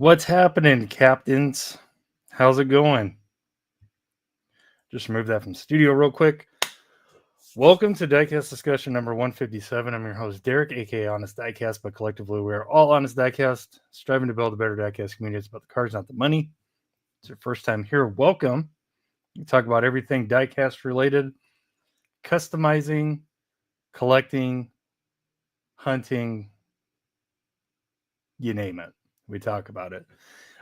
What's happening, captains? How's it going? Just remove that from studio real quick. Welcome to Diecast Discussion number 157. I'm your host, Derek, aka Honest Diecast, but collectively we are all Honest Diecast, striving to build a better Diecast community. It's about the cards, not the money. It's your first time here. Welcome. We talk about everything diecast related, customizing, collecting, hunting, you name it. We talk about it.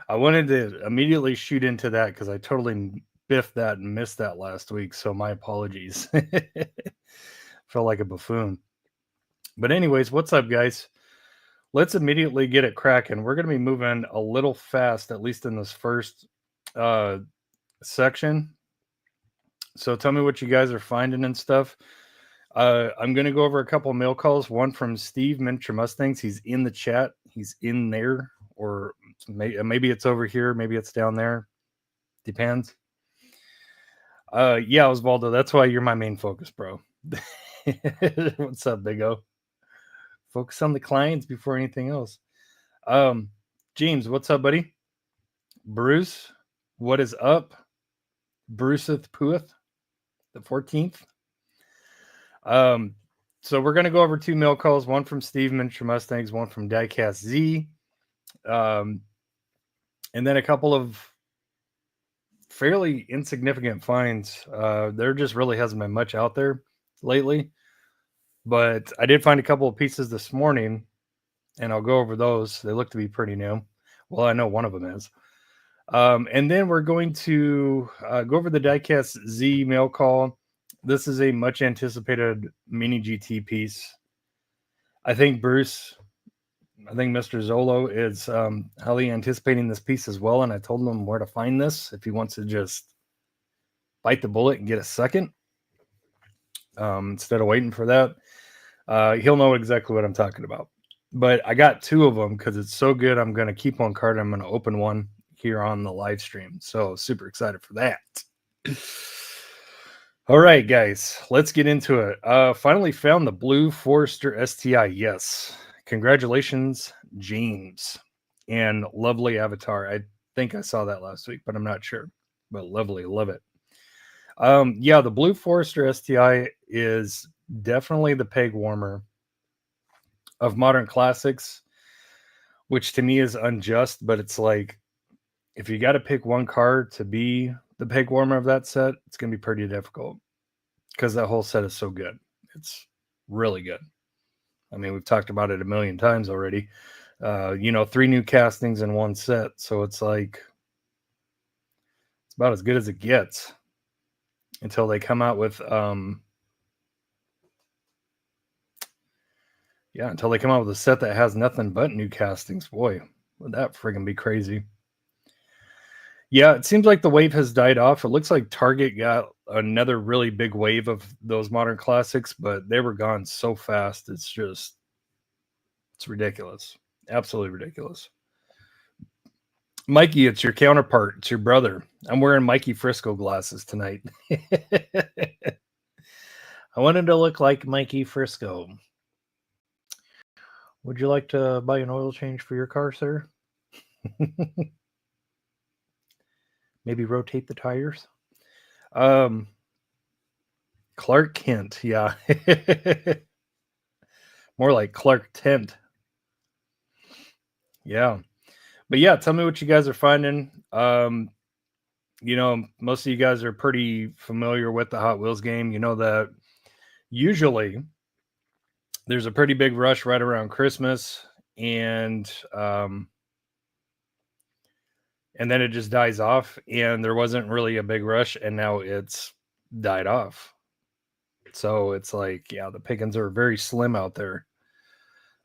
I wanted to immediately shoot into that because I totally biffed that and missed that last week. So my apologies. Felt like a buffoon. But anyways, what's up, guys? Let's immediately get it cracking. We're going to be moving a little fast, at least in this first section. So tell me what you guys are finding and stuff. I'm going to go over a couple of mail calls. One from Steve, Miniature Mustangs. He's in the chat. He's in there. Or maybe it's over here. Maybe it's down there. Depends. Yeah, Osvaldo, that's why you're my main focus, bro. What's up, Big O? Focus on the clients before anything else. James, what's up, buddy? Bruce, what is up? Bruceth Pueth, the 14th. So we're going to go over two mail calls, one from Steve Miniature Mustangs, one from Diecastz. And then a couple of fairly insignificant finds. There just really hasn't been much out there lately, but I did find a couple of pieces this morning, and I'll go over those. They look to be pretty new. Well, I know one of them is. And then we're going to go over the Diecastz mail call. This is a much anticipated MiniGT piece. I think Mr. Zolo is highly anticipating this piece as well, and I told him where to find this if he wants to just bite the bullet and get a second instead of waiting for that. He'll know exactly what I'm talking about. But I got two of them because it's so good. I'm going to keep one card. I'm going to open one here on the live stream. So super excited for that. All right, guys, let's get into it. Finally found the Blue Forester STI. Yes. Congratulations, James. And lovely avatar. I think I saw that last week, but I'm not sure. But lovely. Love it. Yeah, the Blue Forester STI is definitely the peg warmer of modern classics, which to me is unjust, but it's like, if you got to pick one card to be the peg warmer of that set, it's going to be pretty difficult because that whole set is so good. It's really good. I mean, we've talked about it a million times already. 3 new castings in one set. So it's like, it's about as good as it gets until they come out with, until they come out with a set that has nothing but new castings. Boy, would that friggin' be crazy. Yeah, it seems like the wave has died off. It looks like Target got another really big wave of those modern classics, but they were gone so fast. It's ridiculous. Absolutely ridiculous. Mikey, it's your counterpart. It's your brother. I'm wearing Mikey Frisco glasses tonight. I wanted to look like Mikey Frisco. Would you like to buy an oil change for your car, sir? Maybe rotate the tires. Clark Kent, yeah. More like Clark Tent. Yeah. But yeah, tell me what you guys are finding. Most of you guys are pretty familiar with the Hot Wheels game. You know that usually there's a pretty big rush right around Christmas, and then it just dies off, and there wasn't really a big rush, and now it's died off. So it's like, yeah, the pickings are very slim out there.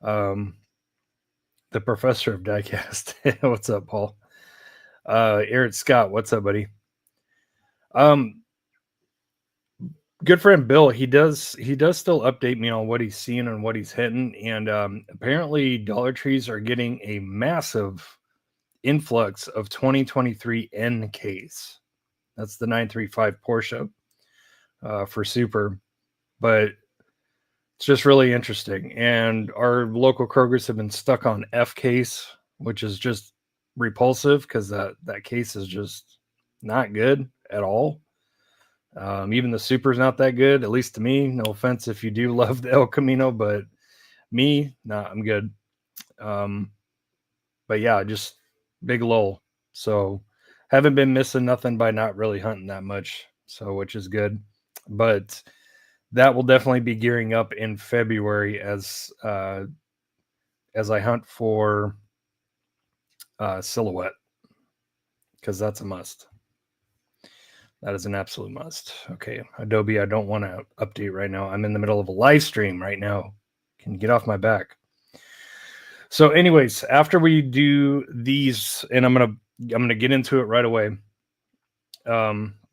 The professor of Diecast. What's up, Paul? Eric Scott, what's up, buddy? Good friend Bill, he does still update me on what he's seeing and what he's hitting, and apparently Dollar Trees are getting a massive influx of 2023 N case. That's the 935 Porsche for Super, but it's just really interesting. And our local Kroger's have been stuck on F case, which is just repulsive because that case is just not good at all. Even the Super's not that good, at least to me. No offense if you do love the El Camino, but me, nah, I'm good. But yeah, just big lull. So haven't been missing nothing by not really hunting that much, so which is good. But that will definitely be gearing up in February as I hunt for silhouette, because that's a must. That is an absolute must. Okay, Adobe, I don't want to update right now. I'm in the middle of a live stream right now. Can you get off my back? So anyways, after we do these, and I'm gonna get into it right away.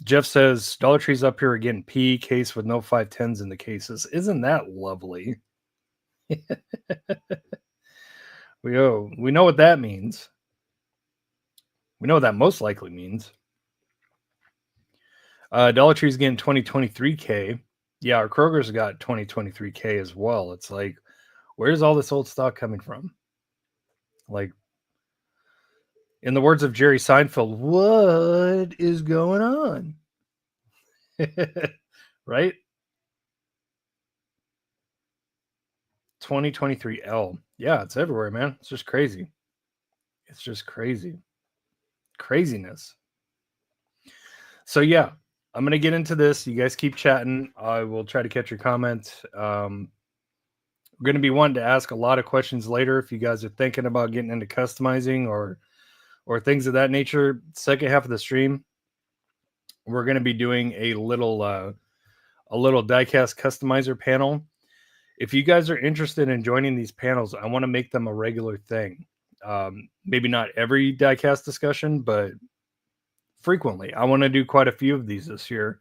Jeff says Dollar Tree's up here again. P case with no 510s in the cases. Isn't that lovely? We know what that means. We know what that most likely means. Dollar Tree's getting 2023K. Yeah, our Kroger's got 2023K as well. It's like, where's all this old stock coming from? Like, in the words of Jerry Seinfeld, what is going on? Right? 2023L. Yeah, it's everywhere, man. It's just crazy. It's just crazy. Craziness. So yeah, I'm going to get into this. You guys keep chatting. I will try to catch your comments. We're going to be wanting to ask a lot of questions later if you guys are thinking about getting into customizing or things of that nature. Second half of the stream, we're going to be doing a little diecast customizer panel. If you guys are interested in joining these panels, I want to make them a regular thing. Maybe not every diecast discussion, but frequently. I want to do quite a few of these this year.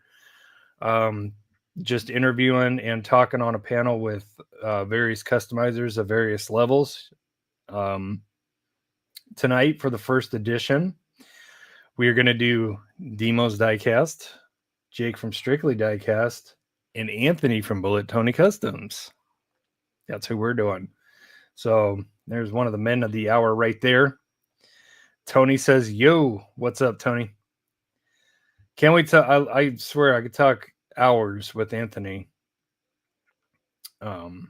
Just interviewing and talking on a panel with various customizers of various levels. Tonight for the first edition, we are going to do Demo's Diecast, Jake from Strictly Diecast, and Anthony from BullitTonyCustoms. That's who we're doing. So there's one of the men of the hour right there. Tony says, yo, what's up, Tony? Can't wait to, I swear I could talk hours with Anthony about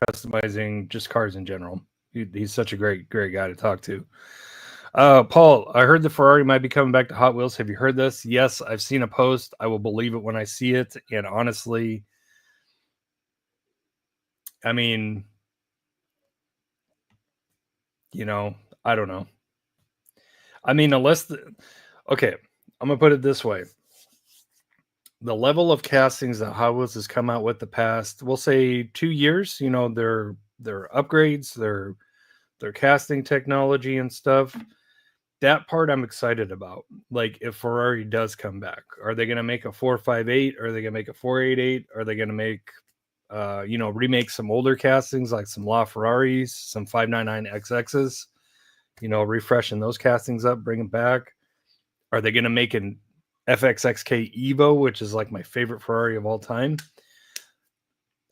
customizing just cars in general. He's such a great guy to talk to. Paul, I heard the Ferrari might be coming back to Hot Wheels. Have you heard this? Yes, I've seen a post. I will believe it when I see it. And honestly, I mean, I don't know. I mean, okay, I'm going to put it this way. The level of castings that Hot Wheels has come out with the past, we'll say 2 years, their upgrades, their casting technology and stuff. That part I'm excited about. Like, if Ferrari does come back, are they going to make a 458? Are they going to make a 488? Are they going to make, remake some older castings like some La Ferraris, some 599XXs, refreshing those castings up, bring them back? Are they going to make an FXXK Evo, which is like my favorite Ferrari of all time?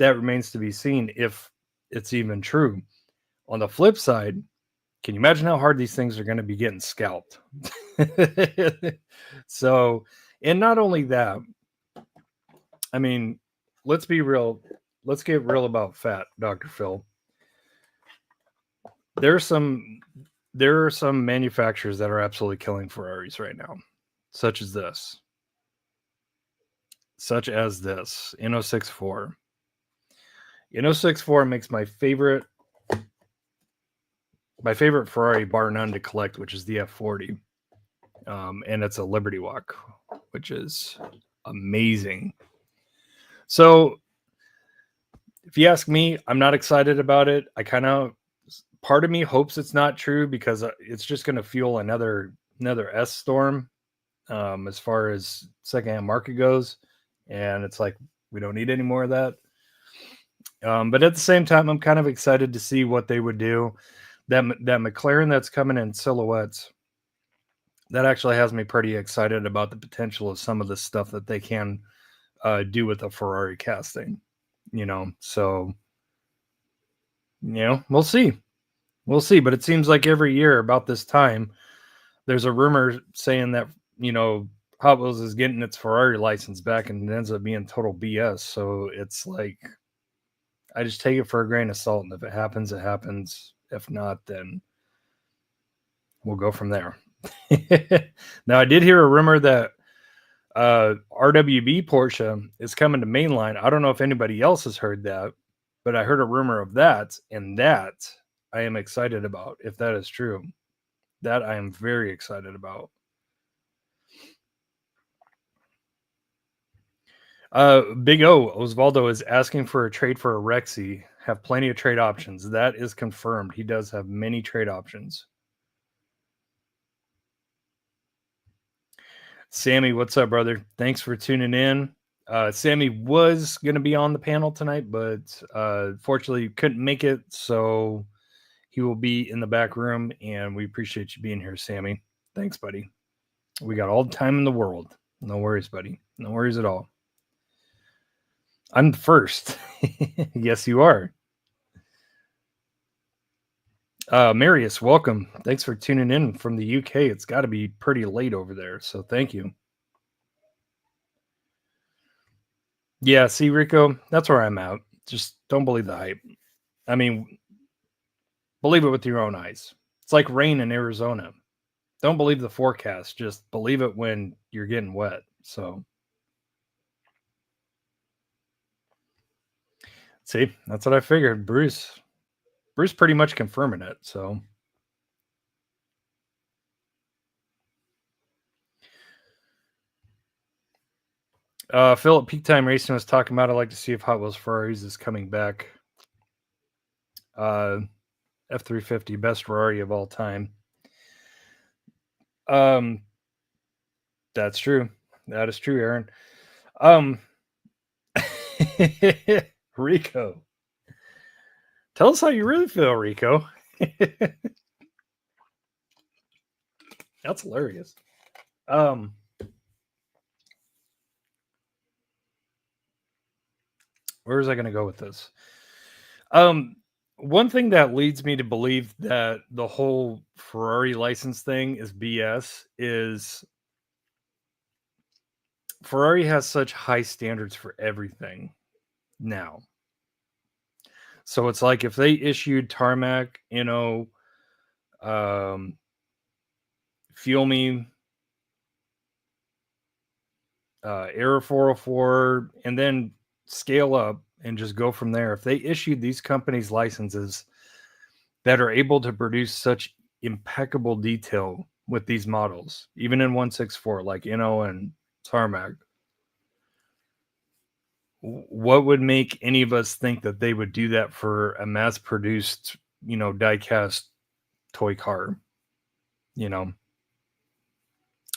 That remains to be seen if it's even true. On the flip side, can you imagine how hard these things are going to be getting scalped? So, and not only that, I mean, let's be real. Let's get real about fat, Dr. Phil. There are some manufacturers that are absolutely killing Ferraris right now, such as this. Inno64. Inno64 makes my favorite Ferrari bar none to collect, which is the F40. And it's a Liberty Walk, which is amazing. So if you ask me, I'm not excited about it. Part of me hopes it's not true because it's just going to fuel another S storm as far as secondhand market goes. And it's like, we don't need any more of that. But at the same time, I'm kind of excited to see what they would do. That McLaren that's coming in silhouettes, that actually has me pretty excited about the potential of some of the stuff that they can do with a Ferrari casting. So, we'll see. We'll see, but it seems like every year about this time, there's a rumor saying that, Hot Wheels is getting its Ferrari license back, and it ends up being total BS. So it's like, I just take it for a grain of salt, and if it happens, it happens. If not, then we'll go from there. Now, I did hear a rumor that RWB Porsche is coming to mainline. I don't know if anybody else has heard that, but I heard a rumor of that, and that I am excited about. If that is true, that I am very excited about. Big O Osvaldo is asking for a trade for a Rexy. Have plenty of trade options. That is confirmed. He does have many trade options. Sammy, what's up, brother? Thanks for tuning in. Sammy was going to be on the panel tonight, but fortunately couldn't make it. So he will be in the back room, and we appreciate you being here, Sammy. Thanks, buddy. We got all the time in the world. No worries, buddy. No worries at all. I'm first. Yes, you are. Marius, welcome. Thanks for tuning in from the UK. It's got to be pretty late over there, so thank you. Yeah, see, Rico, that's where I'm at. Just don't believe the hype. I mean, believe it with your own eyes. It's like rain in Arizona. Don't believe the forecast. Just believe it when you're getting wet. So, see, that's what I figured. Bruce pretty much confirming it. So, Phil at Peak Time Racing was talking about. I'd like to see if Hot Wheels Ferraris is coming back. F350, best Ferrari of all time. That's true. That is true, Aaron. Rico, tell us how you really feel, Rico. That's hilarious. Where was I going to go with this? One thing that leads me to believe that the whole Ferrari license thing is BS is Ferrari has such high standards for everything now. So it's like if they issued tarmac, Fuel Me, Air 404, and then scale up and just go from there. If they issued these companies licenses that are able to produce such impeccable detail with these models, even in 164, like and tarmac, what would make any of us think that they would do that for a mass-produced, diecast toy car? And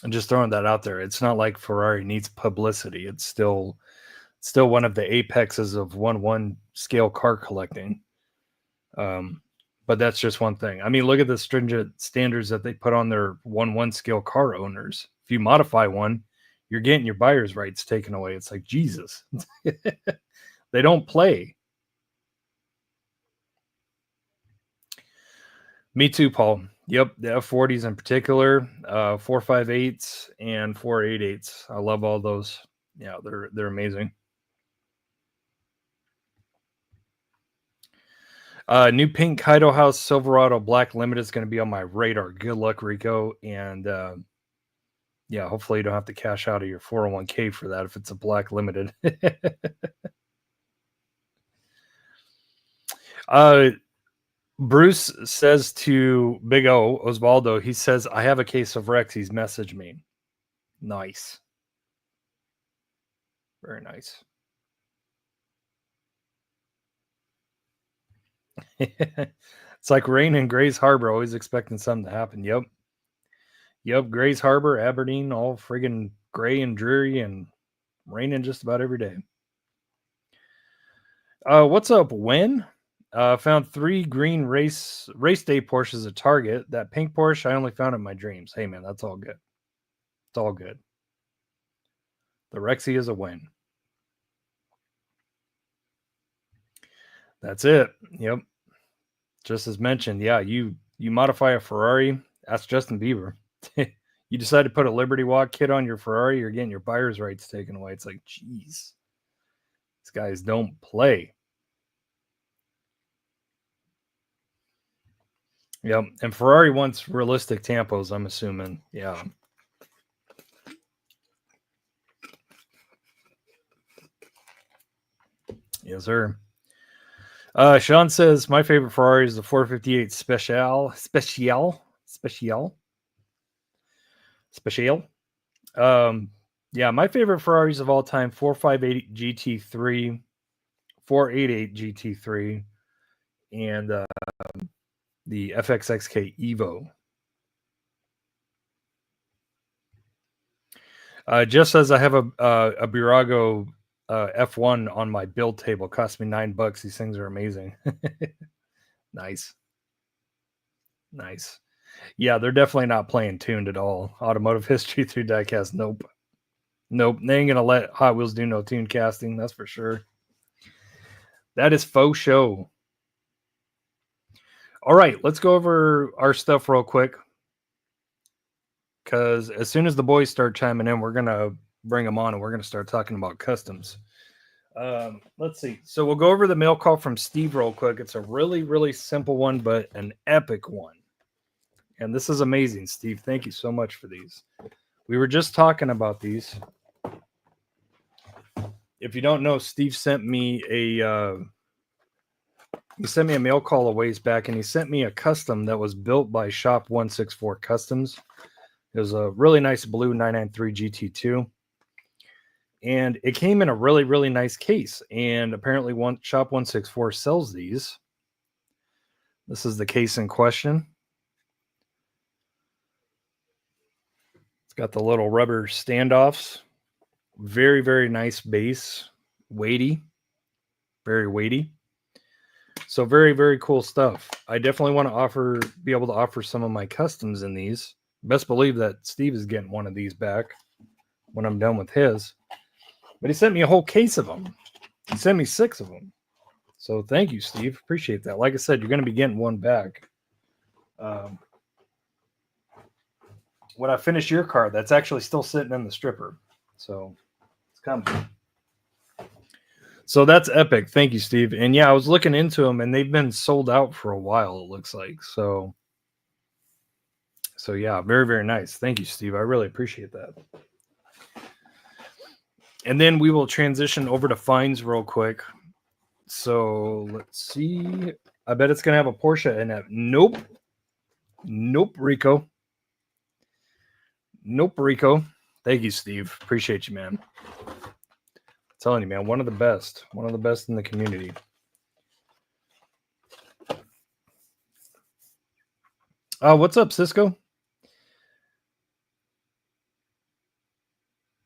just throwing that out there. It's not like Ferrari needs publicity. It's still one of the apexes of 1/1 scale car collecting. But that's just one thing. I mean, look at the stringent standards that they put on their 1/1 scale car owners. If you modify one, you're getting your buyer's rights taken away. It's like, Jesus. They don't play. Me too, Paul. Yep, the F40s in particular, 458s and 488s. I love all those. Yeah, they're amazing. New pink Kaido House Silverado Black Limited is going to be on my radar. Good luck, Rico. And yeah, hopefully you don't have to cash out of your 401k for that if it's a Black Limited. Bruce says to Big O, Osvaldo, he says, I have a case of Rex. He's messaged me. Nice. Very nice. It's like rain in Grays Harbor, always expecting something to happen. Yep, Grays Harbor, Aberdeen, all friggin' gray and dreary and raining just about every day. What's up, Win? Found 3 green race day Porsches at Target. That pink Porsche I only found in my dreams. Hey man, that's all good. It's all good. The Rexy is a win. That's it. Yep. just as mentioned, yeah, you modify a Ferrari, that's Justin Bieber. You decide to put a Liberty Walk kit on your Ferrari, you're getting your buyer's rights taken away. It's like, geez, these guys don't play. Yep, and Ferrari wants realistic tampos, I'm assuming. Yeah. Yes, sir. Sean says my favorite Ferrari is the 458 Special. Yeah, my favorite Ferraris of all time: 458 GT3, 488 GT3, and the FXXK Evo. Just says I have a Burago F1 on my build table. Cost me $9. These things are amazing. Nice. Yeah, they're definitely not playing tuned at all. Automotive history through diecast. Nope. They ain't gonna let Hot Wheels do no tune casting. That's for sure. That is faux show. All right, let's go over our stuff real quick. Because as soon as the boys start chiming in, we're gonna bring them on and we're gonna start talking about customs. Let's see. So we'll go over the mail call from Steve real quick. It's a really, really simple one, but an epic one. And this is amazing, Steve. Thank you so much for these. We were just talking about these. If you don't know, Steve sent me a mail call a ways back, and he sent me a custom that was built by Shop 164 Customs. It was a really nice blue 993 GT2. And it came in a really, really nice case. And apparently Shop 164 sells these. This is the case in question. It's got the little rubber standoffs. Very, very nice base. Weighty. Very weighty. So very, very cool stuff. I definitely want to be able to offer some of my customs in these. Best believe that Steve is getting one of these back when I'm done with his. But he sent me a whole case of them. He sent me 6 of them. So thank you, Steve. Appreciate that. Like I said, you're going to be getting one back. When I finish your car, that's actually still sitting in the stripper. So it's coming. So that's epic. Thank you, Steve. And yeah, I was looking into them, and they've been sold out for a while, it looks like. So yeah, very, very nice. Thank you, Steve. I really appreciate that. And then we will transition over to fines real quick. So let's see. I bet it's going to have a Porsche in it. Nope, Rico. Thank you, Steve. Appreciate you, man. I'm telling you, man, one of the best in the community. What's up, Cisco?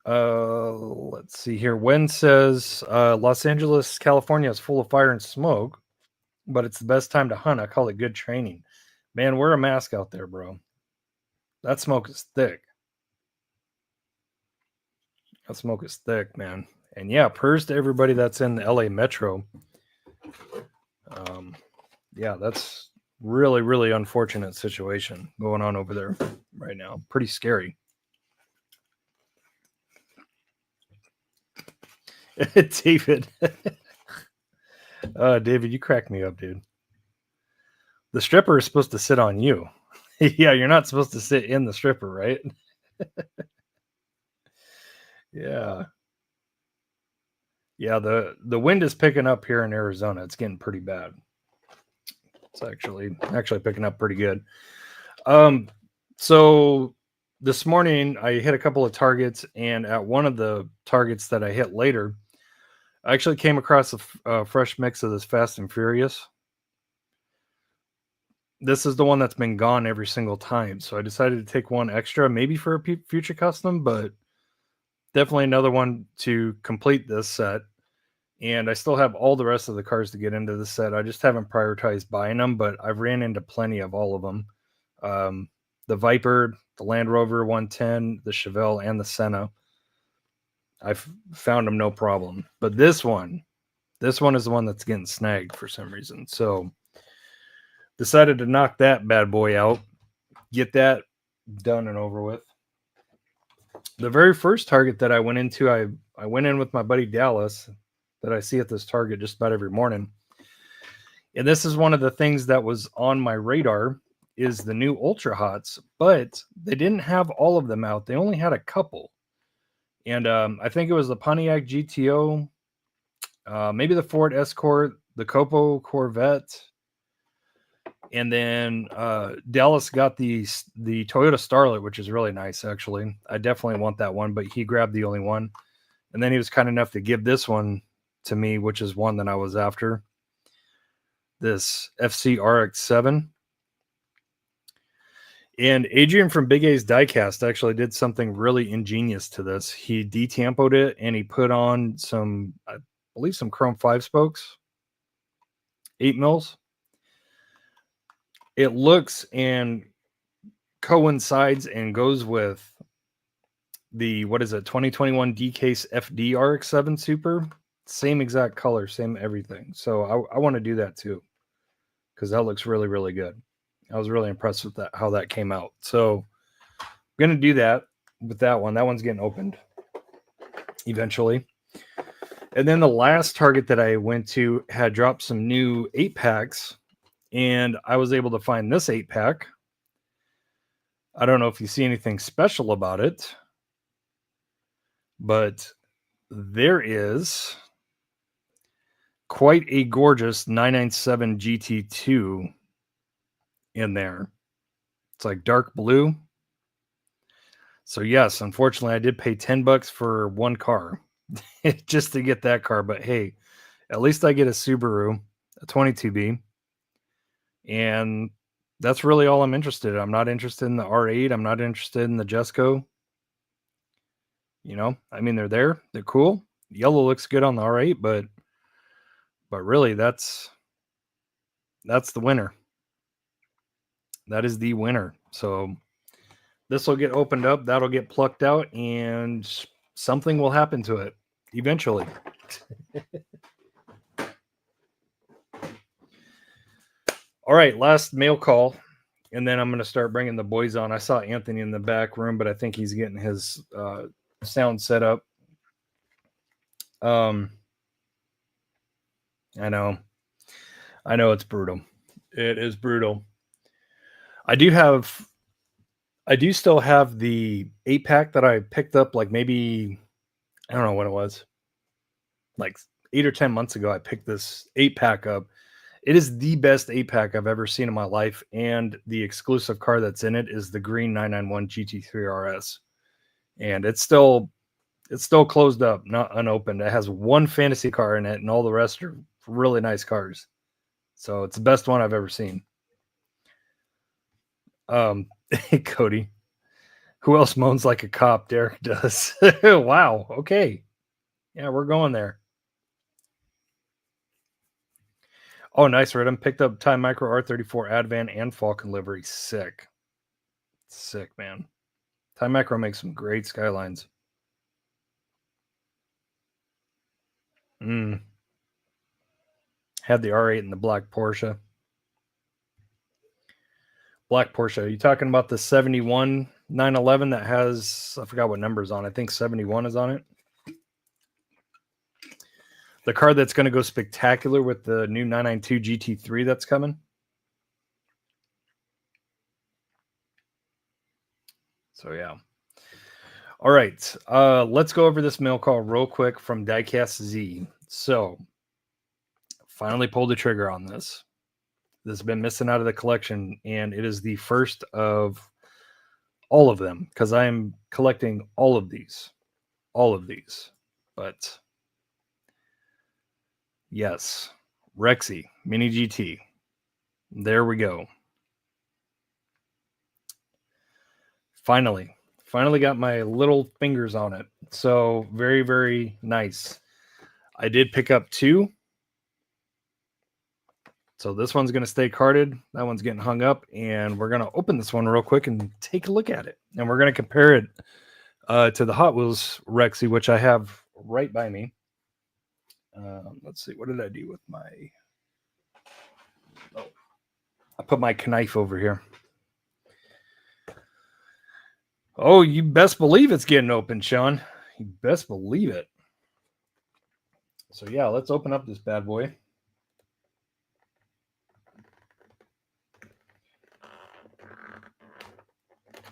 Let's see here. Wen says Los Angeles, California is full of fire and smoke, but it's the best time to hunt. I call it good training. Man, wear a mask out there, bro. That smoke is thick. Man. And yeah, prayers to everybody that's in the LA Metro. Yeah, that's really, really unfortunate situation going on over there right now. Pretty scary. David. David, you crack me up, dude. The stripper is supposed to sit on you. Yeah, you're not supposed to sit in the stripper, right? Yeah. Yeah, the wind is picking up here in Arizona. It's getting pretty bad. It's actually picking up pretty good. So this morning I hit a couple of targets, and at one of the targets that I hit later, I actually came across a fresh mix of this Fast and Furious. This is the one that's been gone every single time. So I decided to take one extra, maybe for a future custom, but definitely another one to complete this set. And I still have all the rest of the cars to get into the set. I just haven't prioritized buying them, but I've ran into plenty of all of them. The Viper, the Land Rover 110, the Chevelle, and the Senna. I've found them no problem. But this one is the one that's getting snagged for some reason. So decided to knock that bad boy out, get that done and over with. The very first Target that I went into, I went in with my buddy Dallas that I see at this Target just about every morning. And this is one of the things that was on my radar is the new Ultra Hots, but they didn't have all of them out. They only had a couple. And I think it was the Pontiac GTO, maybe the Ford Escort, the Copo Corvette, and then Dallas got the Toyota Starlet, which is really nice, actually. I definitely want that one, but he grabbed the only one. And then he was kind enough to give this one to me, which is one that I was after. This FC RX-7. And Adrian from Big A's Diecast actually did something really ingenious to this. He detampoed it and he put on some, I believe, some chrome 5 spokes, 8 mils. It looks and coincides and goes with the, 2021 Diecast FD RX-7 Super. Same exact color, same everything. So I want to do that too, because that looks really, really good. I was really impressed with that, how that came out. So I'm going to do that with that one. That one's getting opened eventually. And then the last Target that I went to had dropped some new 8-packs, and I was able to find this 8-pack. I don't know if you see anything special about it, but there is quite a gorgeous 997 GT2 in there. It's like dark blue. So yes, unfortunately, I did pay $10 for one car just to get that car. But hey, at least I get a Subaru, a 22B, and that's really all I'm interested in. I'm not interested in the R8. I'm not interested in the Jesco. You know, I mean, they're there. They're cool. Yellow looks good on the R8, but really, that's the winner. That is the winner. So this will get opened up. That'll get plucked out, and something will happen to it eventually. All right, last mail call, and then I'm going to start bringing the boys on. I saw Anthony in the back room, but I think he's getting his sound set up. I know it's brutal. It is brutal. I do still have the 8-pack that I picked up, like maybe, I don't know when it was, like 8 or 10 months ago. I picked this 8-pack up. It is the best 8-pack I've ever seen in my life, and the exclusive car that's in it is the green 991 GT3 RS, and it's still closed up, not unopened. It has one fantasy car in it, and all the rest are really nice cars. So it's the best one I've ever seen. Cody, who else moans like a cop? Derek does. Wow. Okay. Yeah, we're going there. Oh, nice, Rhythm. Picked up Time Micro R34 Advan and Falcon livery. Sick, man. Time Micro makes some great Skylines. Had the R8 and the black Porsche. Black Porsche. Are you talking about the 71 911 that has, I forgot what number's on. I think 71 is on it. The car that's going to go spectacular with the new 992 GT3 that's coming. So, yeah. All right. Let's go over this mail call real quick from Diecastz. So, finally pulled the trigger on this. This has been missing out of the collection, and it is the first of all of them, because I am collecting all of these. But yes, Rexy MiniGT. There we go. Finally got my little fingers on it. So very, very nice. I did pick up 2. So this one's going to stay carded. That one's getting hung up, and we're going to open this one real quick and take a look at it. And we're going to compare it to the Hot Wheels Rexy, which I have right by me. Let's see. What did I do with my... Oh, I put my knife over here. Oh, you best believe it's getting open, Sean. You best believe it. So yeah, let's open up this bad boy.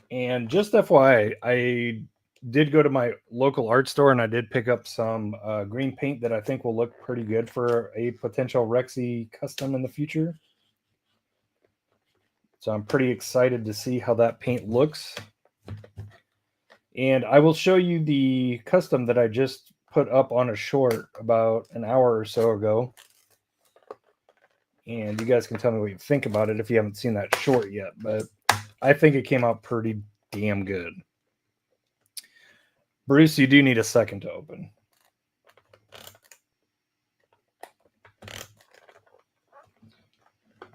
And just FYI, I did go to my local art store and I did pick up some green paint that I think will look pretty good for a potential Rexy custom in the future. So I'm pretty excited to see how that paint looks. And I will show you the custom that I just put up on a short about an hour or so ago. And you guys can tell me what you think about it if you haven't seen that short yet. But I think it came out pretty damn good. Bruce, you do need a second to open.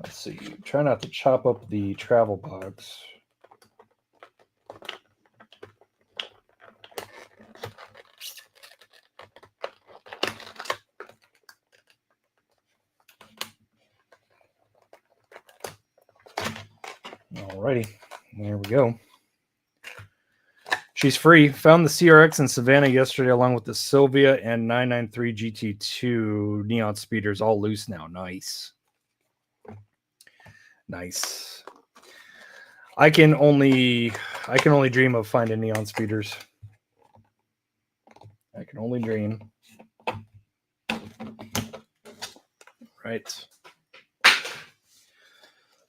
Let's see. Try not to chop up the travel box. Alrighty, there we go. She's free. Found the CRX in Savannah yesterday along with the Sylvia and 993 GT2 neon speeders all loose now. Nice. Nice. I can only dream of finding neon speeders. I can only dream. Right.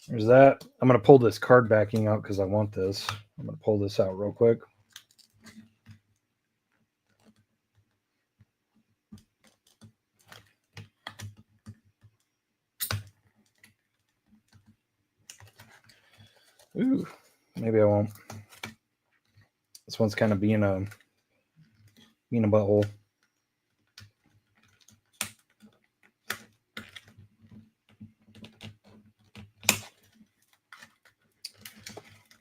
There's that. I'm going to pull this card backing out because I want this. I'm going to pull this out real quick. Ooh, maybe I won't. This one's kind of being a butthole.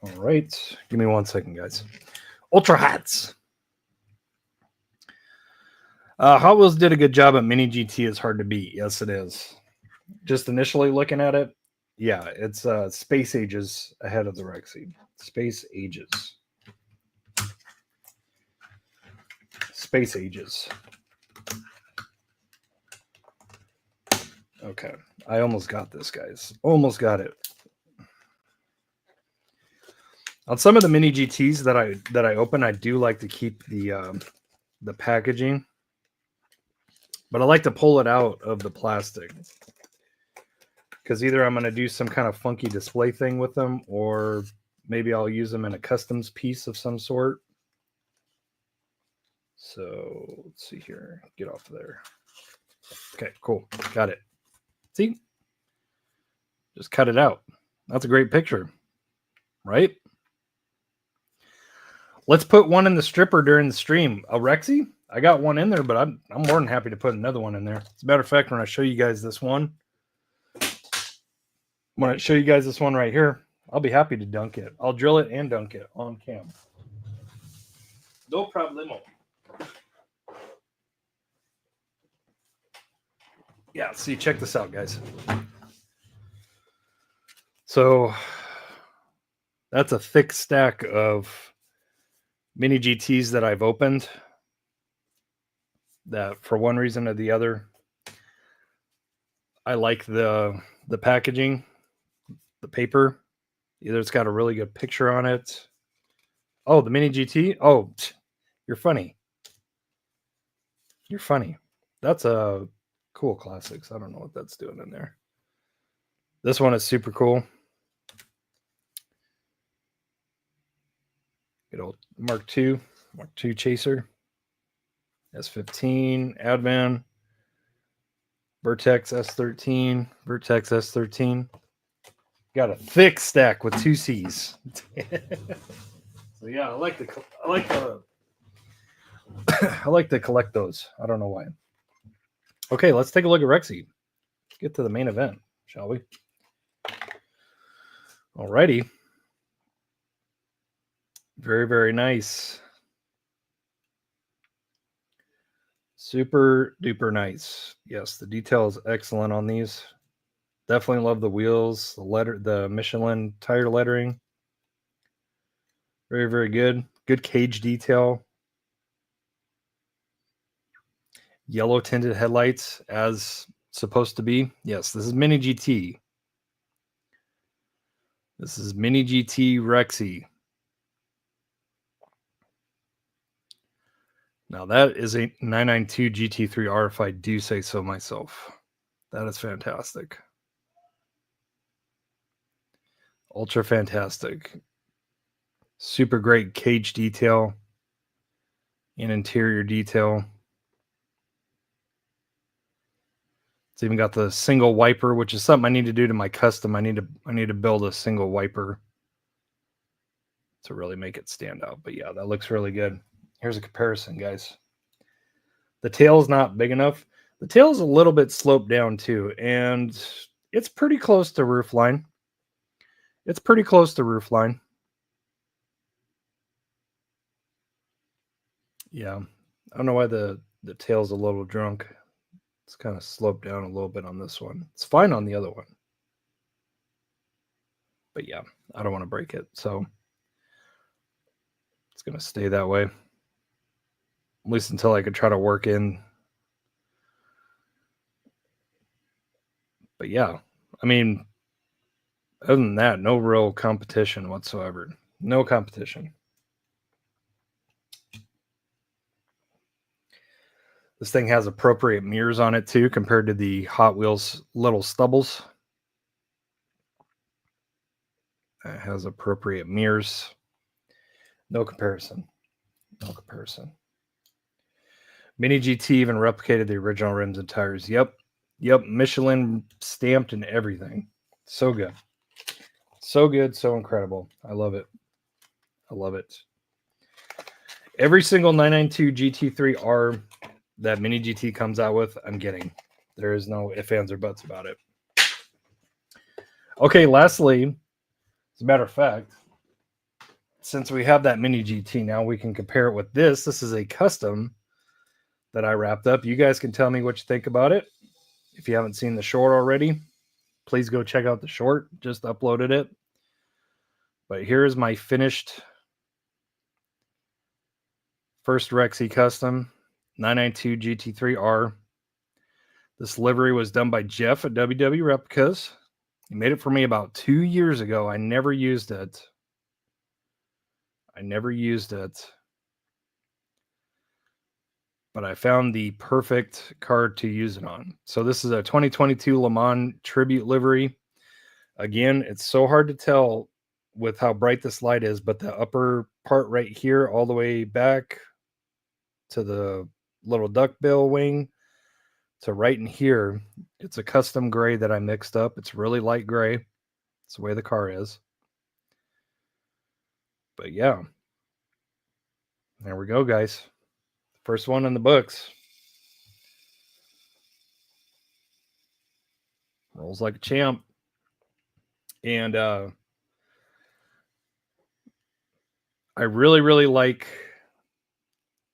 All right, give me 1 second, guys. Ultra hats. Hot Wheels did a good job at MiniGT. Is hard to beat. Yes, it is. Just initially looking at it, yeah, it's space ages ahead of the Rexy. Space ages. Space ages. Okay, I almost got this, guys. Almost got it. On some of the mini GTs that I open, I do like to keep the packaging, but I like to pull it out of the plastic because either I'm going to do some kind of funky display thing with them, or maybe I'll use them in a customs piece of some sort. So let's see here. Get off of there. Okay, cool. Got it. See? Just cut it out. That's a great picture, right? Let's put one in the stripper during the stream. A Rexy? I got one in there, but I'm more than happy to put another one in there. As a matter of fact, when I show you guys this one, right here, I'll be happy to dunk it. I'll drill it and dunk it on cam. No problemo. Yeah, see, check this out, guys. So that's a thick stack of mini GTs that I've opened that for one reason or the other, I like the packaging, the paper. Either it's got a really good picture on it. Oh, the mini GT? Oh, you're funny. You're funny. That's a cool classics. I don't know what that's doing in there. This one is super cool. Good old Mark II Chaser. S15, Advan, Vertex S13, Vertex S13. Got a thick stack with 2 C's. So yeah, I like to collect those. I don't know why. Okay, let's take a look at Rexy. Let's get to the main event, shall we? Alrighty. Very, very nice. Super duper nice. Yes, the detail is excellent on these. Definitely love the wheels, the Michelin tire lettering. Very, very good. Good cage detail. Yellow tinted headlights as supposed to be. Yes, this is MiniGT. This is MiniGT Rexy. Now that is a 992 GT3R if I do say so myself. That is fantastic. Ultra fantastic. Super great cage detail and interior detail. It's even got the single wiper, which is something I need to do to my custom. I need to build a single wiper to really make it stand out. But yeah, that looks really good. Here's a comparison, guys. The tail is not big enough. The tail is a little bit sloped down too, and it's pretty close to roofline. It's pretty close to roofline. Yeah, I don't know why the tail's a little drunk. It's kind of sloped down a little bit on this one. It's fine on the other one. But yeah, I don't want to break it. So it's going to stay that way. At least until I could try to work in. But yeah, I mean, other than that, no real competition whatsoever. No competition. This thing has appropriate mirrors on it too, compared to the Hot Wheels little stubbles. It has appropriate mirrors. No comparison. No comparison. MiniGT even replicated the original rims and tires. Yep. Michelin stamped and everything. So good. So good. So incredible. I love it. I love it. Every single 992 GT3R that MiniGT comes out with, I'm getting. There is no ifs, ands, or buts about it. Okay, lastly, as a matter of fact, since we have that MiniGT now, we can compare it with this. This is a custom that I wrapped up. You guys can tell me what you think about it. If you haven't seen the short already, please go check out the short. Just uploaded it. But here is my finished first Rexy custom 992 GT3R. This livery was done by Jeff at WW Replicas. He made it for me about 2 years ago. I never used it. But I found the perfect card to use it on. So this is a 2022 Le Mans tribute livery. Again, it's so hard to tell with how bright this light is, but the upper part right here, all the way back to the little duckbill wing to right in here, it's a custom gray that I mixed up. It's really light gray. It's the way the car is. But yeah, there we go, guys. First one in the books. Rolls like a champ. And I really, really like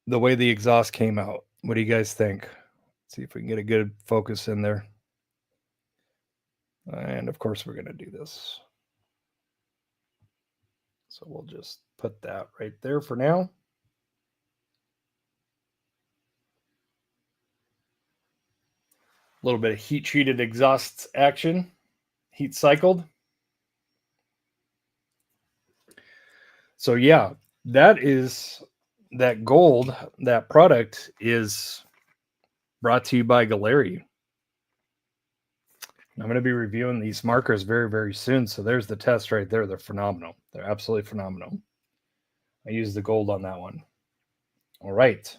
the way the exhaust came out. What do you guys think? Let's see if we can get a good focus in there. And of course, we're going to do this. So we'll just put that right there for now. A little bit of heat-treated exhaust action. Heat cycled. So yeah, that gold, that product is brought to you by Galeri. I'm going to be reviewing these markers very, very soon. So there's the test right there. They're phenomenal. They're absolutely phenomenal. I used the gold on that one. All right.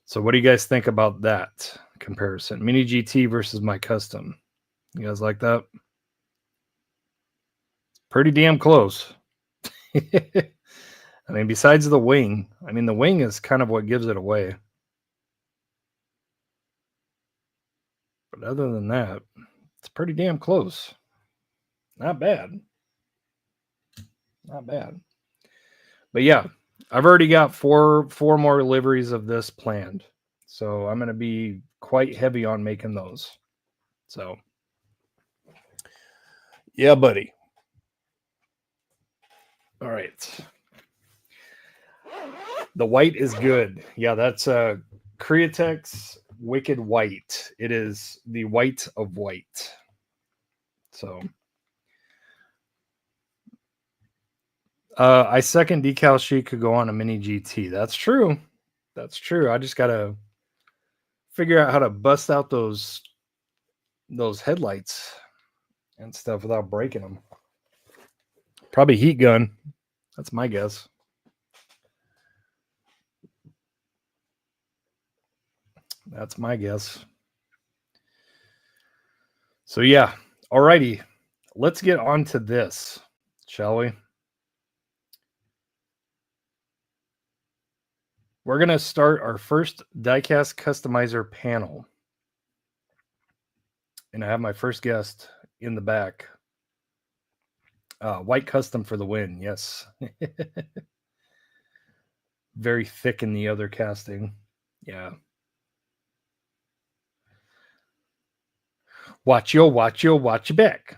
So what do you guys think about that comparison? MiniGT versus my custom. You guys like that? Pretty damn close. I mean, besides the wing, the wing is kind of what gives it away. But other than that, it's pretty damn close. Not bad. Not bad. But yeah, I've already got four more liveries of this planned. So I'm going to be quite heavy on making those. So Yeah, buddy. All right. The white is good. Yeah, that's Createx Wicked White. It is the white of white. So I second decal sheet could go on a MiniGT. That's true. That's true. I just gotta figure out how to bust out those headlights and stuff without breaking them. Probably heat gun. That's my guess. That's my guess. So yeah, alrighty. Let's get on to this, shall we? We're gonna start our first diecast customizer panel. And I have my first guest in the back. White custom for the win, yes. Very thick in the other casting. Yeah. Watch your back.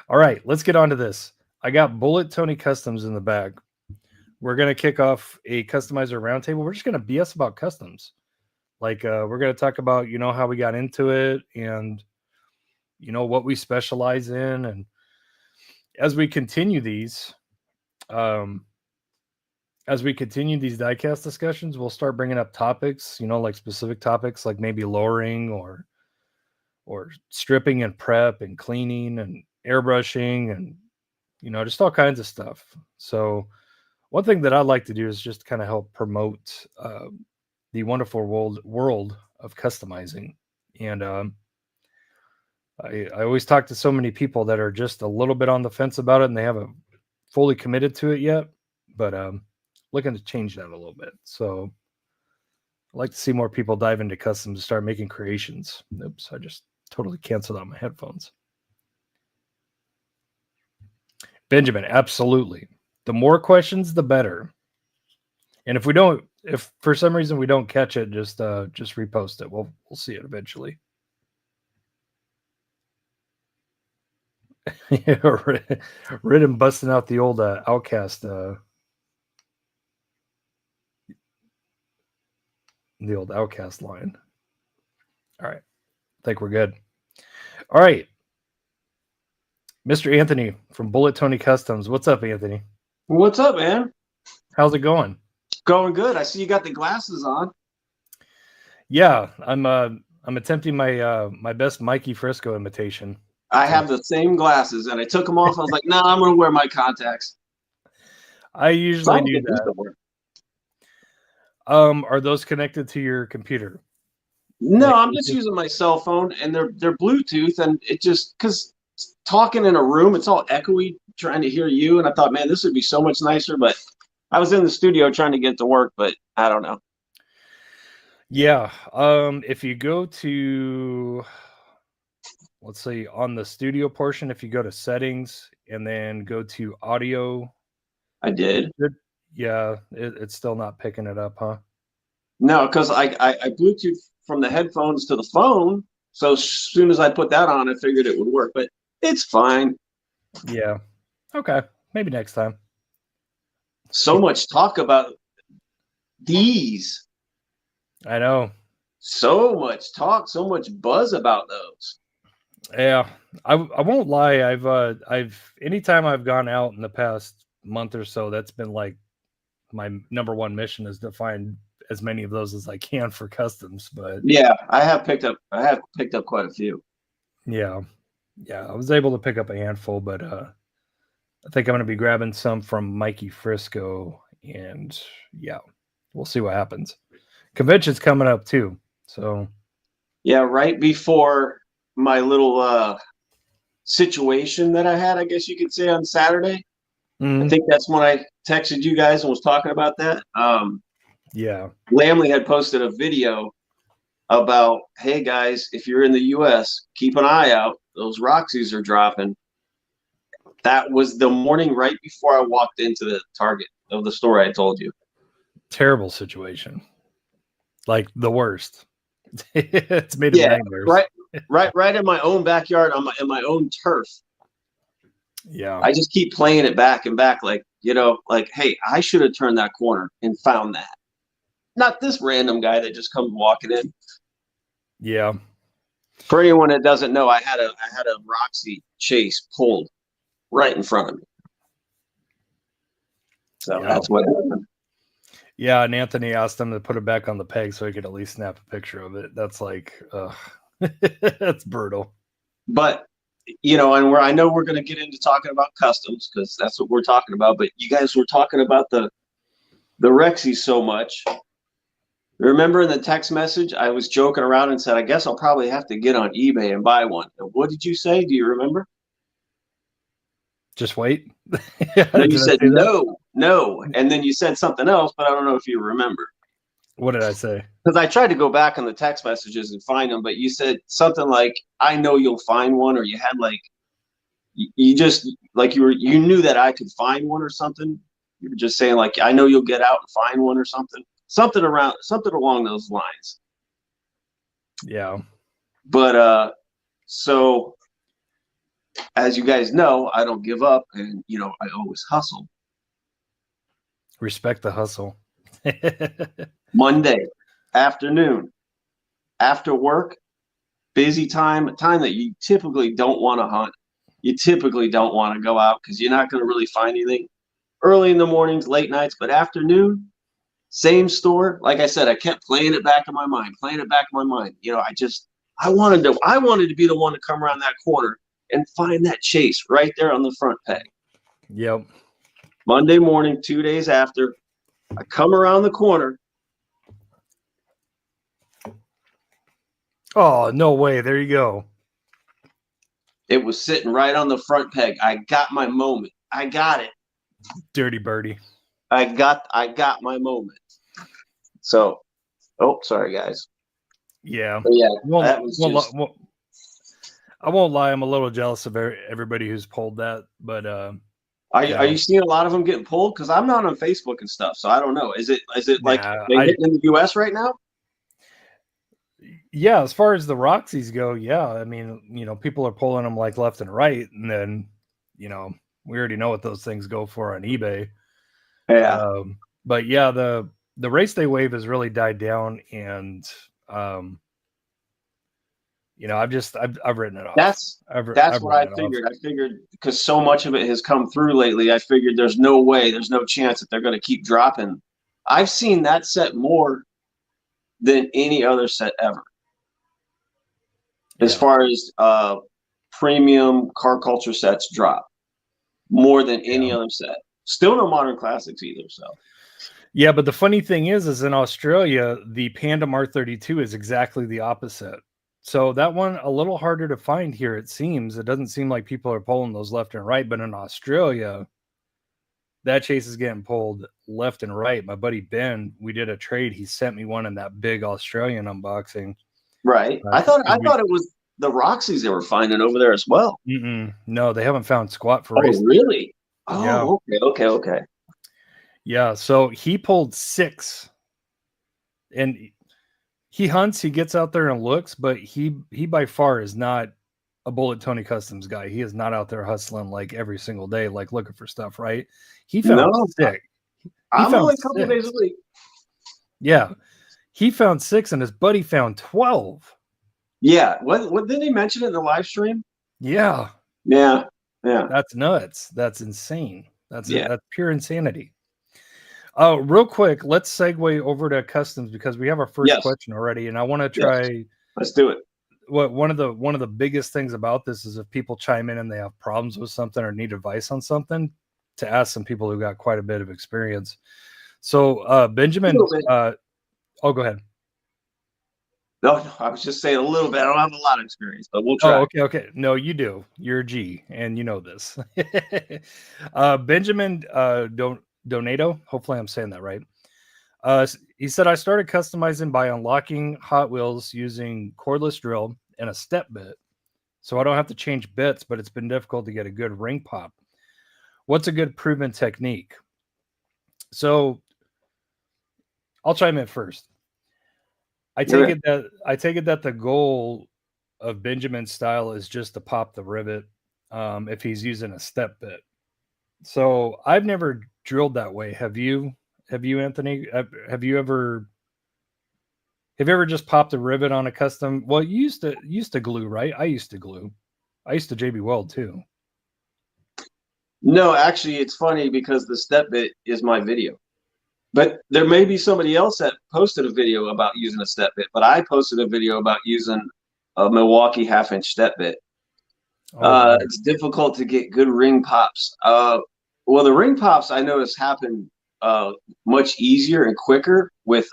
All right, let's get on to this. I got BullitTonyCustoms in the bag. We're going to kick off a customizer roundtable. We're just going to BS about customs. Like, we're going to talk about, how we got into it and, what we specialize in. And as we continue these, diecast discussions, we'll start bringing up topics, like specific topics, like maybe lowering or stripping and prep and cleaning and airbrushing and, just all kinds of stuff. So one thing that I'd like to do is just kind of help promote the wonderful world of customizing. And I always talk to so many people that are just a little bit on the fence about it and they haven't fully committed to it yet, but looking to change that a little bit. So I'd like to see more people dive into customs and start making creations. Oops, I just totally canceled out my headphones. Benjamin, absolutely. The more questions, the better. And if for some reason we don't catch it, just repost it. We'll see it eventually. Ridden busting out the old Outcast, the old Outcast line. All right, I think we're good. All right, Mr. Anthony from BullitTonyCustoms. What's up, Anthony? What's up, man? How's it going? Going good. I see you got the glasses on. Yeah, I'm attempting my best Mikey Frisco imitation. I have the same glasses, and I took them off. I was like, "No, I'm going to wear my contacts." I usually do that. Are those connected to your computer? No, I'm just using my cell phone, and they're Bluetooth, and it just because talking in a room, it's all echoey, trying to hear you. And I thought, man, this would be so much nicer. But I was in the studio trying to get to work, but I don't know. Yeah. If you go to, let's see, on the studio portion, if you go to settings and then go to audio. I did. Yeah, it's still not picking it up, huh? No, because I Bluetooth from the headphones to the phone. So as soon as I put that on, I figured it would work, but it's fine. Yeah. Okay. Maybe next time. So much talk about these. I know. So much talk, so much buzz about those. Yeah. I won't lie. I've anytime I've gone out in the past month or so, that's been like my number one mission is to find as many of those as I can for customs. But yeah, I have picked up quite a few. Yeah. I was able to pick up a handful, but I think I'm going to be grabbing some from Mikey Frisco, and yeah, we'll see what happens. Convention's coming up too, so yeah, right before my little situation that I had, I guess you could say, on Saturday. I think that's when I texted you guys and was talking about that. Yeah, Lamley had posted a video about, hey guys, if you're in the US, keep an eye out. Those Roxy's are dropping. That was the morning right before I walked into the Target of the store I told you. Terrible situation. Like the worst. It's made of nightmares. right in my own backyard in my own turf. Yeah. I just keep playing it back and back, like, like, hey, I should have turned that corner and found that. Not this random guy that just comes walking in. Yeah. For anyone that doesn't know, I had a Roxy chase pulled right in front of me. So that's what happened. Yeah, and Anthony asked him to put it back on the peg so he could at least snap a picture of it. That's like, that's brutal. But, and I know we're going to get into talking about customs because that's what we're talking about. But you guys were talking about the Rexies so much. Remember in the text message, I was joking around and said, I guess I'll probably have to get on eBay and buy one. And what did you say? Do you remember? Just wait. No, you said no. And then you said something else, but I don't know if you remember. What did I say? Because I tried to go back on the text messages and find them, but you said something like, I know you'll find one, or you had like, you just, like you knew that I could find one or something. You were just saying like, I know you'll get out and find one or something. Something along those lines. Yeah. But so as you guys know, I don't give up, and I always hustle. Respect the hustle. Monday afternoon, after work, busy time that you typically don't want to hunt. You typically don't want to go out because you're not going to really find anything. Early in the mornings, late nights, but afternoon, same store. Like I said, I kept playing it back in my mind. I wanted to be the one to come around that corner and find that chase right there on the front peg. Yep. Monday morning, 2 days after, I come around the corner. Oh, no way. There you go. It was sitting right on the front peg. I got my moment. I got it. Dirty birdie. I got my moment. So, sorry guys. Yeah. But yeah, I won't lie. I'm a little jealous of everybody who's pulled that, but are you seeing a lot of them getting pulled? Because I'm not on Facebook and stuff, so I don't know. Is it like they hitting in the U.S. right now? Yeah, as far as the Roxies go, yeah. I mean, people are pulling them like left and right, and then we already know what those things go for on eBay. Yeah. But yeah, the race day wave has really died down, and I've written it off. That's what I figured. I figured because so much of it has come through lately, I figured there's no chance that they're going to keep dropping. I've seen that set more than any other set ever. As far as premium car culture sets drop, more than any other set. Still no modern classics either. So. Yeah, but the funny thing is in Australia, the Pandem R32 is exactly the opposite. So that one a little harder to find here, it seems. It doesn't seem like people are pulling those left and right, but in Australia, that chase is getting pulled left and right. My buddy Ben, we did a trade. He sent me one in that big Australian unboxing. Right. I thought it was the Roxies they were finding over there as well. No, they haven't found squat for race. Really? Oh, yeah. Okay. Yeah, so he pulled 6. And he hunts, he gets out there and looks, but he by far is not a BullitTonyCustoms guy. He is not out there hustling like every single day, like looking for stuff, right? He found 6. I'm only a couple days a week. Yeah. He found 6 and his buddy found 12. Yeah. What didn't he mention it in the live stream? Yeah. Yeah. That's nuts. That's insane. That's pure insanity. Real quick, let's segue over to customs because we have our first question already, and I want to try. Yes. Let's do it. One of the biggest things about this is if people chime in and they have problems with something or need advice on something, to ask some people who got quite a bit of experience. So Benjamin, go ahead. No, I was just saying a little bit. I don't have a lot of experience, but we'll try. Oh, okay. No, you do. You're a G, and you know this. Benjamin Donato, hopefully I'm saying that right. He said, I started customizing by unlocking Hot Wheels using cordless drill and a step bit. So I don't have to change bits, but it's been difficult to get a good ring pop. What's a good proven technique? So I'll chime in first. I take it that the goal Benjamin's style is just to pop the rivet if he's using a step bit. So I've never drilled that way. Have you? Have you, Anthony? Have you ever? Have you ever just popped a rivet on a custom? Well, you used to glue, right? I used to glue. I used to JB Weld too. No, actually, it's funny because the step bit is my video. But there may be somebody else that posted a video about using a step bit, but I posted a video about using a Milwaukee 1/2-inch step bit. Oh, It's difficult to get good ring pops. Well, the ring pops I notice happen much easier and quicker with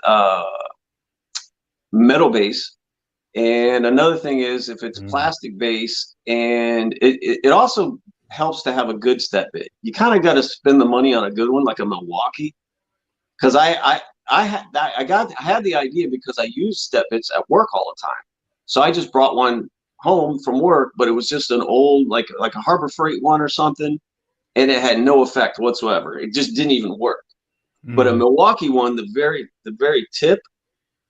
metal base. And another thing is if it's plastic base, and it also helps to have a good step bit. You kind of got to spend the money on a good one, like a Milwaukee. Because I had the idea because I use step bits at work all the time. So I just brought one home from work, but it was just an old like a Harbor Freight one or something, and it had no effect whatsoever. It just didn't even work. But a Milwaukee one, the very tip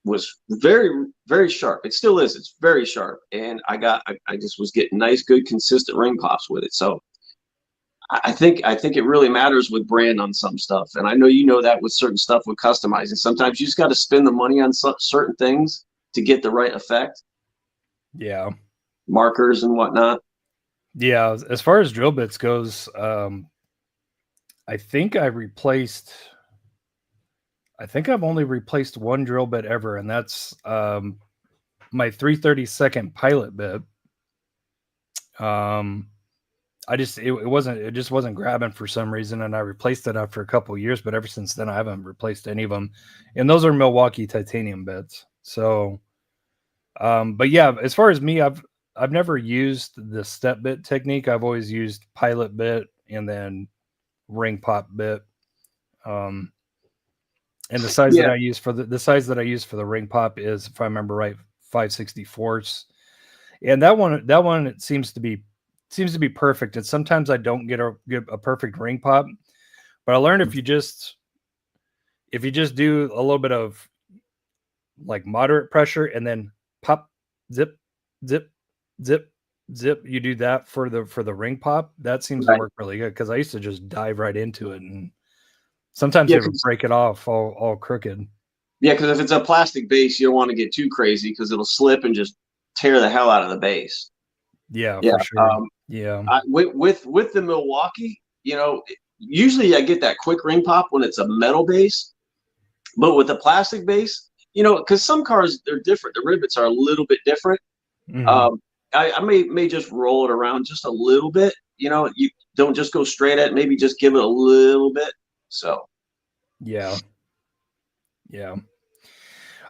was very, very sharp. It still is. It's very sharp, and I just was getting nice, good, consistent ring pops with it. So I think it really matters with brand on some stuff, and I know you know that with certain stuff with customizing. Sometimes you just got to spend the money on certain things to get the right effect. Yeah, markers and whatnot. Yeah, as far as drill bits goes, I think I've only replaced one drill bit ever, and that's my 3/32 pilot bit. It just wasn't grabbing for some reason, and I replaced it after a couple of years. But ever since then, I haven't replaced any of them, and those are Milwaukee titanium bits. So, but yeah, as far as me, I've never used the step bit technique. I've always used pilot bit and then ring pop bit. And the size that I use for the size that I use for the ring pop is, if I remember right, 5/64. And that one it seems to be perfect. And sometimes I don't get a perfect ring pop, but I learned if you just do a little bit of like moderate pressure and then pop, zip, zip, zip, zip, you do that for the ring pop, that seems to work really good, because I used to just dive right into it, and sometimes it would break it off all crooked. Yeah, because if it's a plastic base, you don't want to get too crazy because it'll slip and just tear the hell out of the base. Yeah, for sure. With the Milwaukee, usually I get that quick ring pop when it's a metal base, but with the plastic base, because some cars, they're different. The rivets are a little bit different. I may just roll it around just a little bit. You don't just go straight at it. Maybe just give it a little bit. So, yeah.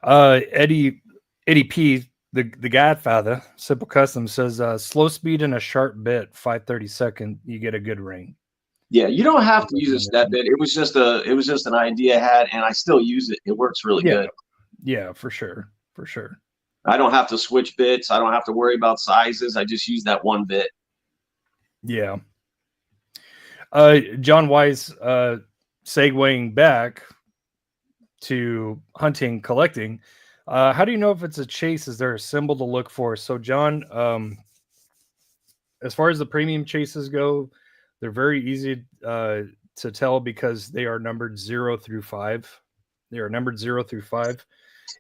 Eddie P, the Godfather, Simple Custom, says slow speed and a sharp bit, 5/32, you get a good ring. Yeah, you don't have to use a step bit. It was just an idea I had, and I still use it. It works really good. Yeah, for sure. I don't have to switch bits. I don't have to worry about sizes. I just use that one bit. Yeah. John Wise, segueing back to hunting, collecting. How do you know if it's a chase? Is there a symbol to look for? So, John, as far as the premium chases go, they're very easy to tell because they are numbered 0 through 5. They are numbered 0 through 5.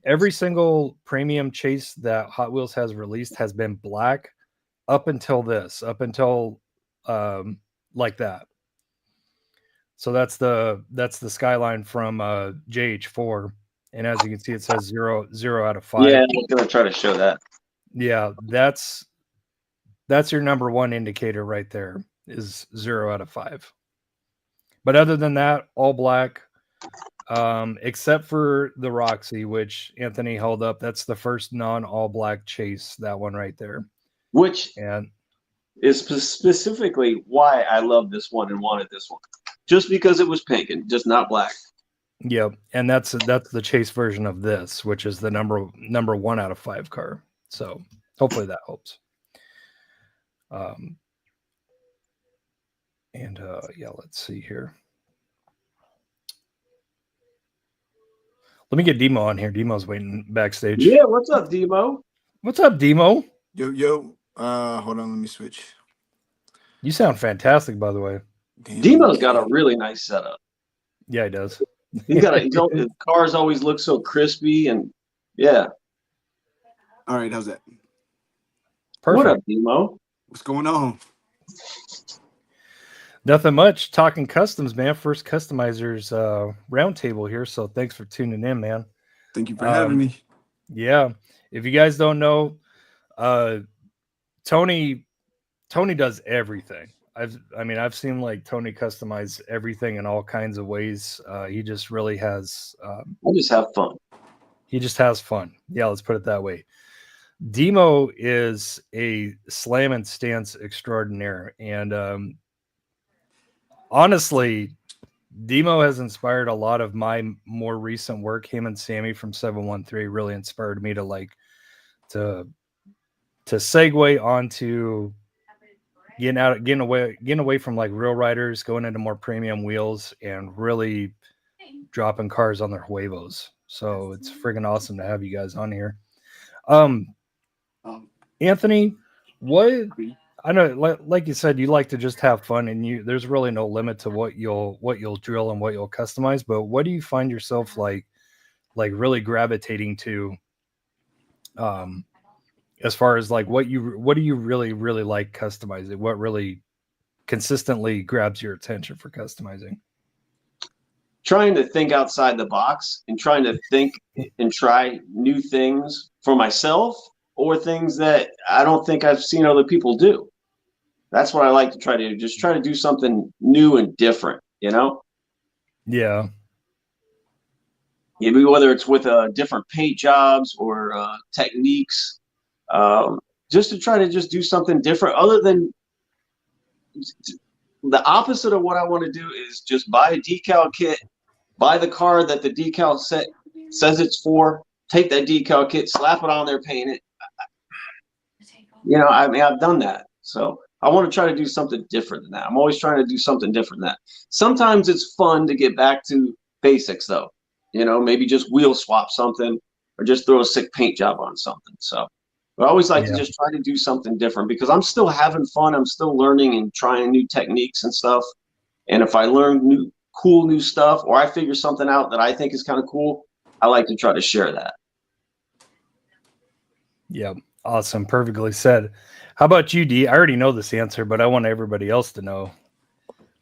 Every single premium chase that Hot Wheels has released has been black up until like that. So that's the Skyline from JH4, and as you can see, it says 0 out of 5. Yeah, I'm gonna try to show that. Yeah, that's your number one indicator right there, is 0 out of 5. But other than that, all black, except for the Roxy, which Anthony held up. That's the first non-all black chase. That one right there, which is specifically why I love this one and wanted this one. Just because it was pink and just not black. Yep, and that's the chase version of this, which is the number 1 out of 5 car. So hopefully that helps. Let's see here. Let me get Demo on here. Demo's waiting backstage. Yeah, what's up, Demo? What's up, Demo? Yo. Hold on, let me switch. You sound fantastic, by the way. Demo's got a really nice setup. Yeah, he does. His cars always look so crispy and yeah. All right, how's that? Perfect. What up, Demo? What's going on? Nothing much. Talking customs, man. First customizers roundtable here. So thanks for tuning in, man. Thank you for having me. Yeah. If you guys don't know, Tony does everything. I've seen like Tony customize everything in all kinds of ways. He just really has. I just have fun. He just has fun. Yeah, let's put it that way. Demo is a slam and stance extraordinaire, and honestly, Demo has inspired a lot of my more recent work. Him and Sammy from 713 really inspired me to segue onto getting away from like real riders, going into more premium wheels, and really dropping cars on their huevos. So it's friggin' awesome to have you guys on here. Anthony, what I know, like you said, you like to just have fun, and there's really no limit to what you'll drill and what you'll customize. But what do you find yourself like really gravitating to? As far as like what do you really like customizing? What really consistently grabs your attention for customizing? Trying to think outside the box and trying to think and try new things for myself or things that I don't think I've seen other people do. That's what I like to try to do. Just try to do something new and different, you know? Yeah. Maybe whether it's with different paint jobs or techniques, just to try to just do something different other than the opposite of what I want to do is just buy a decal kit, buy the car that the decal set says it's for, take that decal kit, slap it on there, paint it. You know, I mean, I've done that. So I want to try to do something different than that. I'm always trying to do something different than that. Sometimes it's fun to get back to basics, though. You know, maybe just wheel swap something or just throw a sick paint job on something. So I always like to just try to do something different because I'm still having fun. I'm still learning and trying new techniques and stuff. And if I learn cool new stuff or I figure something out that I think is kind of cool, I like to try to share that. Yeah. Awesome. Perfectly said. How about you, D? I already know this answer, but I want everybody else to know.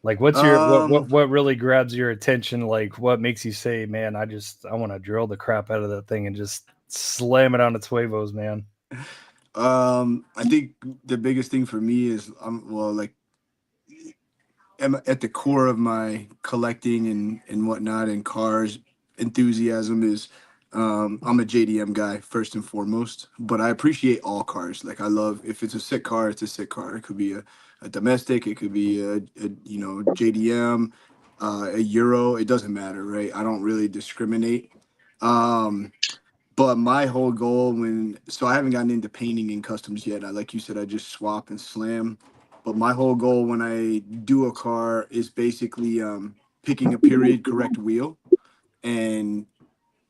Like, what's your what really grabs your attention? Like, what makes you say, "Man, I want to drill the crap out of that thing and just slam it on its huevos, man"? I think the biggest thing for me is at the core of my collecting and whatnot and cars enthusiasm is I'm a JDM guy first and foremost, but I appreciate all cars. Like I love if it's a sick car, it's a sick car. It could be a domestic, it could be a JDM, a Euro. It doesn't matter, right? I don't really discriminate. But my whole goal so I haven't gotten into painting and customs yet. Like you said, I just swap and slam. But my whole goal when I do a car is basically picking a period correct wheel and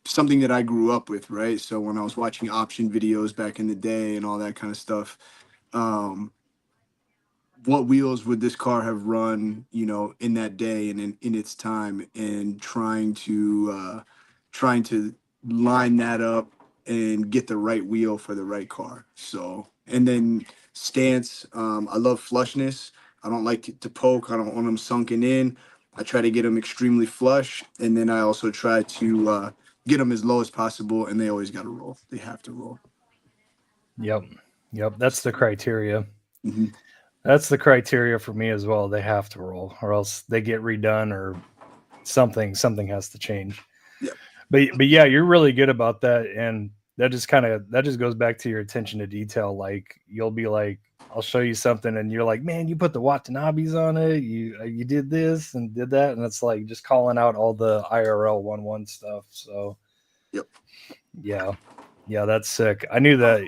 something that I grew up with, right? So when I was watching option videos back in the day and all that kind of stuff, what wheels would this car have run, in that day and in its time, and trying to line that up and get the right wheel for the right car. So, and then stance, I love flushness. I don't like to poke. I don't want them sunken in. I try to get them extremely flush, and then I also try to get them as low as possible, and they always got to roll. They have to roll. Yep. That's the criteria. Mm-hmm. That's the criteria for me as well. They have to roll, or else they get redone, or something has to change. Yeah. But yeah, you're really good about that, and that just goes back to your attention to detail. Like you'll be like, I'll show you something, and you're like, man, you put the Watanabes on it. You did this and did that, and it's like just calling out all the IRL 1-1 stuff. So, yep. Yeah, that's sick. I knew that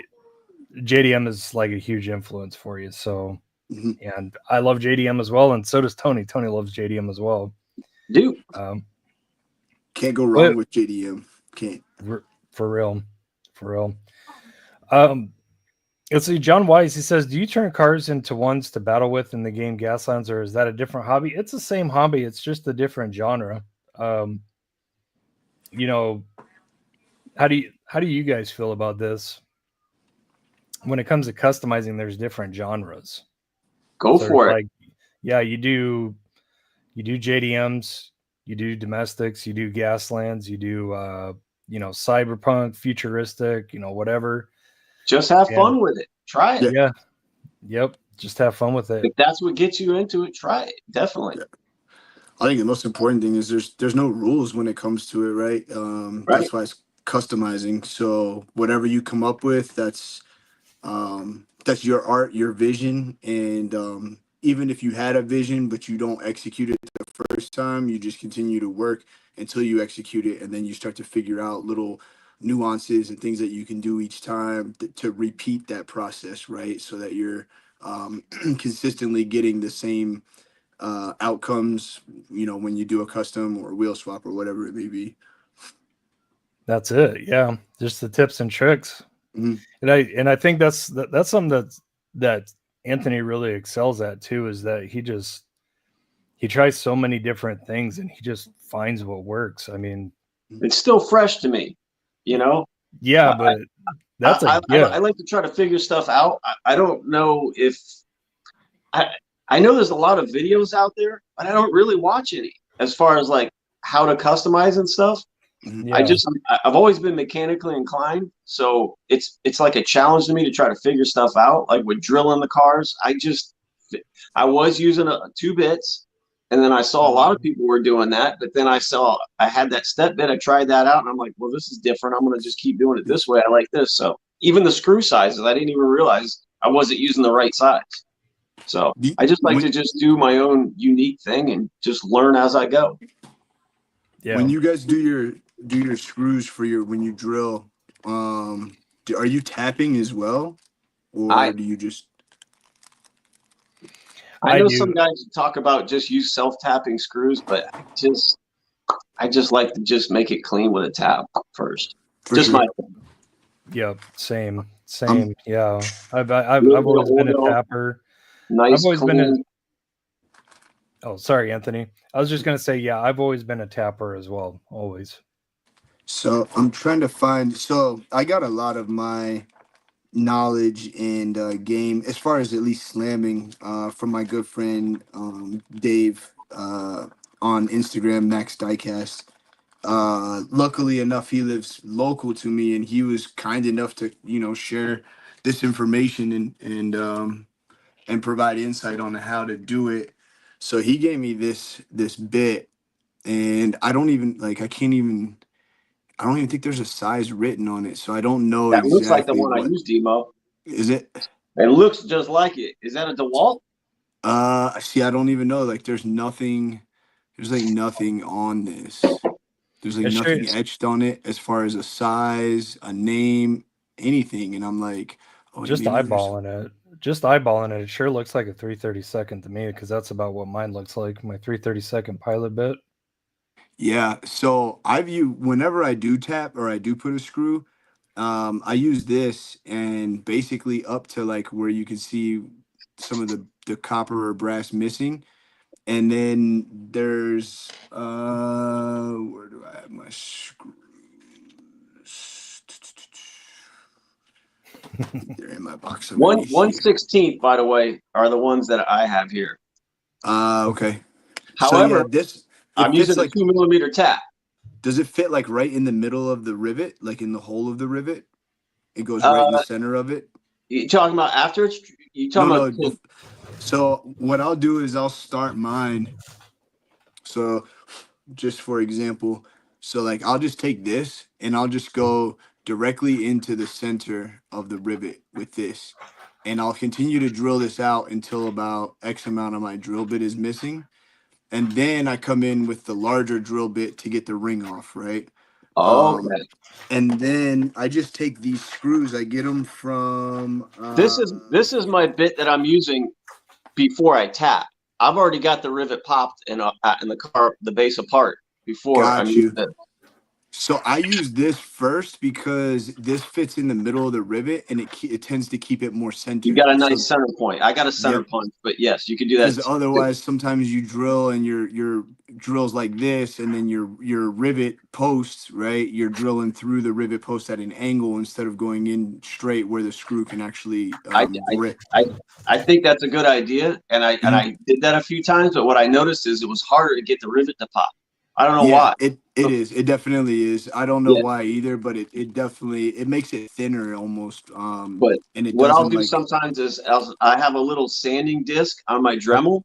JDM is like a huge influence for you. So, and I love JDM as well, and so does Tony. Tony loves JDM as well. Dude, can't go wrong with JDM. Can't. For real. Let's see, John Wise, he says, do you turn cars into ones to battle with in the game Gaslands, or is that a different hobby? It's the same hobby. It's just a different genre. You know, how do you guys feel about this? When it comes to customizing, there's different genres. Go So for it. like, yeah, you do JDMs, you do domestics, you do Gaslands, you do cyberpunk, futuristic, whatever. Just have fun with it. Try it. Yeah. Yep. Just have fun with it. If that's what gets you into it, try it. Definitely. Yeah. I think the most important thing is there's no rules when it comes to it, right? Right. That's why it's customizing. So whatever you come up with, that's your art, your vision, and even if you had a vision but you don't execute it the first time, you just continue to work until you execute it, and then you start to figure out little nuances and things that you can do each time to repeat that process, right? So that you're consistently getting the same outcomes, when you do a custom or a wheel swap or whatever it may be. That's it. Yeah. Just the tips and tricks. Mhm. And I think that's something that Anthony really excels at too, is that he tries so many different things and he just finds what works. I mean, it's still fresh to me, Yeah, but that's I like to try to figure stuff out. I don't know if I know there's a lot of videos out there, but I don't really watch any as far as like how to customize and stuff. Yeah. I've always been mechanically inclined, so it's like a challenge to me to try to figure stuff out. Like with drilling the cars, I was using 2 bits, and then I saw a lot of people were doing that. But then I had that step bit. I tried that out, and I'm like, well, this is different. I'm going to just keep doing it this way. I like this. So even the screw sizes, I didn't even realize I wasn't using the right size. So I just like to just do my own unique thing and just learn as I go. Yeah. When you guys do your screws for when you drill, are you tapping as well, or do you just? I know some guys talk about just use self-tapping screws, but I just like to just make it clean with a tap first. Just my thing. Yep, same. Yeah, I've always been a tapper. Nice, I've always clean. been Oh, sorry, Anthony. I was just gonna say, yeah, I've always been a tapper as well, always. So I'm trying to find. So I got a lot of my knowledge and game, as far as at least slamming, from my good friend Dave on Instagram, Max Diecast. Luckily enough, he lives local to me, and he was kind enough to share this information and provide insight on how to do it. So he gave me this bit, and I don't even think there's a size written on it, so I don't know that exactly. Looks like the one I use, Demo. Is it? It looks just like it. Is that a DeWalt? See, I don't even know. Like, there's nothing. There's like nothing on this. There's like nothing etched on it as far as a size, a name, anything. And I'm like, oh, just eyeballing it. Just eyeballing it. It sure looks like a 332nd to me, because that's about what mine looks like. My 332nd pilot bit. Yeah. So whenever I do tap or I do put a screw, I use this, and basically up to like where you can see some of the copper or brass missing. And then there's where do I have my screws? They're in my box. 1/16, by the way, are the ones that I have here. Okay. However, so, yeah, I'm using a 2mm tap. Does it fit like right in the middle of the rivet, like in the hole of the rivet? It goes right in the center of it. You talking about after it's? You talking about? No. So what I'll do is I'll start mine. So just for example, so like I'll just take this and I'll just go directly into the center of the rivet with this, and I'll continue to drill this out until about X amount of my drill bit is missing. And then I come in with the larger drill bit to get the ring off, right? Okay. And then I just take these screws. I get them from. This is my bit that I'm using before I tap. I've already got the rivet popped in the car, the base apart before I'm using it. So I use this first because this fits in the middle of the rivet and it tends to keep it more centered. You got a So, nice center point. I got a center Yep. punch, but yes, you can do because that. otherwise sometimes you drill and your drills like this, and then your rivet posts, right? You're drilling through the rivet post at an angle instead of going in straight where the screw can actually grip. I think that's a good idea, and I did that a few times. But what I noticed is it was harder to get the rivet to pop. I don't know why. It is. It definitely is. I don't know Yeah. why either, but it definitely it makes it thinner almost. But And it what I'll doesn't do like. sometimes is I have a little sanding disc on my Dremel,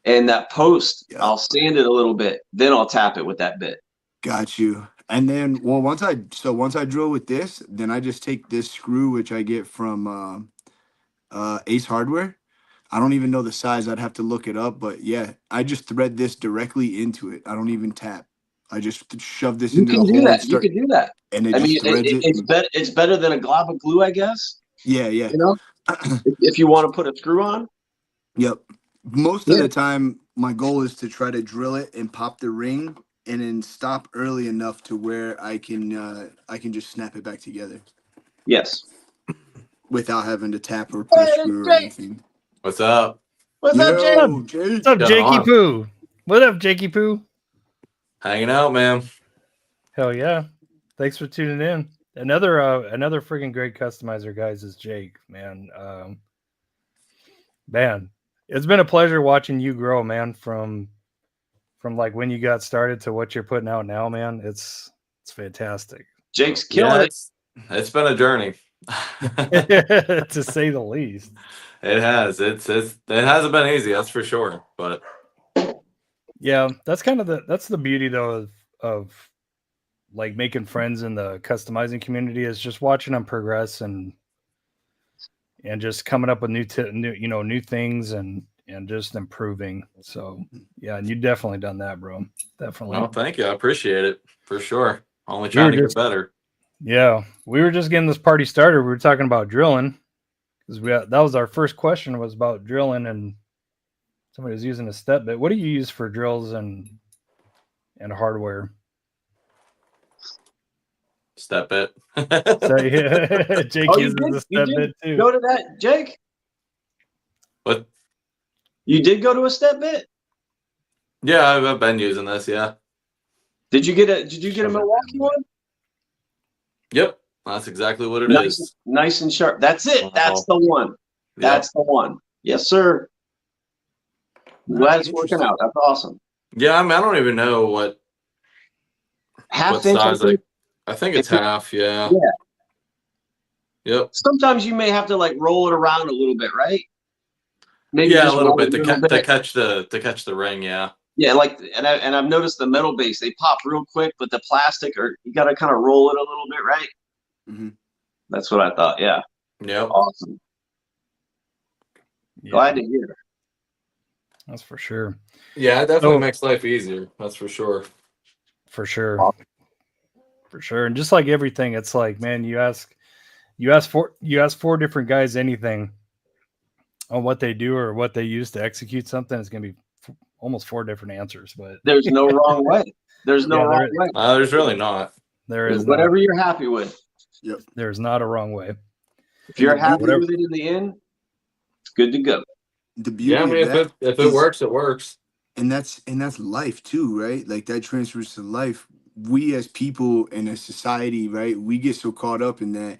and that post Yeah. I'll sand it a little bit, then I'll tap it with that bit. Got you. And then, well, once I drill with this, then I just take this screw, which I get from Ace Hardware. I don't even know the size. I'd have to look it up, but yeah, I just thread this directly into it. I don't even tap. I just shove this You into can the do hole. that. You can do that. And it I mean, just threads it. it's better than a glob of glue, I guess. Yeah. You know, if you want to put a screw on. Yep. Most of the time, my goal is to try to drill it and pop the ring, and then stop early enough to where I can just snap it back together. Yes. Without having to tap or put a screw or anything. What's up? What's up, Jake? What's up, Jakey Poo? What up, Jakey Poo? Hanging out, man. Hell yeah! Thanks for tuning in. Another freaking great customizer, guys, is Jake. Man, it's been a pleasure watching you grow, man. From like when you got started to what you're putting out now, man. It's fantastic. Jake's killing it. It's been a journey. To say the least. It has. It hasn't been easy, that's for sure. But yeah, that's kind of the beauty though of like making friends in the customizing community, is just watching them progress and just coming up with new things and just improving. So yeah, and you definitely done that, bro. Definitely. Well, thank you. I appreciate it for sure. Only trying to get better. Yeah, we were just getting this party started. We were talking about drilling because that was our first question, was about drilling, and somebody was using a step bit. What do you use for drills and hardware? Step bit. So yeah, Jake uses a step bit too. Go to that, Jake. What? You did go to a step bit? Yeah, I've been using this. Yeah. Did you get a Milwaukee one? Yep, that's exactly what it is. Nice and sharp. That's it. That's the one. That's the one. Yes, sir. Glad it's working out. That's awesome. Yeah, I mean, I don't even know what Half-inch. I think it's half. Yeah. Yeah. Yep. Sometimes you may have to like roll it around a little bit, right? Maybe a little bit to catch the ring. Yeah. Yeah, like and I've noticed the metal base, they pop real quick, but the plastic, or you got to kind of roll it a little bit, right? Mm-hmm. That's what I thought. Yeah. Yep. Awesome. Yeah. Glad to hear. That's for sure. Yeah, it definitely makes life easier. That's for sure. For sure. Awesome. For sure. And just like everything, it's like, man, you ask four different guys anything on what they do or what they use to execute something, it's gonna be almost four different answers. But there's no wrong way. There's no wrong way. There's really not. There is whatever you're happy with. Yep. There's not a wrong way. If you're happy with it in the end, it's good to go. The beauty I mean, if it works, it works. And that's life too, right? Like that transfers to life. We as people in a society, right? We get so caught up in that.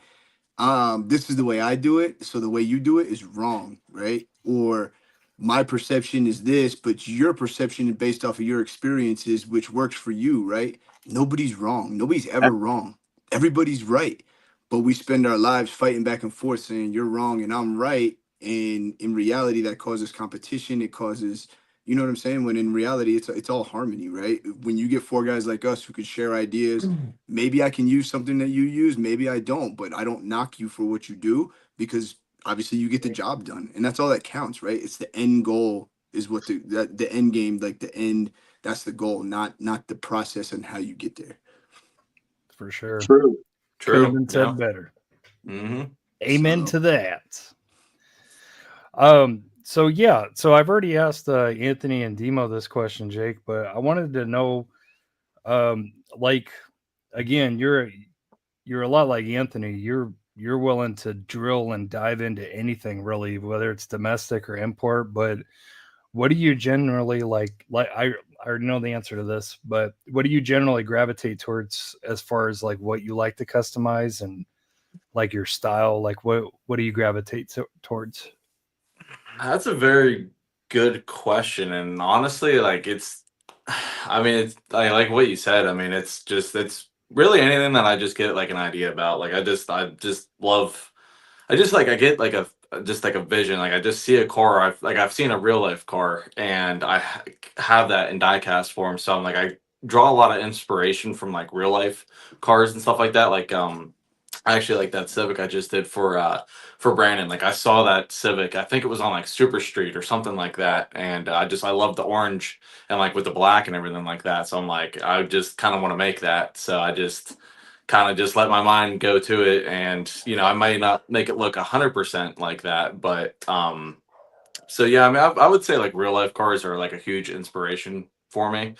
This is the way I do it, so the way you do it is wrong, right? Or my perception is this, but your perception is based off of your experiences, which works for you, right? Nobody's wrong. Nobody's ever wrong. Everybody's right. But we spend our lives fighting back and forth saying you're wrong and I'm right. And in reality, that causes competition. It causes, you know what I'm saying? When in reality, it's all harmony, right? When you get four guys like us who could share ideas, maybe I can use something that you use, maybe I don't, but I don't knock you for what you do, because obviously you get the job done, and that's all that counts, right? It's the end goal is what the end game, like the end, that's the goal, not the process and how you get there. For sure. True. Could have been said better. Mm-hmm. Amen to that. So yeah, so I've already asked Anthony and Demo this question, Jake, but I wanted to know, like, again, you're a lot like Anthony. You're willing to drill and dive into anything really, whether it's domestic or import. But what do you generally like? I already know the answer to this, but what do you generally gravitate towards as far as like what you like to customize and like your style? Like what do you gravitate towards? That's a very good question, and honestly, like it's, I mean, it's like what you said. I mean, it's really anything that I just get like an idea about. Like I just love. I get like a vision. Like I just see a car. I've seen a real life car, and I have that in diecast form. So I'm like I draw a lot of inspiration from like real life cars and stuff like that. Like I actually like that Civic I just did for Brandon. Like I saw that Civic. I think it was on like Super Street or something like that, and I love the orange and like with the black and everything like that. So I'm like I just kind of want to make that. So I just kind of just let my mind go to it, and I might not make it look 100% like that, but so yeah, I mean I would say like real life cars are like a huge inspiration for me.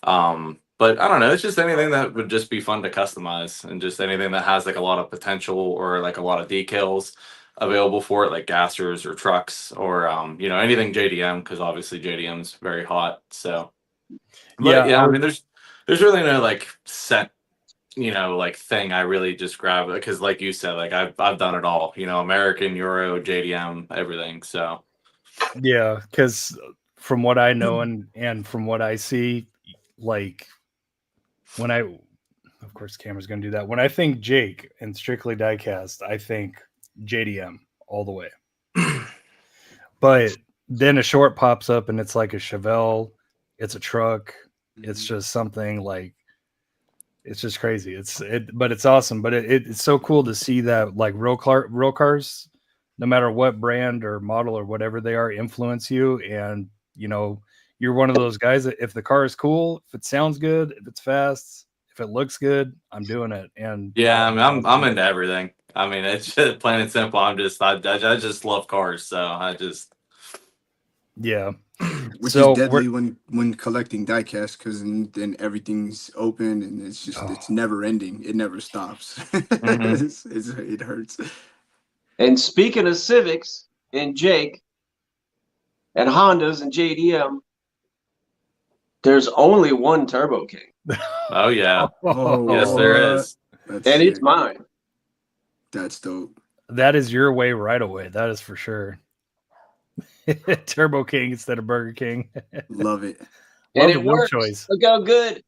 But I don't know, it's just anything that would just be fun to customize, and just anything that has like a lot of potential or like a lot of decals available for it, like gassers or trucks or anything JDM, because obviously JDM's very hot. So but yeah, I mean there's really no like set like thing I really just grab, because like you said, like I've done it all, American, Euro, JDM, everything. So yeah, because from what I know and from what I see, like when of course the camera's gonna do that. When I think Jake and Strictly Diecast, I think JDM all the way. But then a short pops up and it's like a Chevelle, it's a truck, it's just something like, it's just crazy. But it's awesome. But it's so cool to see that like real cars, no matter what brand or model or whatever they are, influence you. And you're one of those guys that if the car is cool, if it sounds good, if it's fast, if it looks good, I'm doing it. And yeah, I mean I'm into everything. I mean it's just plain and simple. I just love cars, so yeah. Which is deadly when collecting diecast, because then everything's open and it's just it's never ending. It never stops. It hurts. And speaking of Civics and Jake and Hondas and JDM, there's only one Turbo King. Oh yeah. Oh, yes, there is. And it's mine. That's dope. That is your way right away. That is for sure. Turbo King instead of Burger King. Love it. Love and the it wheel works. choice. Look how good.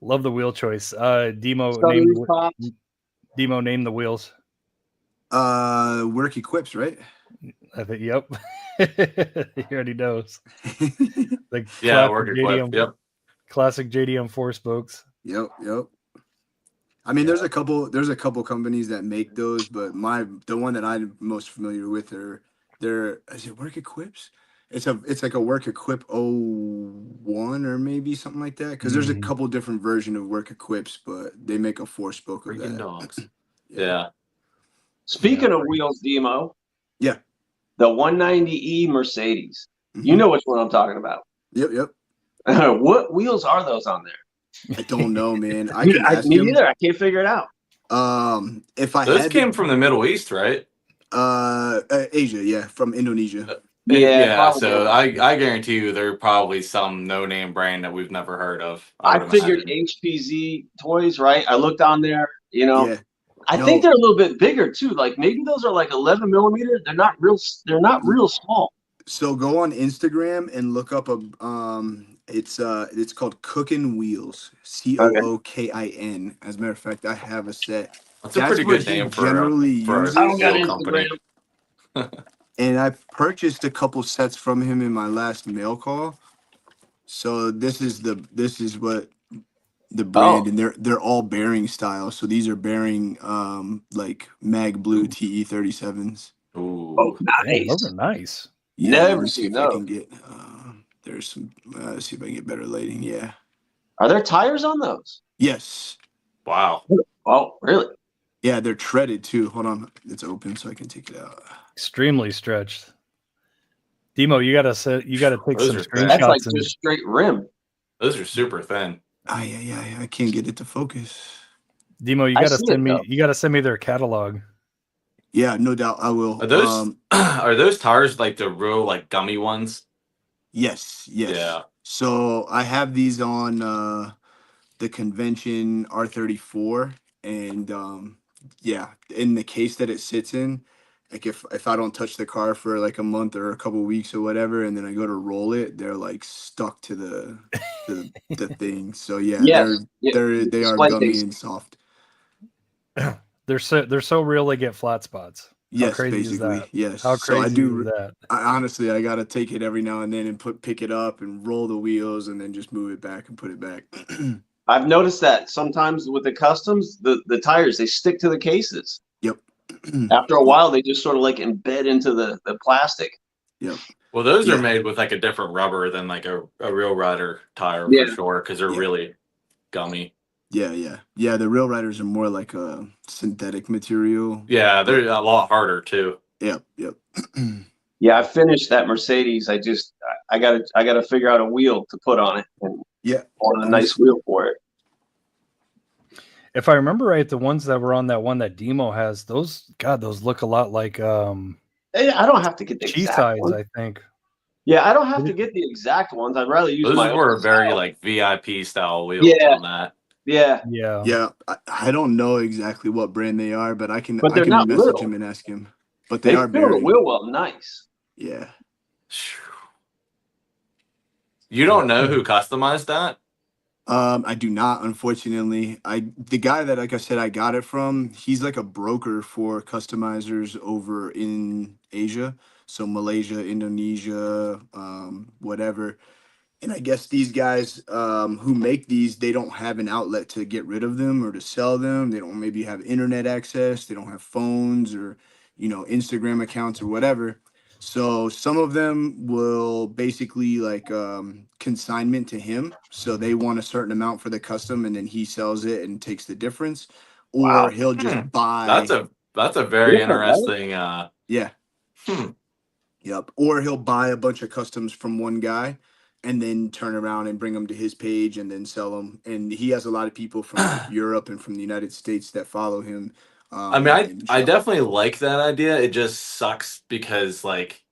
Love the wheel choice. Demo name the wheels. Work Equips, right? I think yep. He already knows. Like Work Equipped. Yep. Classic JDM 4 spokes. Yep. I mean, there's a couple companies that make those, but the one that I'm most familiar with is it Work Equips? It's like a Work Equip 01 or maybe something like that, because there's a couple different version of Work Equips, but they make a 4-spoke of that. Dogs. Yeah. Speaking of wheels, Demo. Yeah. The 190E Mercedes. You know which one I'm talking about. Yep. What wheels are those on there? I don't know, man. Me neither. I can't figure it out. If I those came from the Middle East, right? Asia, yeah, from Indonesia. Yeah. So I guarantee you, they're probably some no-name brand that we've never heard of. I figured HPZ toys, right? I looked on there. Yeah. I think they're a little bit bigger too. Like maybe those are like 11 millimeter. They're not real small. So go on Instagram and look up it's called Cookin' Wheels, COOKIN. As a matter of fact, I have a set. That's a pretty good name for a wheel company. And I purchased a couple sets from him in my last mail call. So this is what the brand, and they're all bearing style. So these are bearing like mag blue TE 37s. Ooh. Oh, nice. Those are nice. Yeah, never seen those. I can get there's some let's see if I can get better lighting. Yeah. Are there tires on those? Yes. Wow. Oh, really? Yeah, they're treaded too. Hold on. It's open so I can take it out. Extremely stretched. Demo, you gotta take some screenshots. That's like just straight rim. Those are super thin. I can't get it to focus. Demo, you I gotta see it, send me. though. You gotta send me their catalog. Yeah, no doubt I will. Are those are those tires like the real like gummy ones? Yes. Yeah. So I have these on the convention R34, and yeah, in the case that it sits in, like if I don't touch the car for like a month or a couple weeks or whatever, and then I go to roll it, they're like stuck to the thing. So yeah, Yes. Yeah. they are Display gummy case. and soft. They're so real they get flat spots. How Yes, crazy is basically. that? Yes. How So I crazy is do. that? I honestly, I gotta take it every now and then and pick it up and roll the wheels and then just move it back and put it back. I've noticed that sometimes with the customs, the tires, they stick to the cases. Yep. After a while, they just sort of like embed into the plastic. Yep. Well, those are Yeah. made with like a different rubber than like a real rider tire Yeah. for sure, because they're Yeah. really gummy. Yeah. The Rail Riders are more like a synthetic material. Yeah, But they're a lot harder too. yep. Yeah, I finished that Mercedes. I gotta figure out a wheel to put on it and Yeah. on a nice wheel for it. If I remember right, the ones that were on that one that Demo has, those look a lot like Hey, I don't have to get the cheese exact sides, one. I think. Yeah, I don't have to get the exact ones. I'd rather use Those my were own very style. like VIP style wheels Yeah. on that. Yeah, Yeah. Yeah. I don't know exactly what brand they are, but I can but they're not message little. him and ask him. But They they are fill the very wheel well nice. yeah. You don't know who customized that? I do not, unfortunately. The guy that, like I said, I got it from, he's like a broker for customizers over in Asia, so Malaysia, Indonesia, whatever. And I guess these guys who make these, they don't have an outlet to get rid of them or to sell them. They don't maybe have internet access. They don't have phones or, Instagram accounts or whatever. So some of them will basically like consignment to him. So they want a certain amount for the custom and then he sells it and takes the difference. Or Wow. he'll just buy, That's a very Different, right? interesting yeah, yep. Or he'll buy a bunch of customs from one guy and then turn around and bring them to his page and then sell them. And he has a lot of people from like Europe and from the United States that follow him. I mean, And I shop. definitely like that idea. It just sucks because, like,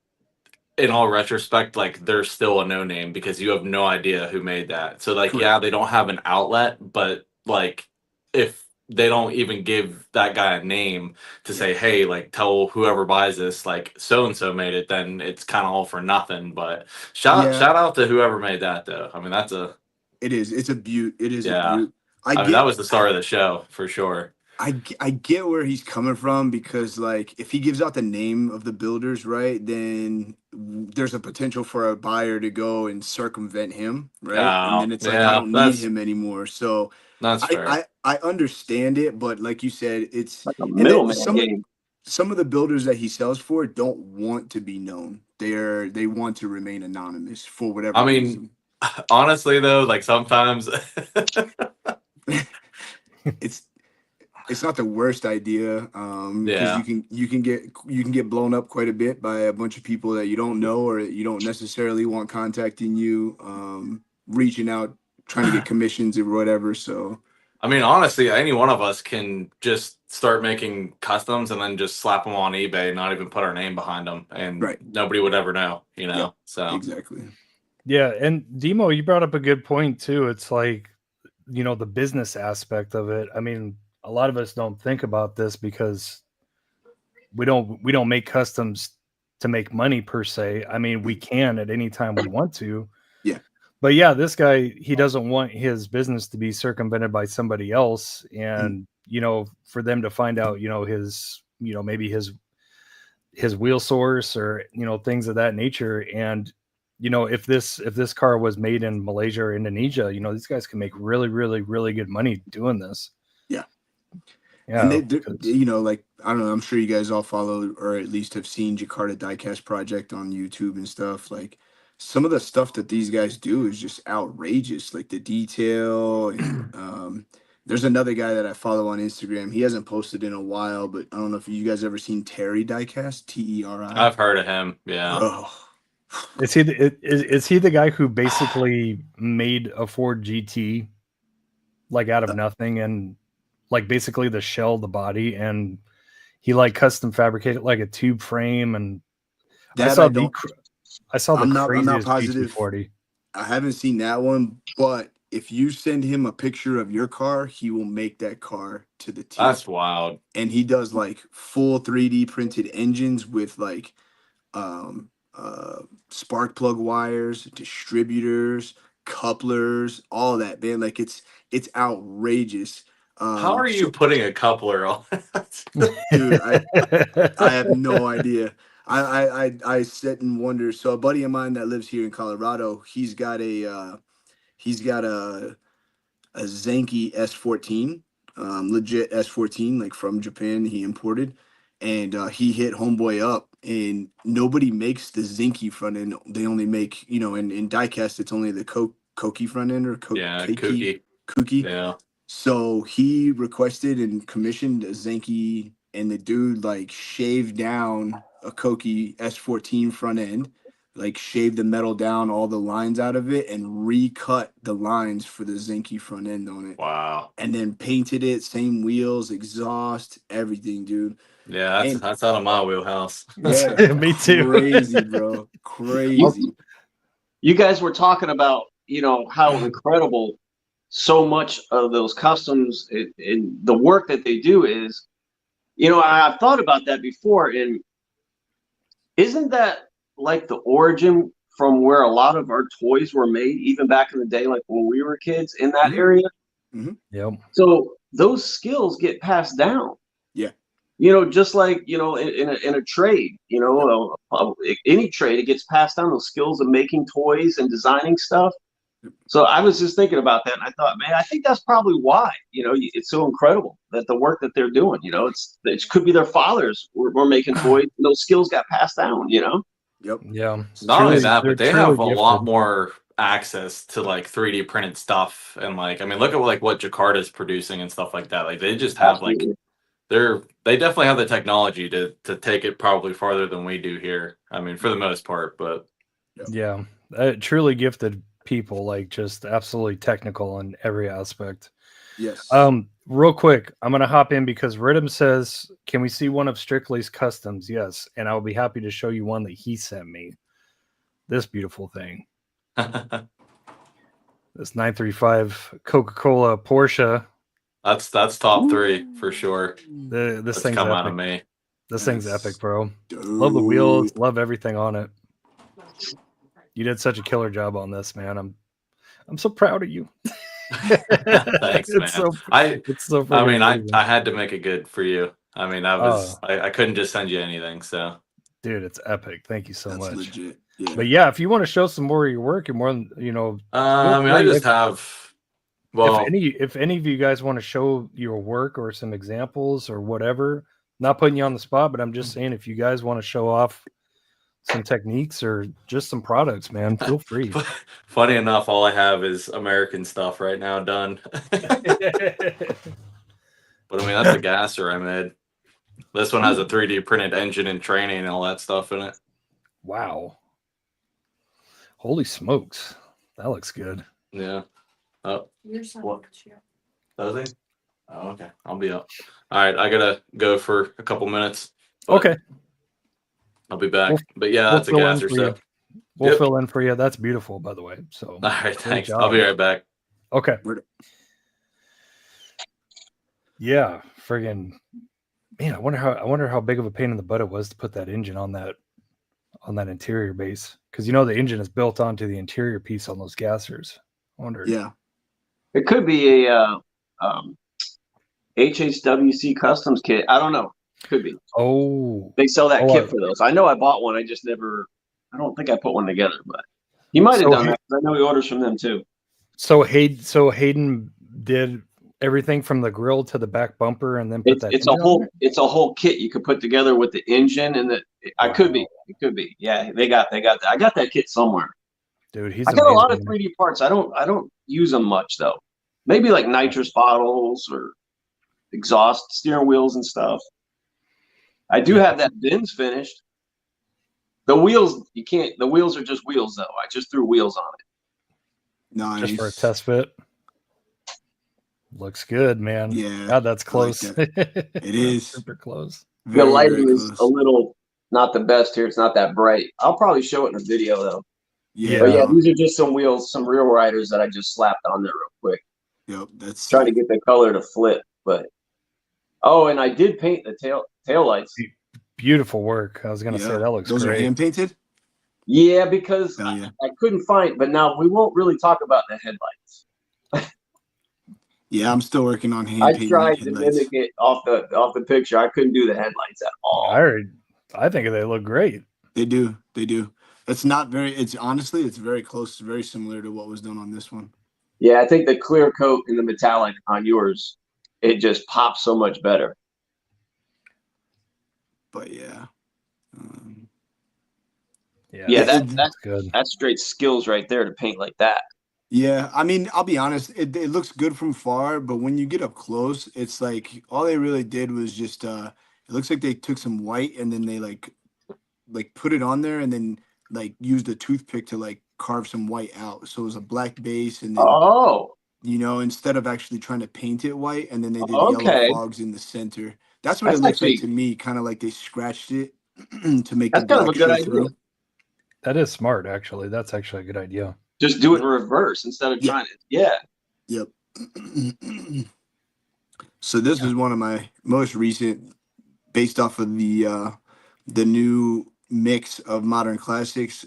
in all retrospect, like, there's still a no name because you have no idea who made that. So, like, yeah, Correct. they don't have an outlet, but like, if they don't even give that guy a name to say, hey, like, tell whoever buys this, like, so and so made it, then it's kind of all for nothing. But Yeah, shout out to whoever made that, though. I mean, that's a it is. It's a beaut. It is a yeah. beaut. I I mean, that get. was the star of the show for sure. I get where he's coming from because like if he gives out the name of the builders, right, then there's a potential for a buyer to go and circumvent him, right? And then it's like I Yeah, don't need him anymore. So that's fair. I understand it, but like you said, it's Like a and then middleman game. some of the builders that he sells for don't want to be known. They want to remain anonymous for whatever I mean, reason. honestly though, like sometimes It's not the worst idea because yeah. you can get blown up quite a bit by a bunch of people that you don't know or you don't necessarily want contacting you, reaching out, trying to get commissions or whatever. So I mean, honestly, any one of us can just start making customs and then just slap them on eBay and not even put our name behind them, and right, nobody would ever know, you know. Yep. So exactly. Yeah, and Demo, you brought up a good point too. It's like, the business aspect of it. I mean, a lot of us don't think about this because we don't make customs to make money per se. I mean, we can at any time we want to. Yeah. But yeah, this guy, he doesn't want his business to be circumvented by somebody else. And, for them to find out, his, maybe his wheel source or, things of that nature. And, if this car was made in Malaysia or Indonesia, these guys can make really, really, really good money doing this. Yeah. Yeah. And like, I don't know, I'm sure you guys all follow or at least have seen Jakarta Diecast Project on YouTube and stuff. Like some of the stuff that these guys do is just outrageous, like the detail. And there's another guy that I follow on Instagram. He hasn't posted in a while, but I don't know if you guys ever seen Terry Diecast, Teri. I've heard of him. Yeah. Bro. Is he the guy who basically made a Ford GT like out of nothing, and like basically the shell, the body, and he like custom fabricated like a tube frame. And I saw the I'm not craziest positive. GT40. I haven't seen that one, but if you send him a picture of your car, he will make that car to the T. That's wild. And he does like full 3D printed engines with like spark plug wires, distributors, couplers, all that, man. Like it's outrageous. How are you putting a coupler on? Dude, I have no idea. I sit and wonder. So a buddy of mine that lives here in Colorado, he's got a Zenki S14, legit S14, like from Japan. He imported, and he hit homeboy up, and nobody makes the Zenki front end. They only make, you know, in diecast it's only the Koki front end, or Kuki. Yeah. So he requested and commissioned a Zenki, and the dude like shaved down a Koki S14 front end, like shaved the metal down, all the lines out of it, and recut the lines for the Zenki front end on it. Wow. And then painted it, same wheels, exhaust, everything, dude. Yeah, that's out of my wheelhouse. Yeah, Me too. Crazy, bro. Crazy. You guys were talking about, you know, how incredible so much of those customs and the work that they do is, you know, I've thought about that before. And isn't that like the origin from where a lot of our toys were made, even back in the day, like when we were kids in that area? Mm-hmm. Yep. So those skills get passed down. Yeah. You know, just like, you know, in a trade, you know, any trade, it gets passed down, those skills of making toys and designing stuff. So I was just thinking about that, and I thought, man, I think that's probably why, you know, it's so incredible that the work that they're doing, you know, it could be their fathers were making toys, and those skills got passed down, you know? Yep. Yeah. Not only that, but they have a gifted. lot more access to like 3D printed stuff, and like, I mean, look at like what Jakarta's producing and stuff like that. Like they just have Absolutely. like they definitely have the technology to take it probably farther than we do here. I mean, for the most part, but yeah, truly gifted people, like just absolutely technical in every aspect. Yes. Real quick, I'm gonna hop in because Riddim says, "Can we see one of Strictly's customs?" Yes, and I'll be happy to show you one that he sent me. This beautiful thing. This 935 Coca-Cola Porsche. that's top 3 for sure. This thing's come epic. out of me. This thing's epic, bro. Dude. Love the wheels, love everything on it. You did such a killer job on this, man. I'm so proud of you. Thanks, man. I mean, I had to make it good for you. I mean, I couldn't just send you anything. So, dude, it's epic. Thank you so much. Legit. Yeah. But yeah, if you want to show some more of your work, you're more than, you know. I mean, I just have. Well, if any of you guys want to show your work or some examples or whatever, not putting you on the spot, but I'm just saying, if you guys want to show off some techniques or just some products, man, feel free. Funny enough, all I have is American stuff right now done. But I mean, that's a gasser I made. This one has a 3D printed engine and training and all that stuff in it. Wow. Holy smokes. That looks good. Yeah. Oh, Your son what? looks you. Does he? Oh, okay. I'll be up. All right. I got to go for a couple minutes. Okay. I'll be back. But yeah, that's a gasser stuff. We'll fill in for you. That's beautiful, by the way. So, all right. Thanks. I'll be right back. Okay. Yeah. Friggin'. Man, I wonder how big of a pain in the butt it was to put that engine on that interior base, because you know the engine is built onto the interior piece on those gassers. I wonder. Yeah, it could be a HHWC customs kit. I don't know. Could be. Oh, they sell that kit for those. I know I bought one. I just never. I don't think I put one together, but he might have done that. I know he orders from them too. So Hayden did everything from the grill to the back bumper, and then put that. It's a whole kit you could put together with the engine and the. Wow. It could be. Yeah, they got that. I got that kit somewhere. Dude, I got a lot of 3D parts. I don't use them much though. Maybe like nitrous bottles or exhaust steering wheels and stuff. I do have that bins finished. The wheels, you can't. The wheels are just wheels though. I just threw wheels on it. Nice. Just for a test fit. Looks good, man. Yeah, God, that's I like close. that. It is super close. The very, very lighting is a close. little not the best here. It's not that bright. I'll probably show it in a video though. Yeah, But yeah, no. these are just some wheels, some real riders that I just slapped on there real quick. Yep, that's Trying to get the color to flip, but and I did paint the tail lights. Beautiful work. I was gonna say that looks Those great. are hand painted. Yeah, because Yeah. I couldn't find. But now we won't really talk about the headlights. Yeah, I'm still working on hand I painting tried to headlights. mimic it off the picture. I couldn't do the headlights at all. I think they look great. They do. It's not very. It's honestly, it's very close, very similar to what was done on this one. Yeah, I think the clear coat and the metallic on yours, it just pops so much better. But yeah. Yeah, that's good. That's straight skills right there to paint like that. Yeah, I mean, I'll be honest, it looks good from far, but when you get up close, it's like all they really did was just it looks like they took some white and then they like put it on there and then like used a toothpick to like carve some white out. So it was a black base and then instead of actually trying to paint it white, and then they did yellow fogs in the center. That's what it looks like to me, kind of like they scratched it to make the black show through. That is smart, actually. That's actually a good idea. Just do it in reverse instead of trying to. Yeah. Yep. So this is one of my most recent, based off of the new mix of modern classics.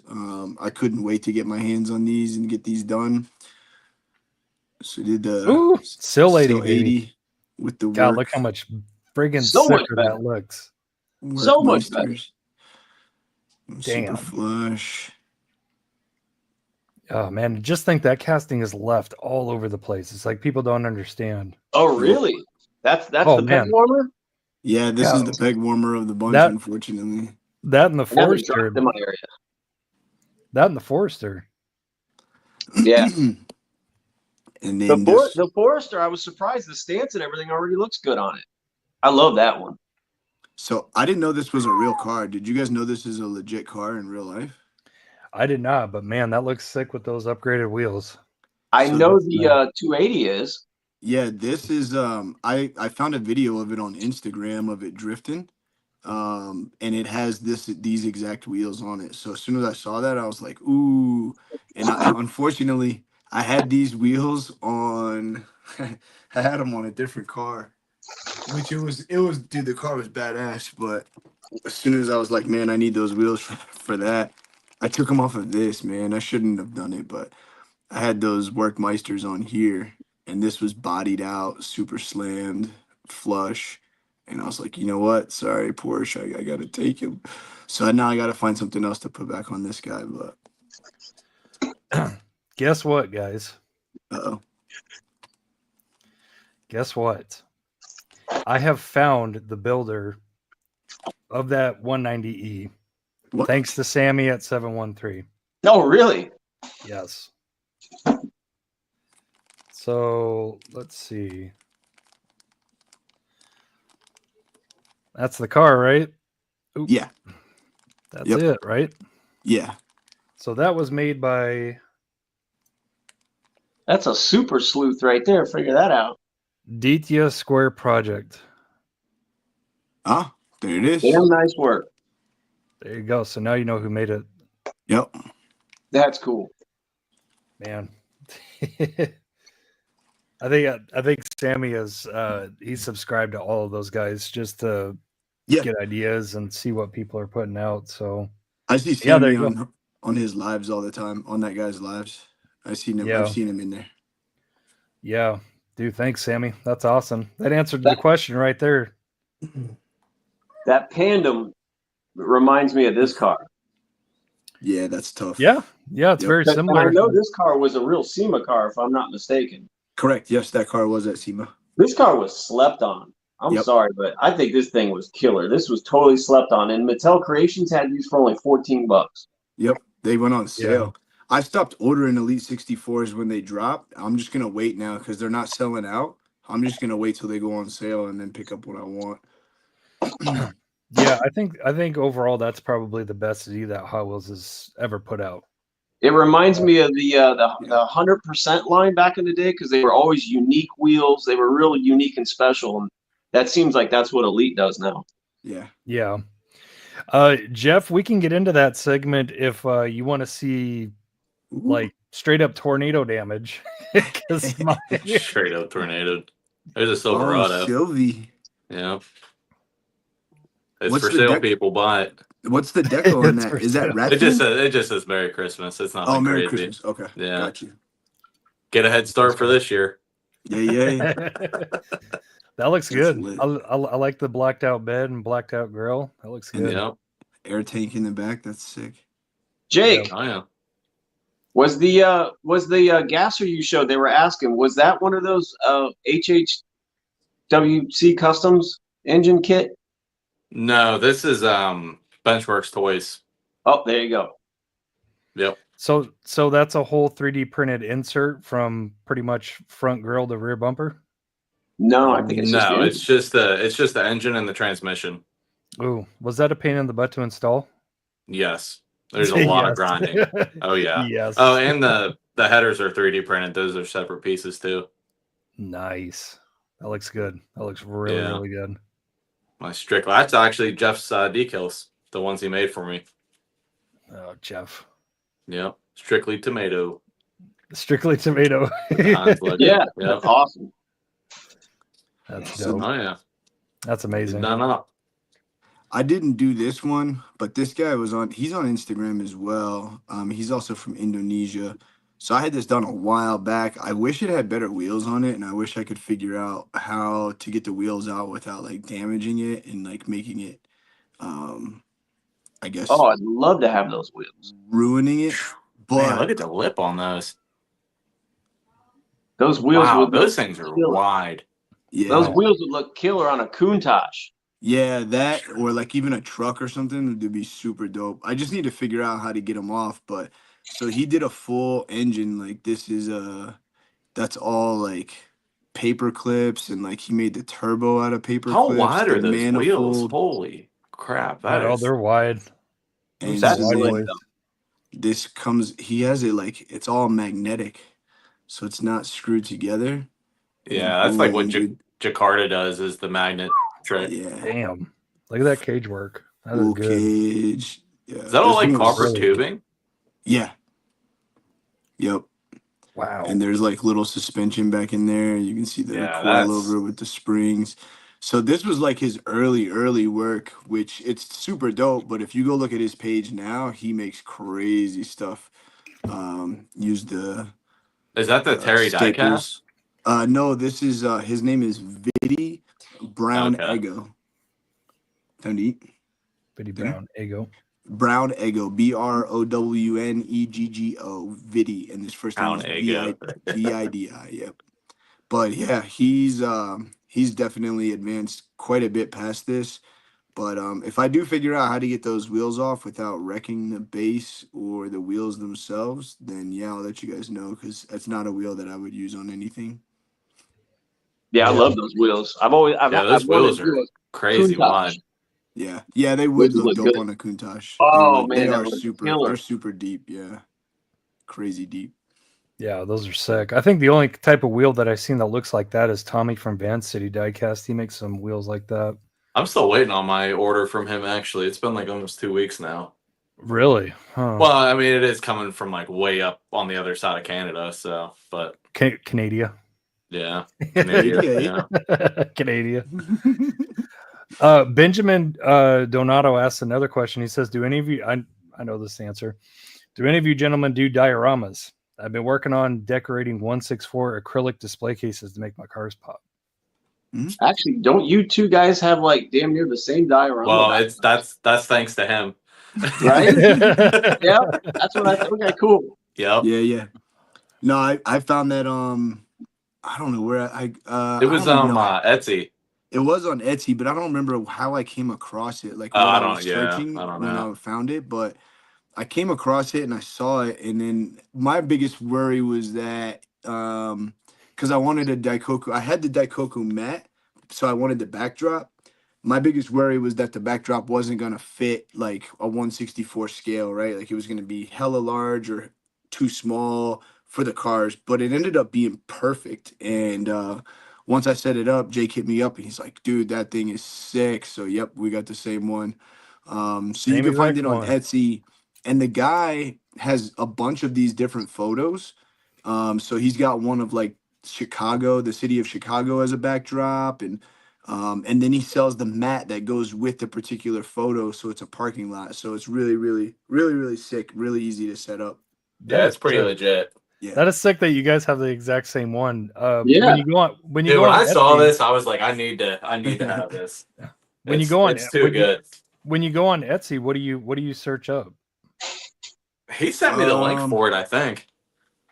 I couldn't wait to get my hands on these and get these done. So did the Still 80 with the God, work. look how much friggin' So much sicker better. that looks. So much better. Super flush. Oh man, just think that casting is left all over the place. It's like people don't understand. Oh really? That's the peg warmer? Yeah, this is the peg warmer of the bunch, unfortunately. That and the Forester. In my area. That and the Forester. Yeah. And then the Forester, I was surprised the stance and everything already looks good on it. I love that one. So I didn't know this was a real car. Did you guys know this is a legit car in real life? I did not, but man, that looks sick with those upgraded wheels. I know the 280 is. Yeah, this is I found a video of it on Instagram of it drifting. And it has these exact wheels on it. So as soon as I saw that, I was like, ooh. And unfortunately, I had these wheels on I had them on a different car. Which it was dude, the car was badass, but as soon as I was like, man, I need those wheels for that, I took them off of this, man. I shouldn't have done it, but I had those Workmeisters on here, and this was bodied out, super slammed, flush. And I was like, you know what? Sorry, Porsche, I got to take him. So now I got to find something else to put back on this guy. But guess what, guys? Uh-oh. Guess what? I have found the builder of that 190E. What? Thanks to Sammy at 713. No, really? Yes. So let's see. That's the car, right? Oop. Yeah. That's it, right? Yeah. So that was made by... That's a super sleuth right there. Figure that out. Diecast Square Project. Ah, there it is. Damn nice work. There you go. So now you know who made it. Yep. That's cool. Man. I think Sammy is he's subscribed to all of those guys just to get ideas and see what people are putting out. So I see Sammy on his lives all the time, on that guy's lives. I've seen him in there. Yeah. Dude, thanks, Sammy. That's awesome. That answered the question right there. That Pandem reminds me of this car. Yeah, that's tough. Yeah, it's very similar. And I know this car was a real SEMA car, if I'm not mistaken. Correct. Yes, that car was at SEMA. This car was slept on. I'm sorry, but I think this thing was killer. This was totally slept on. And Mattel Creations had these for only $14. Yep, they went on sale. Yeah. I stopped ordering Elite 64s when they dropped. I'm just going to wait now because they're not selling out. I'm just going to wait till they go on sale and then pick up what I want. Yeah, I think overall that's probably the best Z that Hot Wheels has ever put out. It reminds me of the 100% line back in the day because they were always unique wheels. They were really unique and special, and that seems like that's what Elite does now. Yeah. Yeah. Jeff, we can get into that segment if you want to see like straight up tornado damage. 'Cause Straight up tornado. There's a Silverado. Oh, Sylvie. Yeah. It's What's for the sale, deck? people. Buy it. What's the deco on It's that? for Is that sale. rat? It just says Merry Christmas. It's not Oh, Merry crazy. Christmas. Okay. Yeah. Got you. Get a head start for this year. Yeah. That looks That's good. lit. I like the blacked out bed and blacked out grill. That looks good. Yep. Air tank in the back. That's sick. Jake, Oh yeah. was the gasser you showed? They were asking, was that one of those HHWC Customs engine kit? No, this is Benchworks Toys. Oh, there you go. Yep. So that's a whole 3D printed insert from pretty much front grill to rear bumper. No, I think it's just the no, engine. it's just the engine and the transmission. Ooh, was that a pain in the butt to install? Yes. There's a lot of Yes. grinding. Oh yeah. Yes. Oh, and the headers are 3D printed. Those are separate pieces too. Nice. That looks good. That looks really, Yeah. really good. My Strictly. That's actually Jeff's decals. The ones he made for me. Oh, Jeff. Yep. Strictly Tomato. Strictly Tomato. Yeah, that's awesome. That's So- dope. Oh yeah. That's amazing. No. I didn't do this one, but this guy he's on Instagram as well. He's also from Indonesia. So I had this done a while back. I wish it had better wheels on it, and I wish I could figure out how to get the wheels out without like damaging it and like making it I guess Oh, I'd love to have those wheels. ruining it. But Man, look at the lip on those. Those wheels Wow, would those look things are killer. wide. yeah. Those wheels would look killer on a Countach. Yeah, that or like even a truck or something would be super dope. I just need to figure out how to get them off. But so he did a full engine. Like this is that's all like paper clips and like he made the turbo out of paper How clips. wide the are those wheels? manifold, Holy crap. Oh, they're wide. And That's wide slick, boys. though. this comes. He has it like it's all magnetic, so it's not screwed together. Yeah, that's like what Boom, Jakarta does is the magnet trick. yeah. Damn. Look at that cage work. That is Full good. cage. Yeah. Is that all this like one was copper really- tubing? Yeah. Yep. Wow. And there's like little suspension back in there. You can see the Yeah, coilover with the springs. So this was like his early work, which it's super dope. But if you go look at his page now, he makes crazy stuff. Use the Is that the Terry staples. diecast? No, this is his name is Viddy Brown Okay. Ego. Time to eat. Biddy Yeah. Brown. Ego. Brown Ego, BROWNEGGO, Viddy, and his first name Brown is Ego. VIDI. Yep. But yeah, he's definitely advanced quite a bit past this. But if I do figure out how to get those wheels off without wrecking the base or the wheels themselves, then yeah, I'll let you guys know because that's not a wheel that I would use on anything. Yeah, I Yeah. love those wheels. I've Yeah, those I've wanted wheels to do are a crazy Countach. wide. Yeah, they would Those look look dope good. on a Countach. Oh, They man, that are would look super. killer. They're super deep. Yeah, crazy deep. Yeah, those are sick. I think the only type of wheel that I've seen that looks like that is Tommy from Van City Diecast. He makes some wheels like that. I'm still waiting on my order from him, actually. It's been like almost 2 weeks now. Really? Huh. Well, I mean, it is coming from like way up on the other side of Canada, so, but Canada. yeah. Canadian. Yeah. Canada. Benjamin Donato asks another question. He says, do any of you, I know this answer, do any of you gentlemen do dioramas? I've been working on decorating 164 acrylic display cases to make my cars pop. Actually, don't you two guys have like damn near the same diorama? Well, that's thanks to him. right? Yeah, that's what I thought. Okay, cool. Yep. Yeah. No, I found that I don't know where It was I don't even know. Etsy. It was on Etsy, but I don't remember how I came across it. Like Oh, when I I don't- was yeah, searching I don't when know. I found it, but I came across it and I saw it, and then my biggest worry was that because I wanted a Daikoku, I had the Daikoku matte, so I wanted the backdrop. My biggest worry was that the backdrop wasn't gonna fit like a 164 scale, right? Like it was gonna be hella large or too small for the cars, but it ended up being perfect. And once I set it up, Jake hit me up and he's like, dude, that thing is sick. So yep, we got the same one. So you Same can find exact it on one. Etsy, and the guy has a bunch of these different photos. So he's got one of like Chicago, the city of Chicago, as a backdrop, and then he sells the mat that goes with the particular photo, so it's a parking lot. So it's really, really, really, really sick, really easy to set up. Yeah, it's pretty sick. legit. Yeah, That is sick that you guys have the exact same one. Yeah. When you go on, when you Dude, go when on I saw Etsy- this, I was like, I need to have this. when you go on, it's too good. when you go on Etsy, what do you search up? He sent me the link for it, I think.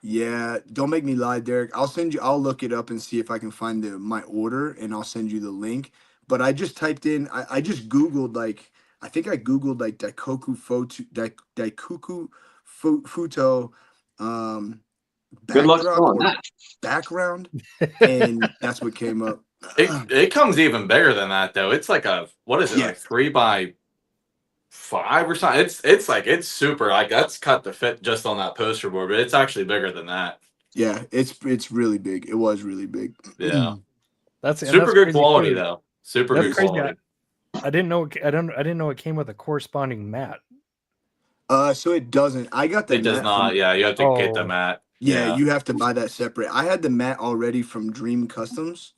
yeah. Don't make me lie, Derek. I'll look it up and see if I can find my order, and I'll send you the link. But I just typed in, I just Googled, like, I think I Googled like Daikoku Futo Good luck backdrop spelling or that. background, and that's what came up. It comes even bigger than that though. It's like what is it, Yeah. like 3x5 or something? It's super, like that's cut to fit just on that poster board, but it's actually bigger than that. Yeah, it's really big. It was really big. Yeah. That's Super good crazy quality too. though. Super That's good crazy. quality. I didn't know. I didn't know it came with a corresponding mat. So it doesn't. I got the It does mat not. from, Yeah, you have to get the Oh. mat. yeah, Yeah. you have to buy that separate. I had the mat already from Dream Customs.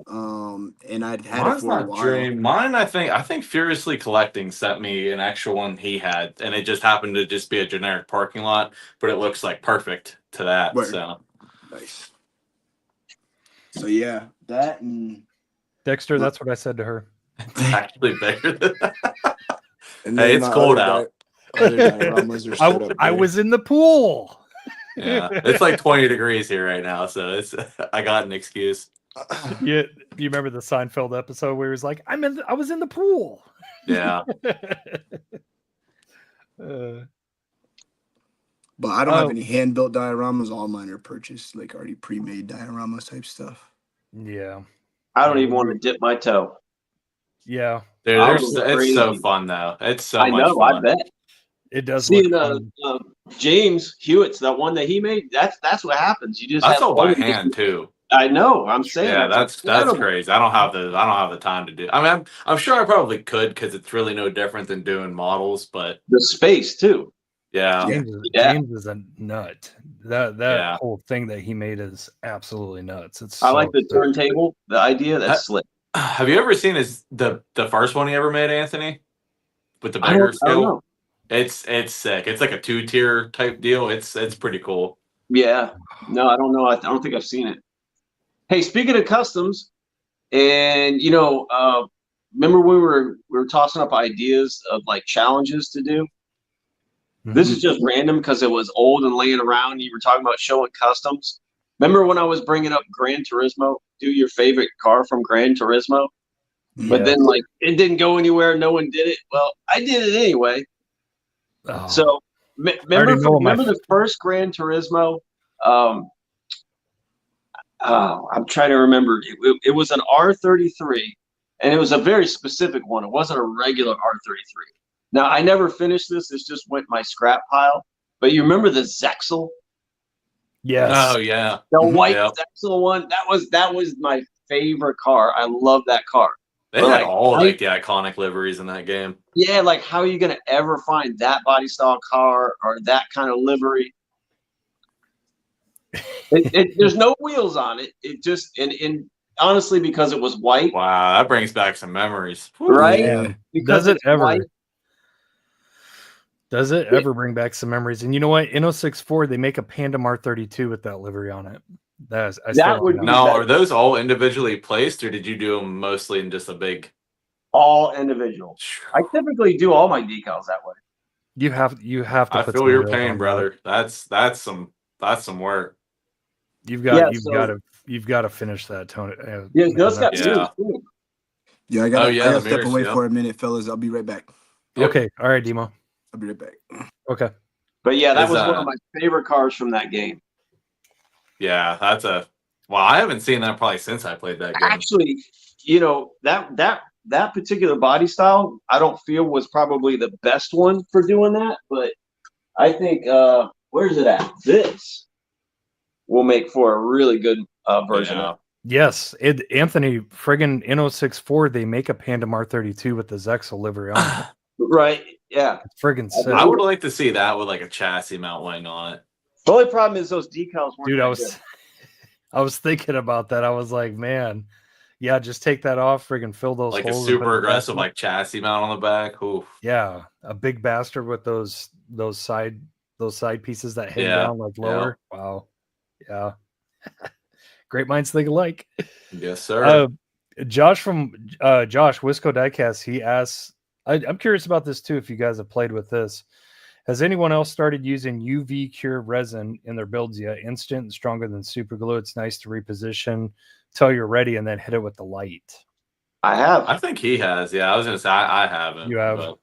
And I'd had Mine's it for a not while. Dream. Mine, I think Furiously Collecting sent me an extra one he had, and it just happened to just be a generic parking lot, but it looks like perfect to that. Word. So Nice. So yeah, that and Dexter, that's what I said to her. it's actually bigger than that. and Hey, then it's my cold other out. other dioramas are set up I there. was in the pool. Yeah, it's like 20 degrees here right now, so it's I got an excuse. Yeah, you remember the Seinfeld episode where he was like, I was in the pool. Yeah. But I don't have Oh. any hand built dioramas. All mine are purchased, like already pre-made dioramas type stuff. Yeah. I don't even want to dip my toe. Yeah. Dude, I'll it's go so crazy. fun though. It's so I much know, fun. I bet. It does Seeing look fun. James Hewitt's that one that he made. That's what happens. You just That's have all by fun. hand too. I know. I'm saying Yeah, that's incredible. crazy. I don't have the time to do. I mean, I'm sure I probably could because it's really no different than doing models. But The space too. yeah, James is a nut. That Yeah. whole thing that he made is absolutely nuts. It's I so like the sick. turntable. The idea that's slick. Have you ever seen the first one he ever made, Anthony? With the I bigger don't scale? know. It's sick. It's like a 2-tier type deal. It's pretty cool. Yeah. No, I don't know. I don't think I've seen it. Hey, speaking of customs, and remember we were tossing up ideas of like challenges to do. This is just random because it was old and laying around. And you were talking about showing customs. Remember when I was bringing up Gran Turismo? Do your favorite car from Gran Turismo, but then like it didn't go anywhere. No one did it. Well, I did it anyway. Oh. So remember the first Gran Turismo? I'm trying to remember. It was an R33, and it was a very specific one. It wasn't a regular R33. Now, I never finished this. This just went in my scrap pile. But you remember the Zexel? Yes. Oh yeah. The white Yep. Zexel one? That was my favorite car. I love that car. They But had like, all like the iconic liveries in that game. Yeah, like how are you going to ever find that body style car or that kind of livery? There's no wheels on it. It just and honestly because it was white. Wow, that brings back some memories. Right? Yeah. Because Does it it's ever? white. Does it ever bring back some memories? And you know what? In 06-4, they make a Pandem R32 with that livery on it. That would be Now, better. are those all individually placed, or did you do them mostly in just a big? All individual. I typically do all my decals that way. You have to. I put feel some your wheels pain, on brother. That's some work. that. You've got to finish that, Tony. Yeah, those got Yeah. mirrors too. Yeah, I Oh, gotta yeah, the step mirrors, away yeah. for a minute, fellas. I'll be right back. Yep. Okay. All right, Demo. I'll be right back. Okay. But yeah, that Is, was one of my favorite cars from that game. Yeah, that's a. Well, I haven't seen that probably since I played that game. Actually, that particular body style, I don't feel was probably the best one for doing that. But I think Where's it at? This will make for a really good version of it. Yes, Anthony friggin' N064, they make a Pandem R32 with the Zexel livery on it. Right, yeah. It's friggin' sick. I would like to see that with like a chassis mount. Why not? The only problem is those decals weren't Dude, that good. I was thinking about that. I was like, man, yeah, just take that off, friggin' fill those Like a holes. and put super the aggressive chassis- like chassis mount on the back. Oof. Yeah, a big bastard with those side pieces that hang Yeah, down like lower. Wow. Yeah. Great minds think alike. Yes, sir. Josh from Josh Wisco Diecast, he asks, I'm curious about this too, if you guys have played with this. Has anyone else started using UV cure resin in their builds yet? Instant and stronger than super glue. It's nice to reposition till you're ready and then hit it with the light. I have. I think he has. Yeah, I was gonna say I haven't. You have. but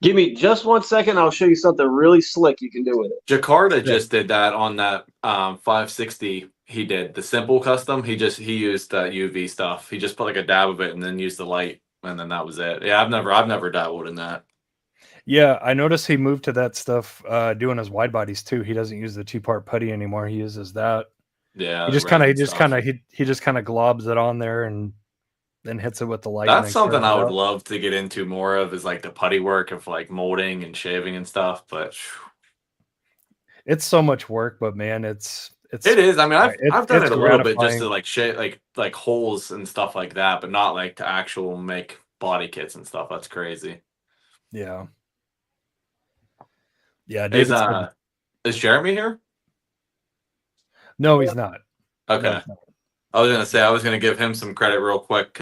Give me just 1 second. I'll show you something really slick you can do with it. Jakarta just did that on that 560. He did the simple custom. He used that UV stuff. He just put like a dab of it and then used the light, and then that was it. Yeah, I've never dabbled in that. Yeah, I noticed he moved to that stuff doing his wide bodies too. He doesn't use the 2-part putty anymore. He uses that. Yeah, He just kind of globs it on there and then hits it with the light. That's something I would love to get into more of, is like the putty work of like molding and shaving and stuff. But it's so much work, but man, it is. I mean, I've done it a little bit just gratifying. to like shave like holes and stuff like that, but not like to actual make body kits and stuff. That's crazy. Yeah. Yeah. Is Jeremy here? No, he's not. Okay. No, he's not. I was gonna say I was gonna give him some credit real quick.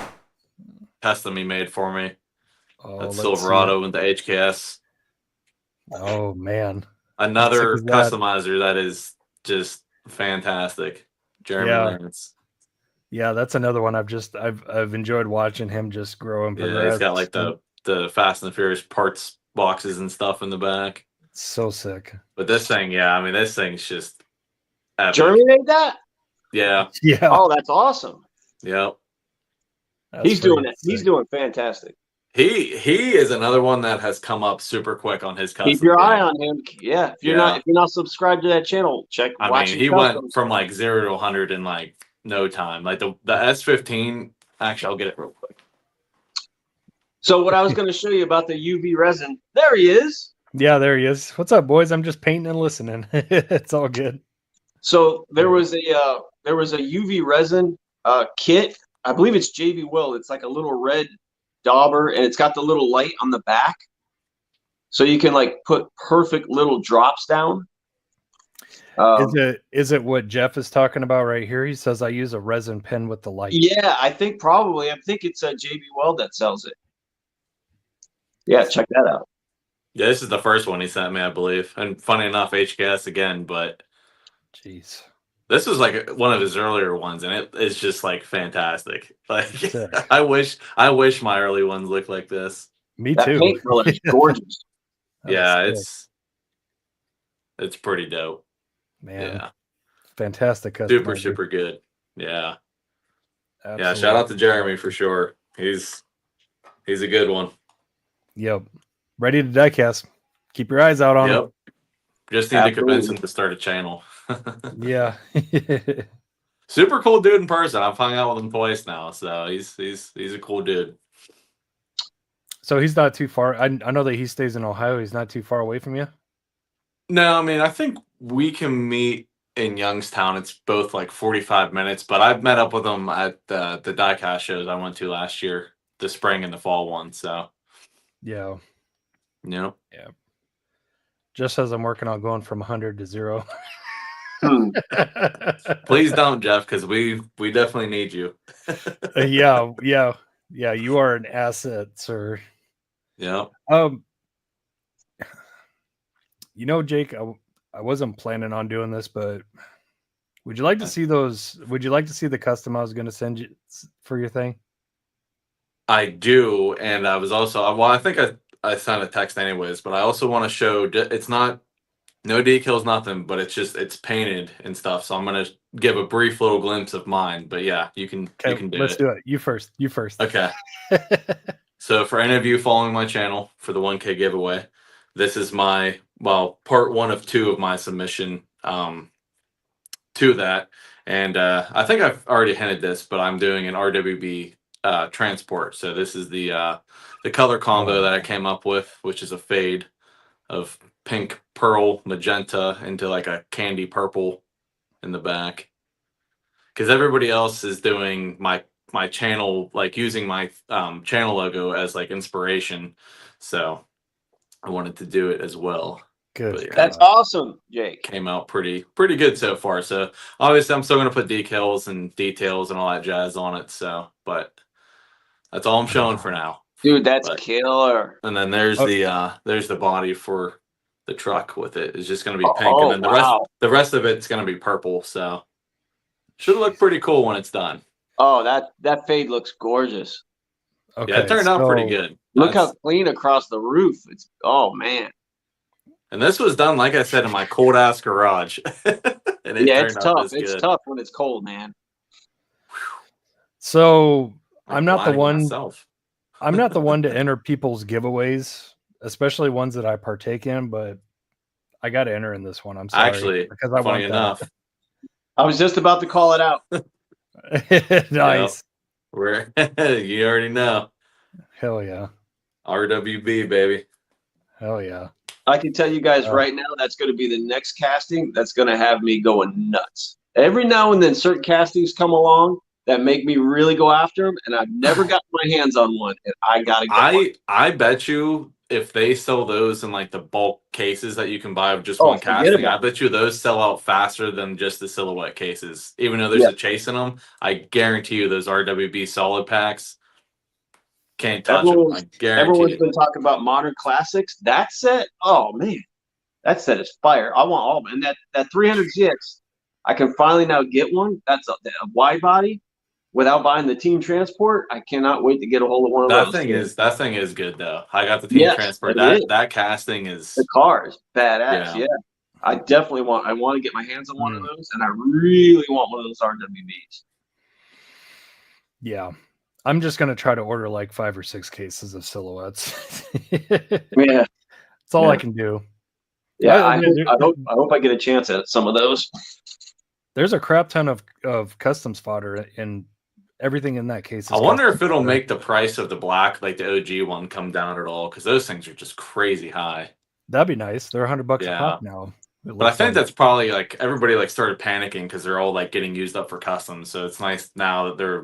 Custom he made for me. Oh, That's let's Silverado see. with the HKS. Oh man. Another How sick is that? customizer that is just fantastic. Jeremy Yeah. Lance. Yeah, that's another one I've enjoyed watching him just grow and Yeah, progress. he's got like the Fast and the Furious parts boxes and stuff in the back. So sick. But this thing, yeah, I mean, this thing's just epic. Jeremy made that? Yeah. Yeah. Oh, that's awesome. Yep. He's doing it. He's doing fantastic. He is another one that has come up super quick on his custom. Keep your eye game. on him. Yeah. If you're not subscribed to that channel, watch mean, his he customs. went from like 0 to 100 in like no time. Like the S15. Actually, I'll get it real quick. So what I was going to show you about the UV resin, there he is. Yeah, there he is. What's up, boys? I'm just painting and listening. It's all good. So there was a UV resin kit. I believe it's JV Will. It's like a little red dauber, and it's got the little light on the back, so you can like put perfect little drops down. Is it what Jeff is talking about right here? He says I use a resin pen with the light. Yeah, I think it's JV Weld that sells it. Yeah, check that out. Yeah, this is the first one he sent me, I believe. And funny enough, HKS again, but Jeez. this was like one of his earlier ones, and it is just like fantastic. Like Sick. I wish my early ones looked like this. Me That too. paint color is gorgeous. Yeah, That's it's pretty dope. sick. Man. Yeah, Fantastic super customizer. good. Yeah, Absolutely. yeah. Shout out to Jeremy for sure. He's a good one. Yep. Ready to diecast. Keep your eyes out on him. Yep. Just need to convince him to start a channel. Yeah. Super cool dude in person. I've hung out with him twice now, so he's a cool dude. So he's not too far. I know that he stays in Ohio. He's not too far away from you. No, I mean, I think we can meet in Youngstown. It's both like 45 minutes, but I've met up with him at the Diecast shows I went to last year, the spring and the fall one. So, Yeah. yeah. Just as I'm working on going from 100 to 0. Please don't, Jeff, because we definitely need you. Yeah. You are an asset, sir. Yeah. Jake, I wasn't planning on doing this, but would you like to see those? Would you like to see the custom I was going to send you for your thing? I do, and I was also I think I sent a text anyways, but I also want to show it's not no decals, nothing, but it's painted and stuff. So I'm gonna give a brief little glimpse of mine. But yeah, you can do let's it. do it. You first. Okay. So for any of you following my channel for the 1K giveaway, this is my part 1 of 2 of my submission to that. And I think I've already hinted this, but I'm doing an RWB transport. So this is the color combo that I came up with, which is a fade of pink, pearl, magenta into like a candy purple in the back. Because everybody else is doing my channel, like using my channel logo as like inspiration. So I wanted to do it as well. Good. But, yeah, That's awesome, Jake. came out pretty good so far. So obviously I'm still gonna put decals and details and all that jazz on it. So, but that's all I'm showing for now. Dude, that's But- killer. And then there's Oh. the body for the truck with it. It's just gonna be pink, Oh, and then wow. the rest of it's gonna be purple. So should look pretty cool when it's done. Oh, that fade looks gorgeous. Okay, Yeah, it turned out pretty so- good. Look That's- how clean across the roof. It's man. And this was done, like I said, in my cold ass garage. And it Yeah, turned it's out tough. this It's good. tough when it's cold, man. So I'm not the blinding one. myself. I'm not the one to enter people's giveaways, especially ones that I partake in. But I got to enter in this one. I'm sorry, Actually, because I funny want enough, I was just about to call it out. that. Nice. we're you already know. Hell yeah. RWB, baby. Hell yeah. I can tell you guys Oh. right now that's going to be the next casting that's going to have me going nuts. Every now and then, certain castings come along that make me really go after them, and I've never gotten my hands on one, and I got to get one. I bet you if they sell those in like the bulk cases that you can buy of just Oh, one forget casting, about I bet you those sell out faster than just the silhouette cases. Even though there's Yeah. a chase in them, I guarantee you those RWB solid packs can't touch Everyone's- them. I guarantee Everyone's it. been talking about modern classics. That set, oh man, that set is fire. I want all of them. And that 300ZX, I can finally now get one. That's a wide body without buying the team transport. I cannot wait to get a hold of one of That those. thing is good though. I got the team Yes, transport. it is. That casting is The car is badass. Yeah. Yeah. I definitely want to get my hands on one of Mm. those, and I really want one of those RWBs. Yeah. I'm just gonna try to order like 5 or 6 cases of silhouettes. Yeah. That's all I Yeah. can do. Yeah, I- I hope I get a chance at some of those. There's a crap ton of customs fodder, and everything in that case is I wonder custom if it'll fodder. make the price of the black, like the OG one, come down at all, because those things are just crazy high. That'd be nice. They're $100 Yeah. a pop now. It But I looks think like. that's probably like everybody like started panicking because they're all like getting used up for customs. So it's nice now that they're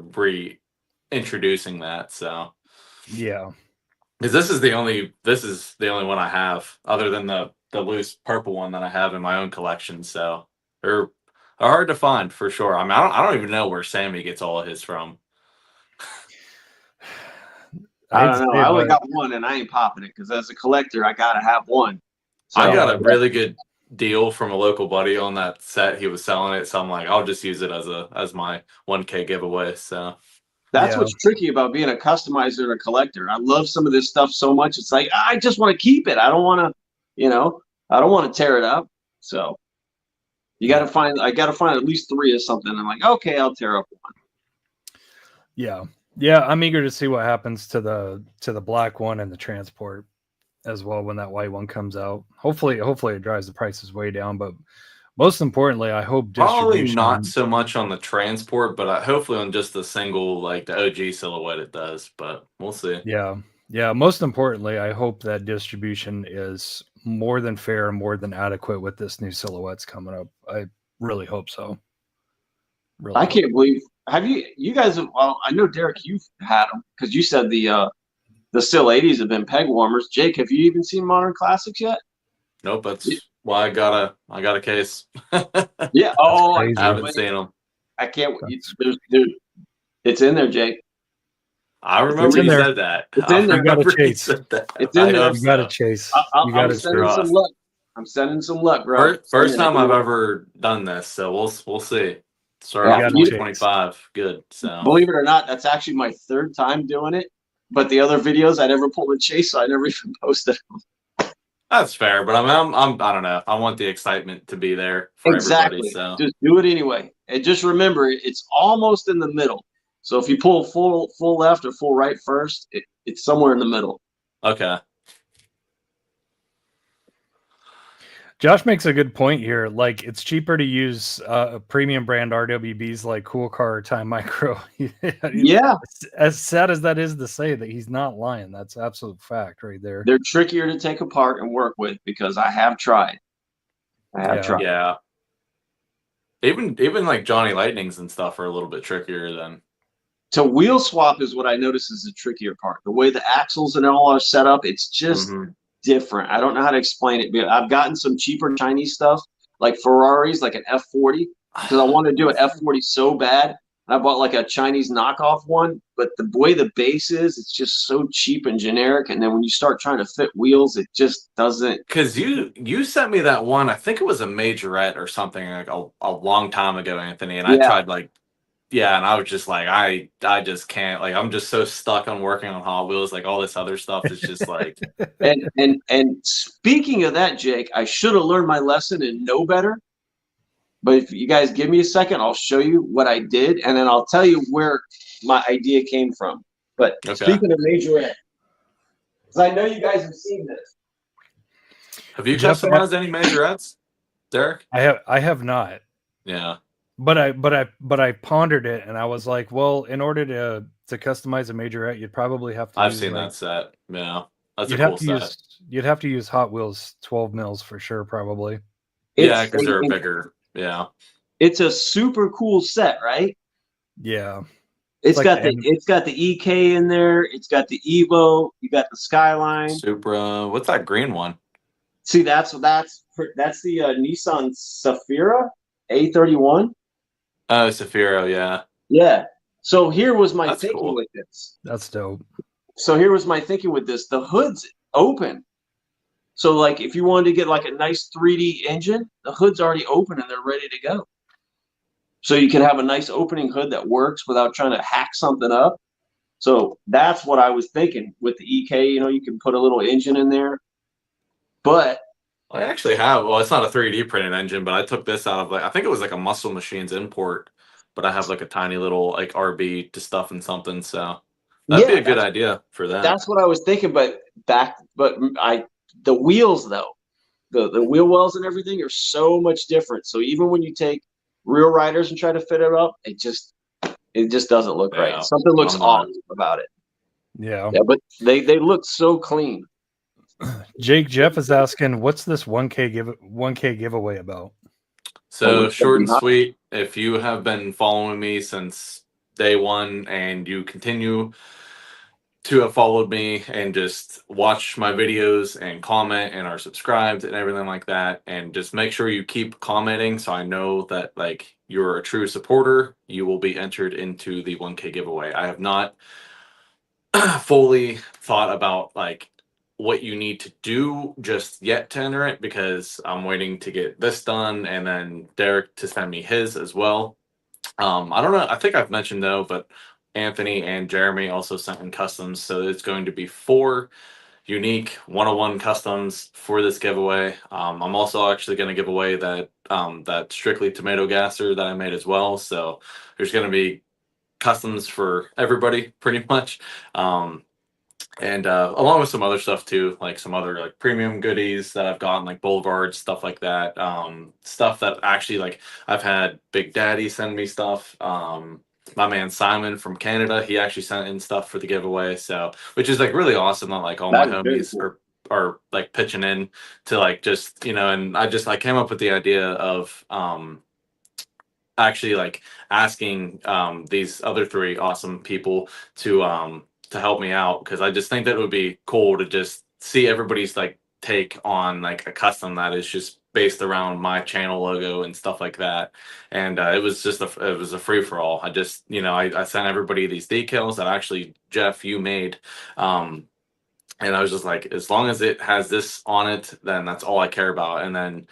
reintroducing that. So Yeah. because this is the only one I have, other than the loose purple one that I have in my own collection. So they're hard to find for sure. I mean, I don't even know where Sammy gets all of his from. I hate don't to know. say it, I only but got one, and I ain't popping it because as a collector, I gotta have one. So, I got a really good deal from a local buddy on that set. He was selling it, so I'm like, I'll just use it as my 1K giveaway. So that's Yeah. what's tricky about being a customizer and a collector. I love some of this stuff so much. It's like I just want to keep it. I don't want to, I don't want to tear it up. So I got to find at least 3 of something. I'm like, okay, I'll tear up one. yeah. Yeah, I'm eager to see what happens to the black one and the transport as well when that white one comes out. Hopefully it drives the prices way down, but most importantly, I hope probably distribution. not so much on the transport, but hopefully on just the single, like the OG silhouette, it does. But we'll see. Yeah. Yeah. Most importantly, I hope that distribution is more than fair and more than adequate with this new silhouettes coming up. I really hope so. Really I hope. can't believe. Have you guys? Well, I know Derek, you've had them because you said the still 80s have been peg warmers. Jake, have you even seen Modern Classics yet? Nope, that's why I got a case. Yeah. Oh, I crazy. I haven't seen them. I can't. That's- Dude, it's in there, Jake. I remember in you there. said that. It's in I there. You gotta remember you chase. said that. It's in I there. hope You got to so. chase. I'm You got to sending screw some off. luck. I'm sending some luck, bro. First time I've ever done this, so we'll see. Start Yeah, off gotta 2025. Good. So Believe it or not, that's actually my 3rd time doing it. But the other videos I never pulled a chase, so I never even posted them. that's fair, but I don't know. I want the excitement to be there for Exactly. everybody. So Just do it anyway. And just remember, it's almost in the middle. So if you pull full left or full right first, it's somewhere in the middle. okay. Josh makes a good point here. Like, it's cheaper to use premium brand RWBs like Cool Car or Time Micro. Yeah, As sad as that is to say, that he's not lying. That's absolute fact right there. they're trickier to take apart and work with because I have tried. Yeah. Even like Johnny Lightnings and stuff are a little bit trickier than. To wheel swap is what I notice is the trickier part. The way the axles and all are set up, it's just different. I don't know how to explain it, but I've gotten some cheaper Chinese stuff, like Ferraris, like an F40, because I wanted to do an F40 so bad. And I bought like a Chinese knockoff one, but the way the base is, it's just so cheap and generic. And then when you start trying to fit wheels, it just doesn't. Because you sent me that one, I think it was a majorette or something like a long time ago, Anthony, and I tried like. Yeah, and I was just like, I just can't, like, I'm just so stuck on working on Hot Wheels, like all this other stuff is just like. and speaking of that, Jake, I should have learned my lesson and know better. But if you guys give me a second, I'll show you what I did, and then I'll tell you where my idea came from. But speaking of majorette, because I know you guys have seen this. Have you customized any majorettes, Derek? I have not. Yeah. But I pondered it, and I was like, well, in order to customize a majorette, you'd probably have to. I've seen that set. Yeah, that's a cool set. You'd have to use Hot Wheels 12 mils for sure, probably. Yeah, because they're bigger. Yeah, it's a super cool set, right? Yeah, it's got the EK in there. It's got the Evo. You got the Skyline. Supra. What's that green one? See, that's the Nissan Safira A31. Oh, Safiro, yeah. Yeah. So here was my thinking with this. That's dope. So here was my thinking with this. The hood's open. So like if you wanted to get like a nice 3D engine, the hood's already open and they're ready to go. So you can have a nice opening hood that works without trying to hack something up. So that's what I was thinking with the EK. You know, you can put a little engine in there. But I actually have. Well, it's not a 3D printed engine, but I took this out of like I think it was like a Muscle Machines import. But I have like a tiny little like RB to stuff and something. So that'd be a good idea for that. That's what I was thinking. But the wheels though, the wheel wells and everything are so much different. So even when you take real riders and try to fit it up, it just doesn't look right. Something looks off about it. Yeah. Yeah, but they look so clean. Jeff is asking, what's this 1K giveaway about? So short and sweet. If you have been following me since day one and you continue to have followed me and just watch my videos and comment and are subscribed and everything like that, and just make sure you keep commenting so I know that like you're a true supporter, you will be entered into the 1K giveaway. I have not fully thought about like what you need to do just yet to enter it because I'm waiting to get this done and then Derek to send me his as well. I don't know. I think I've mentioned though, but Anthony and Jeremy also sent in customs. So it's going to be 4 unique 101 customs for this giveaway. I'm also actually going to give away that Strictly Tomato Gasser that I made as well. So there's going to be customs for everybody pretty much. And along with some other stuff too, like some other like premium goodies that I've gotten, like boulevards, stuff like that. Stuff that actually like I've had Big Daddy send me stuff. My man Simon from Canada, he actually sent in stuff for the giveaway. So, which is like really awesome that like all my homies are like pitching in to like just, you know, and I came up with the idea of actually like asking these other 3 awesome people to help me out because I just think that it would be cool to just see everybody's like take on like a custom that is just based around my channel logo and stuff like that. And it was just it was a free for all. I just, you know, I sent everybody these decals that actually Jeff you made. And I was just like, as long as it has this on it, then that's all I care about. And then,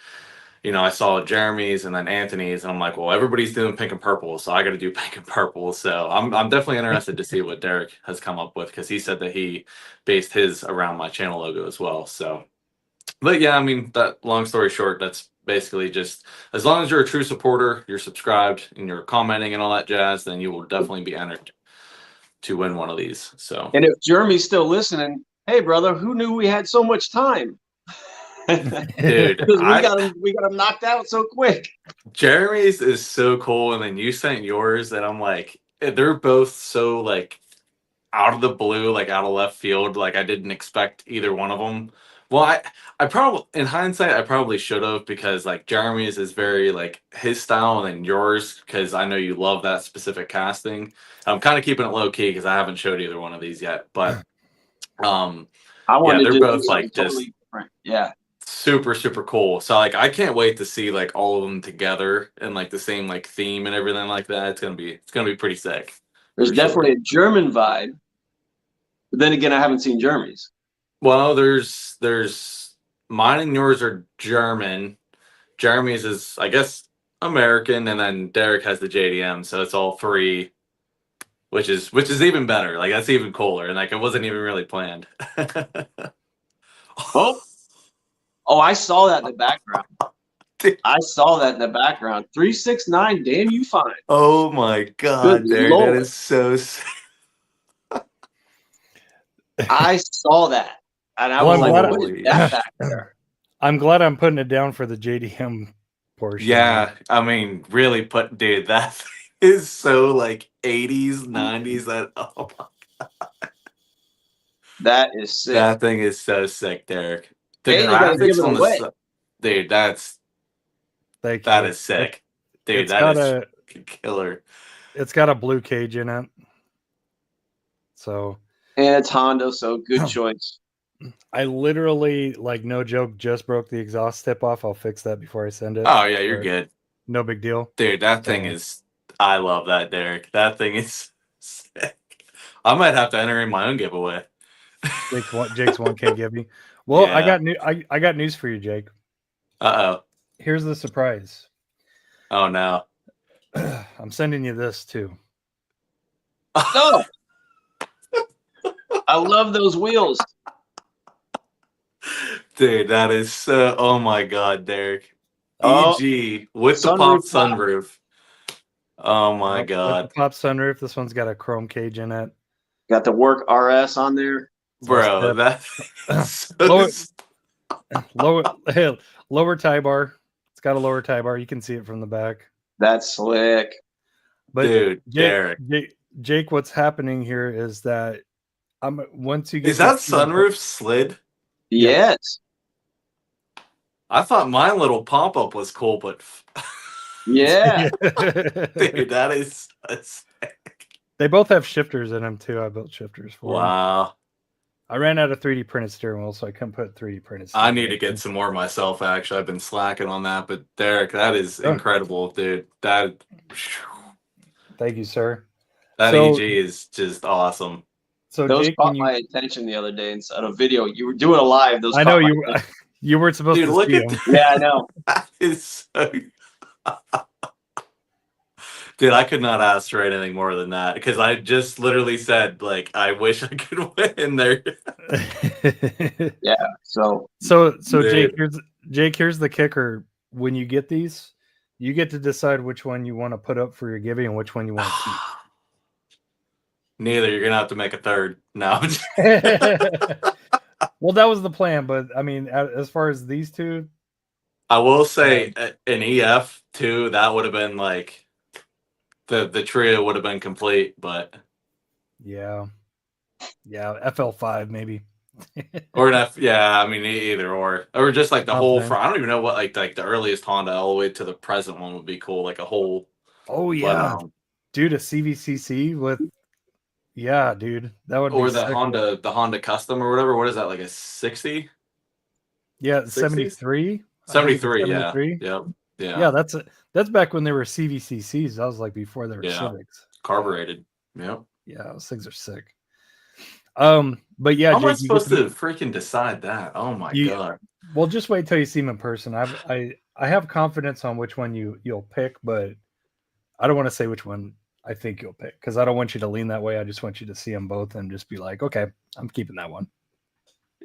you know, I saw Jeremy's and then Anthony's, and I'm like, well, everybody's doing pink and purple, so I got to do pink and purple. So I'm definitely interested to see what Derek has come up with because he said that he based his around my channel logo as well. So, but yeah, I mean, that long story short, that's basically just as long as you're a true supporter, you're subscribed, and you're commenting and all that jazz, then you will definitely be entered to win one of these. So, and if Jeremy's still listening, hey brother, who knew we had so much time? Dude, Because we got them knocked out so quick. Jeremy's is so cool, and then you sent yours, and I'm like, they're both so like out of the blue, like out of left field. Like I didn't expect either one of them. Well, I probably, in hindsight, I probably should have, because like Jeremy's is very like his style, and then yours, because I know you love that specific casting. I'm kind of keeping it low key because I haven't showed either one of these yet, but I yeah, wanted they're to do both something like just totally different. Yeah. super super cool. So like I can't wait to see like all of them together and like the same like theme and everything like that. It's gonna be pretty sick. There's for definitely sure. a German vibe. But then again, I haven't seen Germany's. Well, there's mine and yours are German. Jeremy's is, I guess, American, and then Derek has the JDM, so it's all three, which is even better. Like that's even cooler, and like it wasn't even really planned. Oh, I saw that in the background. I saw that in the background. 369, damn you fine. Oh my god, Good Derek, Lord. that is so sick. I saw that. And I Well, was I'm like, glad what is that back there? I'm glad I'm putting it down for the JDM portion. Yeah, I mean, really put, dude, that is so like 80s, 90s. That, oh my, That is sick. that thing is so sick, Derek. The And you gotta give graphics it on away. dude, Thank that you. is sick. Dude, It's that got is a killer. it's got a blue cage in it. So And it's Honda, so good choice. I literally, like, no joke, just broke the exhaust tip off. I'll fix that before I send it. Oh yeah, you're good. No big deal. Dude, that thing So- is, I love that, Derek. That thing is sick. I might have to enter in my own giveaway. Jake's one can't give me. Well, Yeah. I got news for you, Jake. Uh-oh. Here's the surprise. Oh no. I'm sending you this too. Oh, I love those wheels. Dude, that is so, oh my god, Derek. Oh, EG with the pop sunroof top. sunroof. Oh my With god. the pop sunroof. This one's got a chrome cage in it. Got the work RS on there. Bro, that Lower- lower tie bar. It's got a lower tie bar. You can see it from the back. That's slick. But dude, Derek. Jake, what's happening here is that once you get Is that sunroof slid? Yes. I thought my little pop-up was cool, but Yeah. dude, that is sick. They both have shifters in them too. I built shifters for them. Wow. I ran out of 3D printed steering wheel, so I couldn't put 3D printed. I need to get some more myself, actually. I've been slacking on that, but Derek, that is incredible, dude. That Thank you, sir. That So- EG is just awesome. So Those Jake, caught my attention the other day inside a video. You were doing a live. Those I know caught my you attention. you weren't supposed Dude, to look see at them. Yeah, I know. That is so. Dude, I could not ask for anything more than that, because I just literally said, like, I wish I could win there. Yeah. So Jake, here's the kicker. When you get these, you get to decide which one you want to put up for your giving and which one you want to keep. Neither. You're gonna have to make a third. No. Well, that was the plan, but I mean, as far as these two, I will say an EF too. That would have been like the trio would have been complete, but yeah, FL5 maybe. or an F. Yeah, I mean either or just like the whole. Okay. I don't even know what like the earliest Honda all the way to the present one would be cool. Like a whole. Oh yeah, But, dude, a CVCC with. Yeah, dude, that would or be the sick. Honda Custom or whatever. What is that, like a 60? Yeah, 60s? 73. 73, yeah. 73. Yep. Yeah. Yeah, that's back when they were CVCCs. That was like before they were Yeah. Civics. Carbureted. Yep. Yeah, those things are sick. But yeah, How am I Jake, you supposed get to freaking decide that? Oh my god. well, just wait till you see them in person. I have confidence on which one you'll pick, but I don't want to say which one I think you'll pick because I don't want you to lean that way. I just want you to see them both and just be like, okay, I'm keeping that one.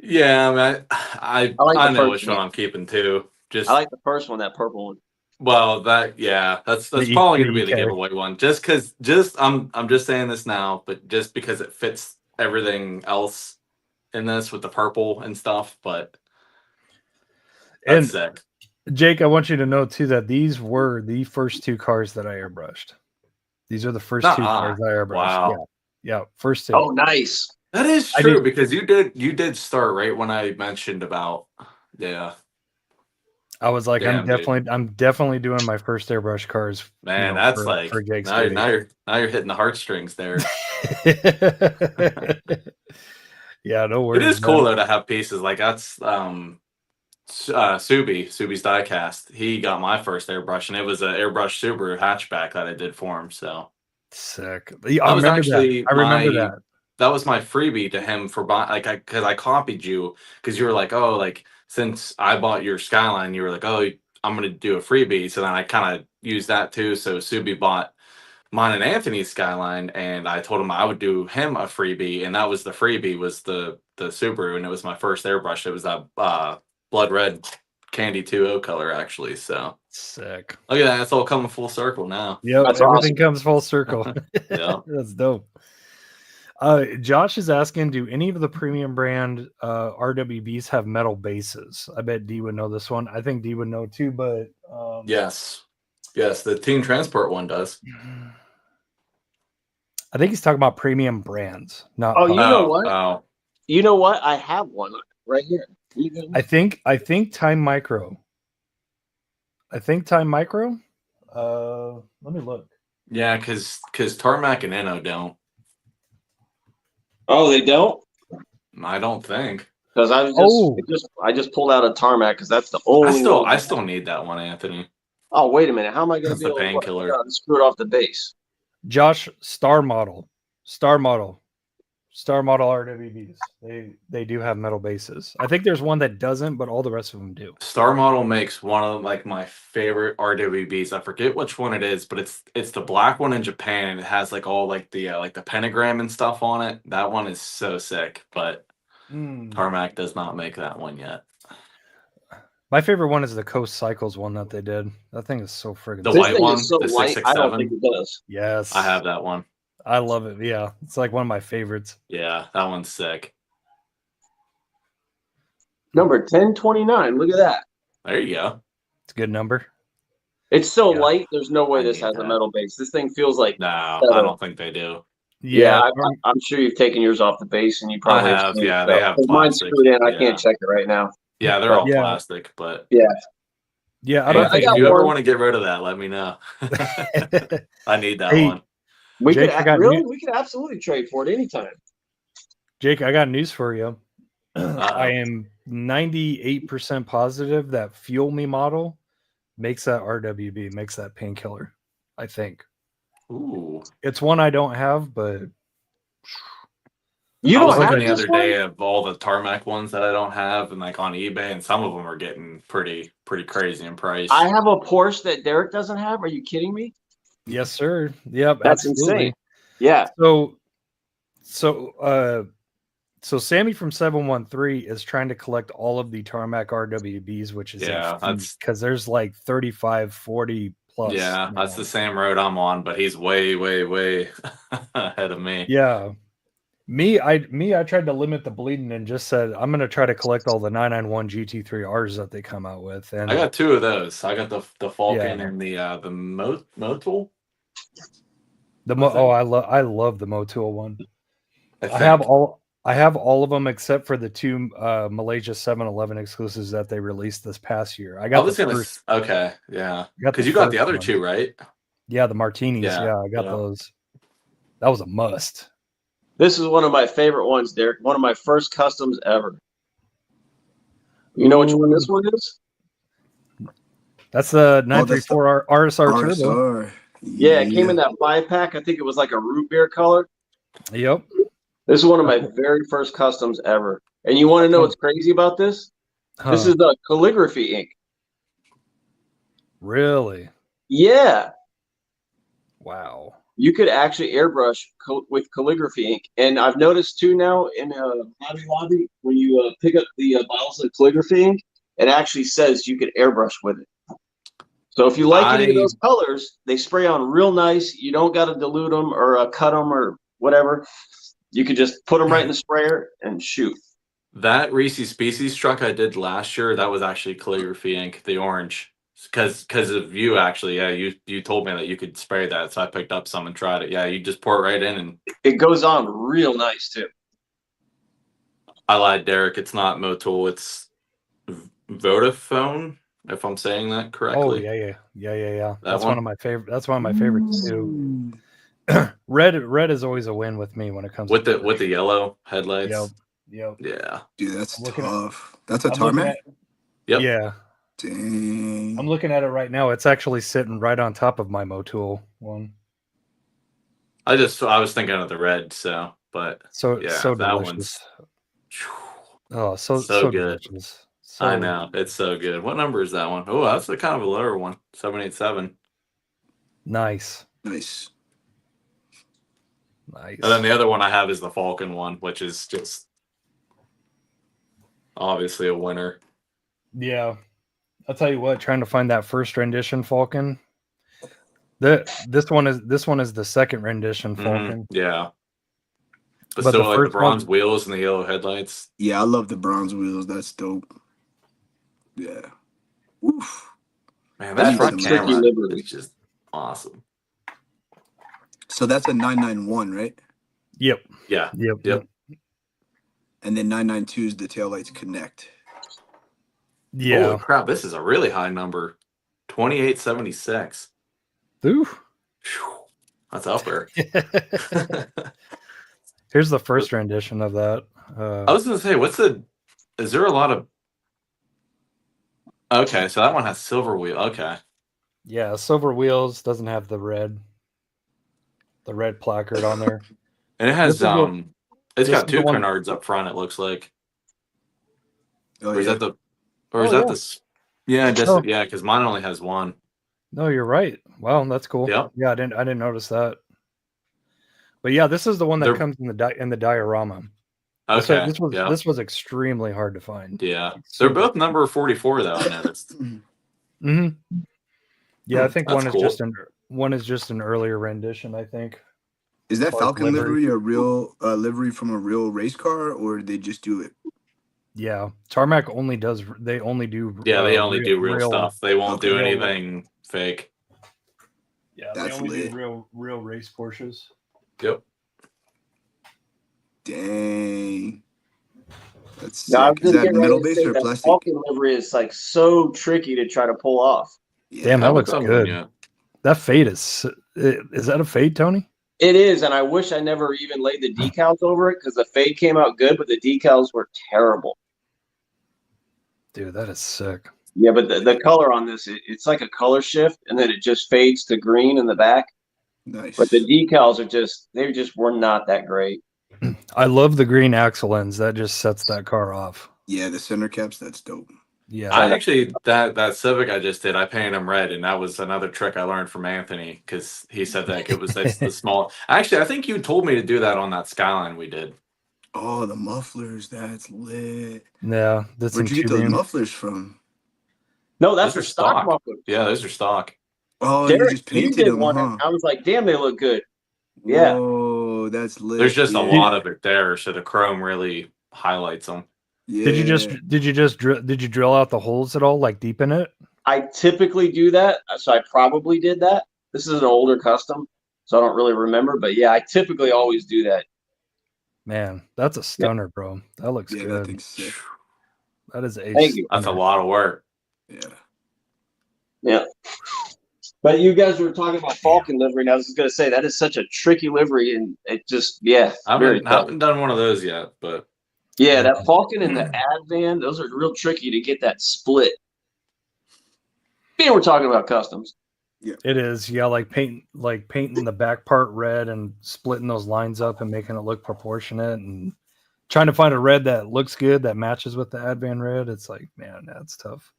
Yeah, I mean, I like the know first which one I'm keeping too. Just I like the first one, that purple one. well, that's The probably gonna be the EK. giveaway one. Just because, I'm just saying this now, but just because it fits everything else in this with the purple and stuff. But And sick. Jake, I want you to know too that these were the first 2 cars that I airbrushed. These are the first 2 cars I airbrushed. Wow. Yeah, first 2. Oh, nice. That is I true did- because you did start right when I mentioned about I was like, Damn, dude. I'm definitely doing my first airbrush cars. Man, that's for Jake's now duty. you're hitting the heartstrings there. Yeah, no worries. It is man. cool though to have pieces like that's Subi's Diecast. He got my first airbrush, and it was an airbrush Subaru hatchback that I did for him. So Sick. that I was remember actually that. I remember that. That was my freebie to him for buying, like, because I copied you because you were like, oh, like since I bought your Skyline, you were like, oh, I'm gonna do a freebie. So then I kind of used that too. So Subi bought mine and Anthony's Skyline, and I told him I would do him a freebie, and that was the freebie was the Subaru, and it was my first airbrush. It was that blood red candy 2.0 color actually. So Sick. look at that, it's all coming full circle now. Yep, That's everything awesome. comes full circle. Yeah. That's dope. Josh is asking, do any of the premium brand RWBs have metal bases? I bet D would know this one. I think D would know too, but Yes, the Team Transport one does. I think he's talking about premium brands. Not Oh, you know what? Oh, You know what? I have one right here. I think Time Micro. Let me look. yeah, because Tarmac and Enno don't. Oh, they don't? I don't think. Because I just pulled out a Tarmac because that's the only one. I still need that one, Anthony. Oh, wait a minute. How am I going to That's be the able painkiller. to screw it off the base? Josh, Star Model RWBs. They do have metal bases. I think there's one that doesn't, but all the rest of them do. Star Model makes one of like my favorite RWBs. I forget which one it is, but it's the black one in Japan, and it has like all like the pentagram and stuff on it. That one is so sick, but Tarmac does not make that one yet. My favorite one is the Coast Cycles one that they did. That thing is so friggin' The This white thing one, is so the light, I don't 667. think it does. Yes. I have that one. I love it. Yeah. It's like one of my favorites. Yeah, that one's sick. Number 1029. Look at that. There you go. It's a good number. It's so Yeah. light. There's no way I this need has a that. metal base. This thing feels like No, metal. I don't think they do. Yeah, I'm sure you've taken yours off the base, and you probably I have. seen Yeah, it. they have Mine's plastic. screwed in. I Yeah. can't check it right now. Yeah, they're all Yeah. plastic, but Yeah. Yeah. I hey, don't if think got you ever one. want to get rid of that, let me know. I need that Hey, one. We Jake, could we could absolutely trade for it anytime. Jake, I got news for you. Uh-oh. I am 98% positive that Fuel Me model makes that RWB, makes that painkiller. I think. Ooh. It's one I don't have, but You I was don't have looking the this other one? day of all the Tarmac ones that I don't have, and like on eBay, and some of them are getting pretty crazy in price. I have a Porsche that Derek doesn't have. Are you kidding me? yes, sir. Yep, That's absolutely. insane. Yeah. So Sammy from 713 is trying to collect all of the Tarmac RWBs, which is that's because there's like 35, 40 plus. Yeah, now. that's the same road I'm on, but he's way ahead of me. Yeah. I tried to limit the bleeding and just said I'm gonna try to collect all the 991 GT3Rs that they come out with. And I got 2 of those. I got the Falcon and the Motul. I love the Motul one. I have all of them except for the 2 Malaysia 711 exclusives that they released this past year. Okay, yeah. Because you got the other 2, right? Yeah, the Martinis. Yeah, I got those. That was a must. This is one of my favorite ones, Derek. One of my first customs ever. You know which one this one is? That's the 934 RSR Turbo. Yeah, it came in that 5-pack. I think it was like a root beer color. Yep. This is one of my very first customs ever. And you want to know what's crazy about this? This is the calligraphy ink. Really? Yeah. Wow. You could actually airbrush with calligraphy ink. And I've noticed too now in Hobby Lobby, when you pick up the bottles of calligraphy ink, it actually says you could airbrush with it. So if you like any of those colors, they spray on real nice. You don't got to dilute them or cut them or whatever. You could just put them right in the sprayer and shoot. That Reese's Species truck I did last year, that was actually calligraphy ink, the orange. Because of you, actually. Yeah, you told me that you could spray that, so I picked up some and tried it. Yeah, you just pour it right in, and It goes on real nice too. I lied, Derek. It's not Motul, it's Vodafone, if I'm saying that Oh correctly. yeah. That That's one? one of my favorite. That's one of my favorites too. Red is always a win with me when it comes With to the yellow headlights. Yep. Yeah. Dude, that's I'm looking tough. That's a I'm looking tarmac? at Yep. Yeah. Dang. I'm looking at it right now. It's actually sitting right on top of my Motul one. I was thinking of the red, but So yeah, so that delicious. Oh, so so good. delicious. I know, it's so good. What number is that one? Oh, that's a kind of a lower one. 787. Nice. Nice. Nice. And then the other one I have is the Falcon one, which is just obviously a winner. Yeah. I'll tell you what, trying to find that first rendition Falcon. This one is the second rendition Falcon. Yeah. But But still the like the first bronze one- wheels and the yellow headlights. Yeah, I love the bronze wheels. That's dope. Yeah. Oof. Man, That's that a front tricky camera livery. is just awesome. So that's a 991, right? Yep. Yeah. Yep. And then 992 is the taillights connect. Yeah. Holy crap, this is a really high number. 2876. Ooh. Phew, that's up there. Here's the first rendition of that. I was gonna say, is there a lot of okay, so that one has silver wheel. Okay. Yeah, silver wheels, doesn't have the red placard on there. And it has This is what- it's this got is two the one- canards up front, it looks like. Oh, Or is yeah. that the or is Oh, that yeah. the yeah, just Oh. yeah, because mine only has one. No, you're right. Wow, that's cool. Yep. Yeah, I didn't notice that. But yeah, this is the one that They're- comes in the diorama. Okay. This was extremely hard to find. Yeah. They're Super- both number 44 though, I noticed. Mm-hmm. Yeah, I think That's cool. one is just an earlier rendition, I think. Is that Like Falcon livery. livery a real livery from a real race car, or did they just do it? Yeah. Tarmac only do Yeah, they only do real stuff. They won't Okay. do Real- anything fake. Yeah, That's they only lit. do real race Porsches. Yep. Dang. That's Now, I sick. was Is just that getting ready metal to base say or that plastic? Falcon livery is like so tricky to try to pull off. Yeah. Damn, that Haven't looks done good. one yet. That fade is that a fade, Tony? It is, and I wish I never even laid the decals over it because the fade came out good, but the decals were terrible. Dude, that is sick. Yeah, but the color on this, it's like a color shift, and then it just fades to green in the back. Nice. But the decals they just were not that great. I love the green axle ends. That just sets that car off. Yeah, the center caps, that's dope. Yeah. I actually that Civic I just did, I painted them red, and that was another trick I learned from Anthony because he said that that's the small. Actually, I think you told me to do that on that Skyline we did. Oh, the mufflers, that's lit. Yeah. That's Where'd in you get those tubing. mufflers from? No, that's Those for are stock stock. mufflers. Yeah, those are stock. Oh, Derek, you just painted did them, one, huh? and I was like, damn, they look good. Yeah. Whoa, that's lit. There's just a Yeah. lot of it there, so the chrome really highlights them. Yeah. Did you drill out the holes at all, like deep in it? I typically do that, so I probably did that. This is an older custom, so I don't really remember, but yeah, I typically always do that. Man, that's a stunner, bro. That looks Yeah, that good. thing's sick. That is a Thank you. That's a stunner. lot of work. Yeah. Yeah. But you guys were talking about Falcon livery, and I was just going to say that is such a tricky livery, and it just, yeah. I very haven't, tough. haven't done one of those yet, but Yeah, that Falcon and the Advan, those are real tricky to get that split. And we're talking about customs. It is, yeah, like painting the back part red and splitting those lines up and making it look proportionate and trying to find a red that looks good that matches with the Advan red. It's like, man, that's tough.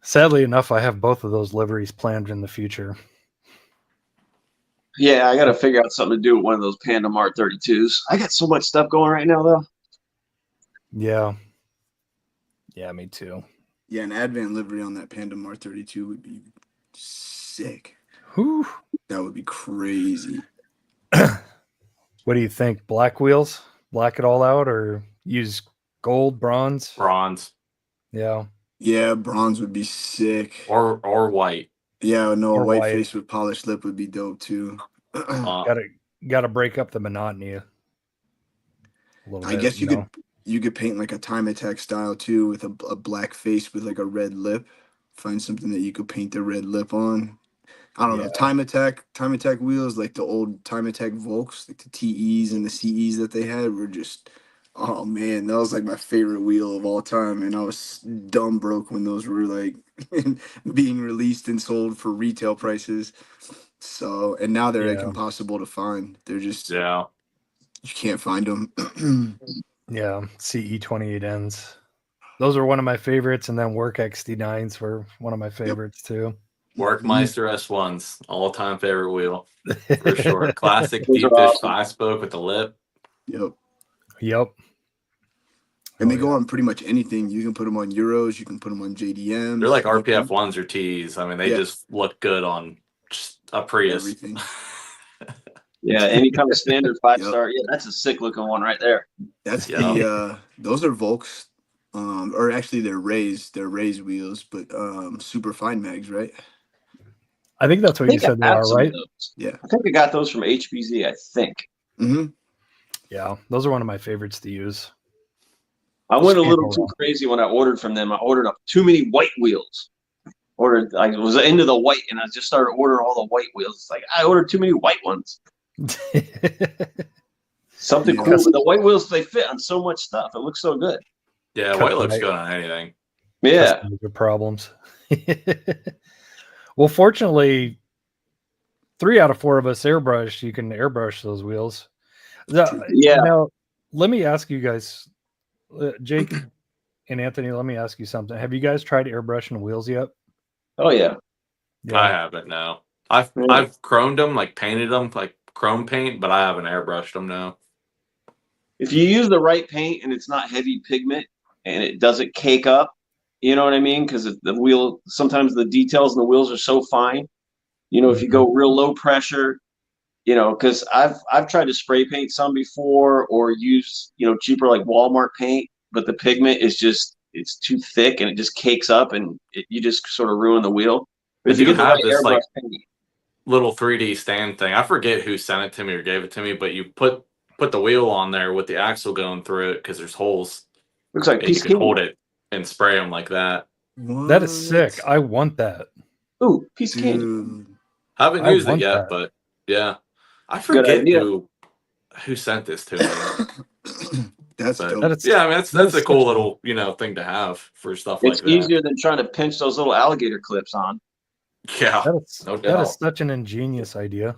Sadly enough, I have both of those liveries planned in the future. Yeah, I got to figure out something to do with one of those Panda Mart 32s. I got so much stuff going right now, though. Yeah. Yeah, me too. Yeah, an Advent livery on that Panda Mar 32 would be sick. Whew. That would be crazy. What do you think? Black wheels? black it all out or use gold, bronze? Bronze Yeah. Yeah, bronze would be sick. or white. Yeah, no, Or white white. face with polished lip would be dope too. Gotta break up the monotony a little I bit. guess you know? you could paint like a time attack style too with a black face with like a red lip. Find something that you could paint the red lip on. I don't know. Yeah. Time attack wheels like the old time attack Volks, like the TEs and the CEs that they had were just, oh man, that was like my favorite wheel of all time. And I was dumb broke when those were like being released and sold for retail prices. So, and now they're like Yeah. impossible to find. They're just, Yeah. you can't find them. Yeah. CE 28Ns. Those are one of my favorites, and then Work XD9s were one of my favorites too. Workmeister S1s, all-time favorite wheel for sure. Classic Those are deep dish awesome. 5-spoke with the lip. Yep. Yep. And Oh, they go on pretty much anything. You can put them on Euros. You can put them on JDMs. They're like RPF 1s or Ts. I mean, they Yeah. just look good on just a Prius. Everything. Yeah, any kind of standard 5-star. Yeah, that's a sick looking one right there. That's Yeah. those are Volks, or actually they're raised wheels, but super fine mags, right? I think that's what you said they have are, some of right? those. Yeah. I think I got those from HBZ, I think. Mm-hmm. Yeah, those are one of my favorites to use. I went a Just little can't too go wrong. crazy when I ordered from them. I ordered up too many white wheels. I was into the white, and I just started ordering all the white wheels. It's like I ordered too many white ones. Something Yeah. cool. But the white wheels, they fit on so much stuff. It looks so good. Yeah, Cut white looks white. good on anything. Yeah. Customer problems. Well, fortunately, 3 out of 4 of us airbrush. You can airbrush those wheels. Yeah. Now, let me ask you guys, Jake and Anthony. Let me ask you something. Have you guys tried airbrushing wheels yet? Oh, yeah. I haven't, no. I've chromed them, like painted them, like chrome paint, but I haven't airbrushed them, no. If you use the right paint and it's not heavy pigment and it doesn't cake up, you know what I mean? Because the wheel, sometimes the details in the wheels are so fine. You know, if you go real low pressure, you know, because I've tried to spray paint some before or use, you know, cheaper like Walmart paint, but the pigment is just, it's too thick and it just cakes up and you just sort of ruin the wheel. But if you get the right this airbrush like paint, little 3D stand thing. I forget who sent it to me or gave it to me, but you put the wheel on there with the axle going through it because there's holes. looks like And you piece can of hold candy. it and spray them like that. That is sick. I want that. Ooh, piece of candy. Dude. Haven't I used it want yet, that. but yeah. I Good forget idea. who sent this to me. That's But, dope. That is, yeah, I mean that that's is a cool such little, you know, thing to have for stuff It's like that. easier than trying to pinch those little alligator clips on. Yeah, that no is doubt. such an ingenious idea.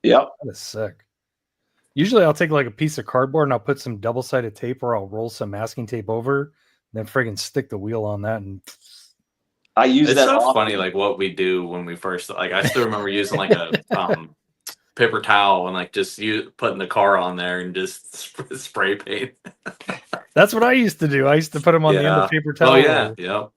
Yep. That is sick. Usually I'll take like a piece of cardboard and I'll put some double-sided tape or I'll roll some masking tape over, then friggin' stick the wheel on that. And I use It's that so often. funny, like what we do when we first like. I still remember using like a paper towel and like just putting the car on there and just spray paint. that's what I used to do. I used to put them on the end of paper towel. Oh yeah, yep.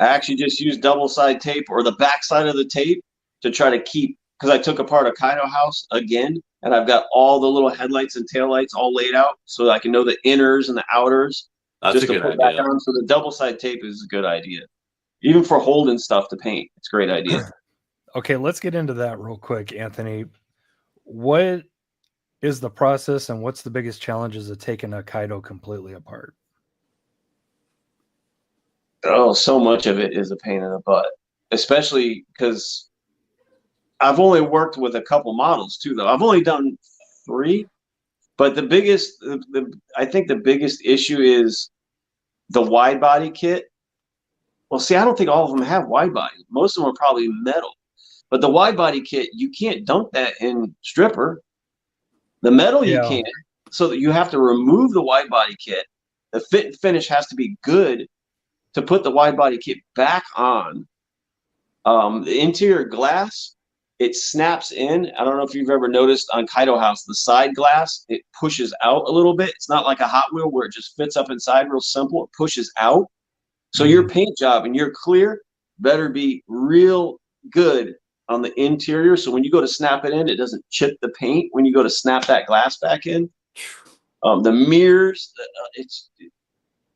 I actually just use double side tape or the back side of the tape to try to keep, because I took apart a Kaido House again, and I've got all the little headlights and taillights all laid out so that I can know the inners and the outers. That's just a to good put back idea. on. So the double side tape is a good idea, even for holding stuff to paint. It's a great idea. Okay, let's get into that real quick, Anthony. What is the process and what's the biggest challenges of taking a Kaido completely apart? Oh, so much of it is a pain in the butt, especially because I've only worked with a couple models too, though. I've only done 3, but the biggest, I think the biggest issue is the wide body kit. Well, see, I don't think all of them have wide body. Most of them are probably metal, but the wide body kit, you can't dunk that in stripper. The metal you can, so that you have to remove the wide body kit. The fit and finish has to be good to put the wide body kit back on. The interior glass, it snaps in. I don't know if you've ever noticed on Kaido House, the side glass, it pushes out a little bit. It's not like a Hot Wheel where it just fits up inside real simple. It pushes out. So your paint job and your clear better be real good on the interior. So when you go to snap it in, it doesn't chip the paint when you go to snap that glass back in. The mirrors,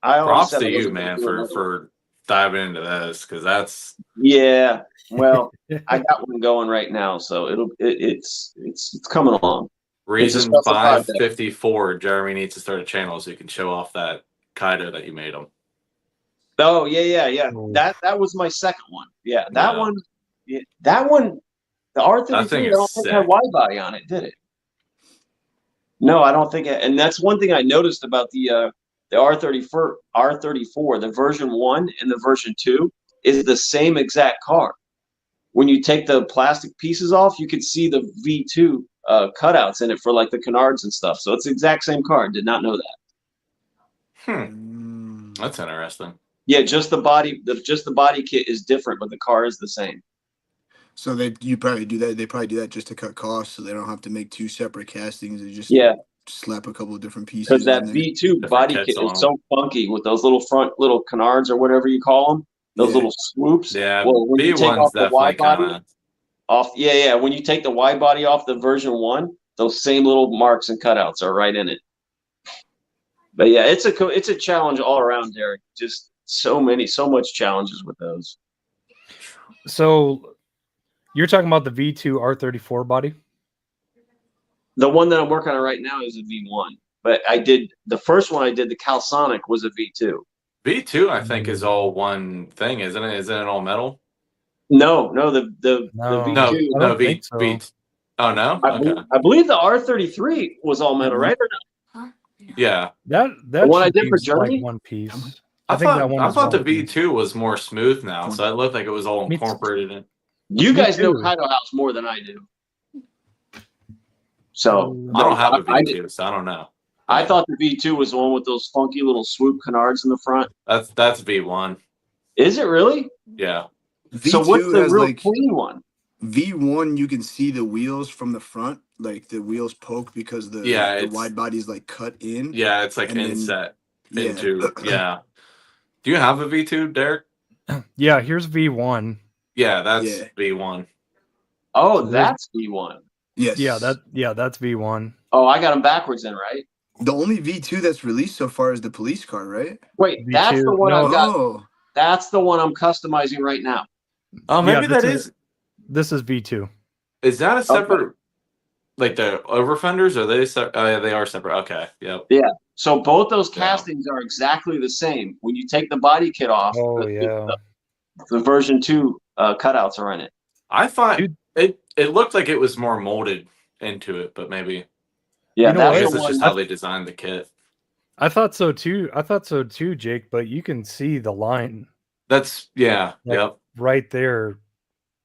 I always Props said to I you, wasn't man, gonna do another one. for diving into this, because that's Yeah. Well, I got one going right now, so it's coming along. It's a reason special project. 554. Jeremy needs to start a channel so you can show off that Kaido that you made him. Oh yeah. Oh. That was my second one. Yeah, that Yeah. one. Yeah, that one. The R33. That thing I is don't think had sick. wide body on it, did it? No, I don't think it. And that's one thing I noticed about the R34, the version 1 and the version 2 is the same exact car. When you take the plastic pieces off, you can see the V2 cutouts in it for like the canards and stuff. So it's the exact same car. Did not know that. That's interesting. Yeah, just the body kit is different, but the car is the same. So you probably do that. They probably do that just to cut costs, so they don't have to make 2 separate castings. They just slap a couple of different pieces. Because that on there. V2 body kit is so funky with those little canards or whatever you call them, those little swoops. Yeah, well, when you take V1's off the wide definitely body off, when you take the wide body off the version 1, those same little marks and cutouts are right in it. But yeah, it's a challenge all around, Derek. Just so much challenges with those. So you're talking about the V2 R34 body? The one that I'm working on right now is a V1, but the first one I did, the Calsonic, was a V2. V2, I think, is all one thing, isn't it? Isn't it all metal? No, the V2. No, think so. V. Oh no, I believe the R33 was all metal, right? Or no? Yeah, that one I should did be for Germany? like one piece. I think thought that one I was thought the one piece. V2 was more smooth now, so it looked like it was all Me too. incorporated in. You Me guys know too. Kaido House more than I do. So I don't have a V2, so I don't know. I thought the V2 was the one with those funky little swoop canards in the front. That's V1. Is it really? Yeah. V2 So what's the has real like clean one? V1. You can see the wheels from the front, like the wheels poke because the wide body's like cut in. Yeah, it's like And then- inset into. Yeah. Do you have a V2, Derek? Yeah, here's V1. Yeah, that's V1. Oh, that's V1. Yes. Yeah, that's V1. Oh, I got them backwards then, right? The only V2 that's released so far is the police car, right? Wait, V2. that's the one No. I've got. Oh, That's the one I'm customizing right now. Oh, maybe this that is. This is V2. Is that a separate? Like the over fenders? Are they? They are separate. Okay. Yep. Yeah. So both those castings are exactly the same. When you take the body kit off, Oh yeah. the version 2 cutouts are in it. I thought Dude. it looked like it was more molded into it, but maybe. Yeah, You know I what? that's guess the it's one. just how they designed the kit. I thought so too, Jake, but you can see the line That's Like, yep. right there.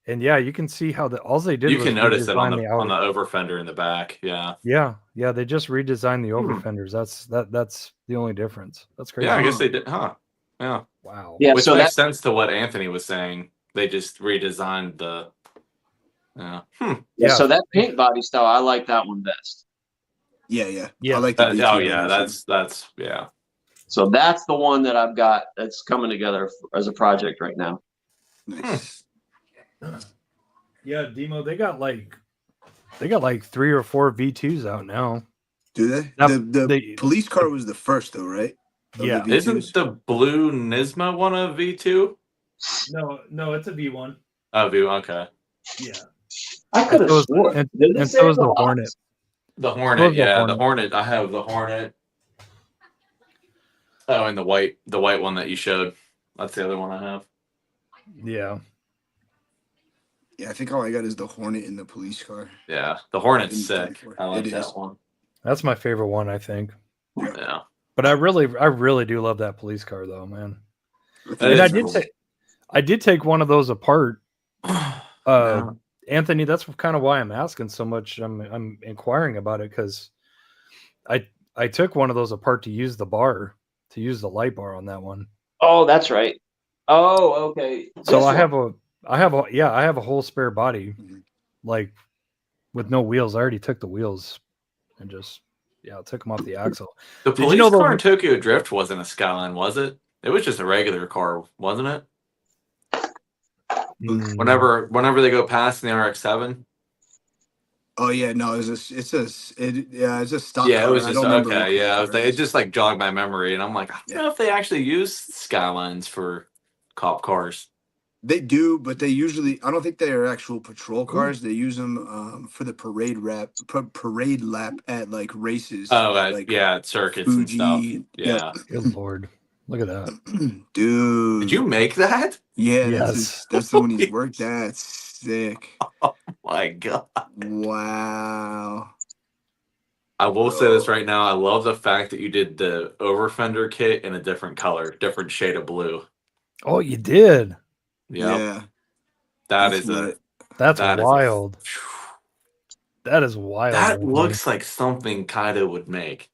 And yeah, you can see how all they did You was can notice it on redesign the over fender in the back. Yeah. Yeah, they just redesigned the over fenders. That's the only difference. That's crazy. Yeah, I guess they did. Huh. Yeah. Wow. Yeah, Which so makes that sense to what Anthony was saying. They just redesigned the. Yeah. Yeah. so that paint body style, I like that one best. yeah. Yeah. I like the V2 Oh yeah, version. that's yeah. So that's the one that I've got that's coming together as a project right now. Nice. Yeah, Demo, they got like 3 or 4 V2s out now. Do they? Now, The police car was the first though, right? Of Yeah. the V2s? Isn't the blue Nismo one a V2? No, it's a V1. Oh, V. Okay. Yeah. I could have sworn. And Did it say so is the box? Hornet. The Hornet, Love the yeah, Hornet. the Hornet. I have the Hornet. Oh, and the white one that you showed. That's the other one I have. Yeah. Yeah, I think all I got is the Hornet in the police car. Yeah, the Hornet's In sick. 24. I like It that is. one. That's my favorite one, I think. Yeah, But I really do love that police car though, man. That And is I did take one of those apart. Yeah. Anthony, that's kind of why I'm asking so much. I'm inquiring about it because I took one of those apart to use the light bar on that one. Oh, that's right. Oh, okay. So This I one. have a whole spare body, Mhm. like with no wheels. I already took the wheels and just took them off the axle. The Did you police know car the- in Tokyo Drift wasn't a Skyline, was it? It was just a regular car, wasn't it? Mm, Whenever they go past in the RX-7. Oh yeah, no, it's a stock Yeah, it car. was I just don't remember what okay. color Yeah, car it it is. just like jogged my memory, and I'm like, I don't know if they actually use skylines for cop cars. They do, but they usually I don't think they are actual patrol cars. They use them for the parade lap at like races, Oh, like yeah, at circuits and stuff. Fuji. Yep. Yeah. Good lord, look at that. Did you Dude. make that? Yeah, Yes. that's the one he's Holy worked. That's sick. my God. Wow. I will say this right now. I love the fact that you did the over fender kit in a different color, different shade of blue. Oh, you did. Yep. Yeah. That That's is a lit. That's that wild. is That is wild. that Anthony. looks like something Kaido would make.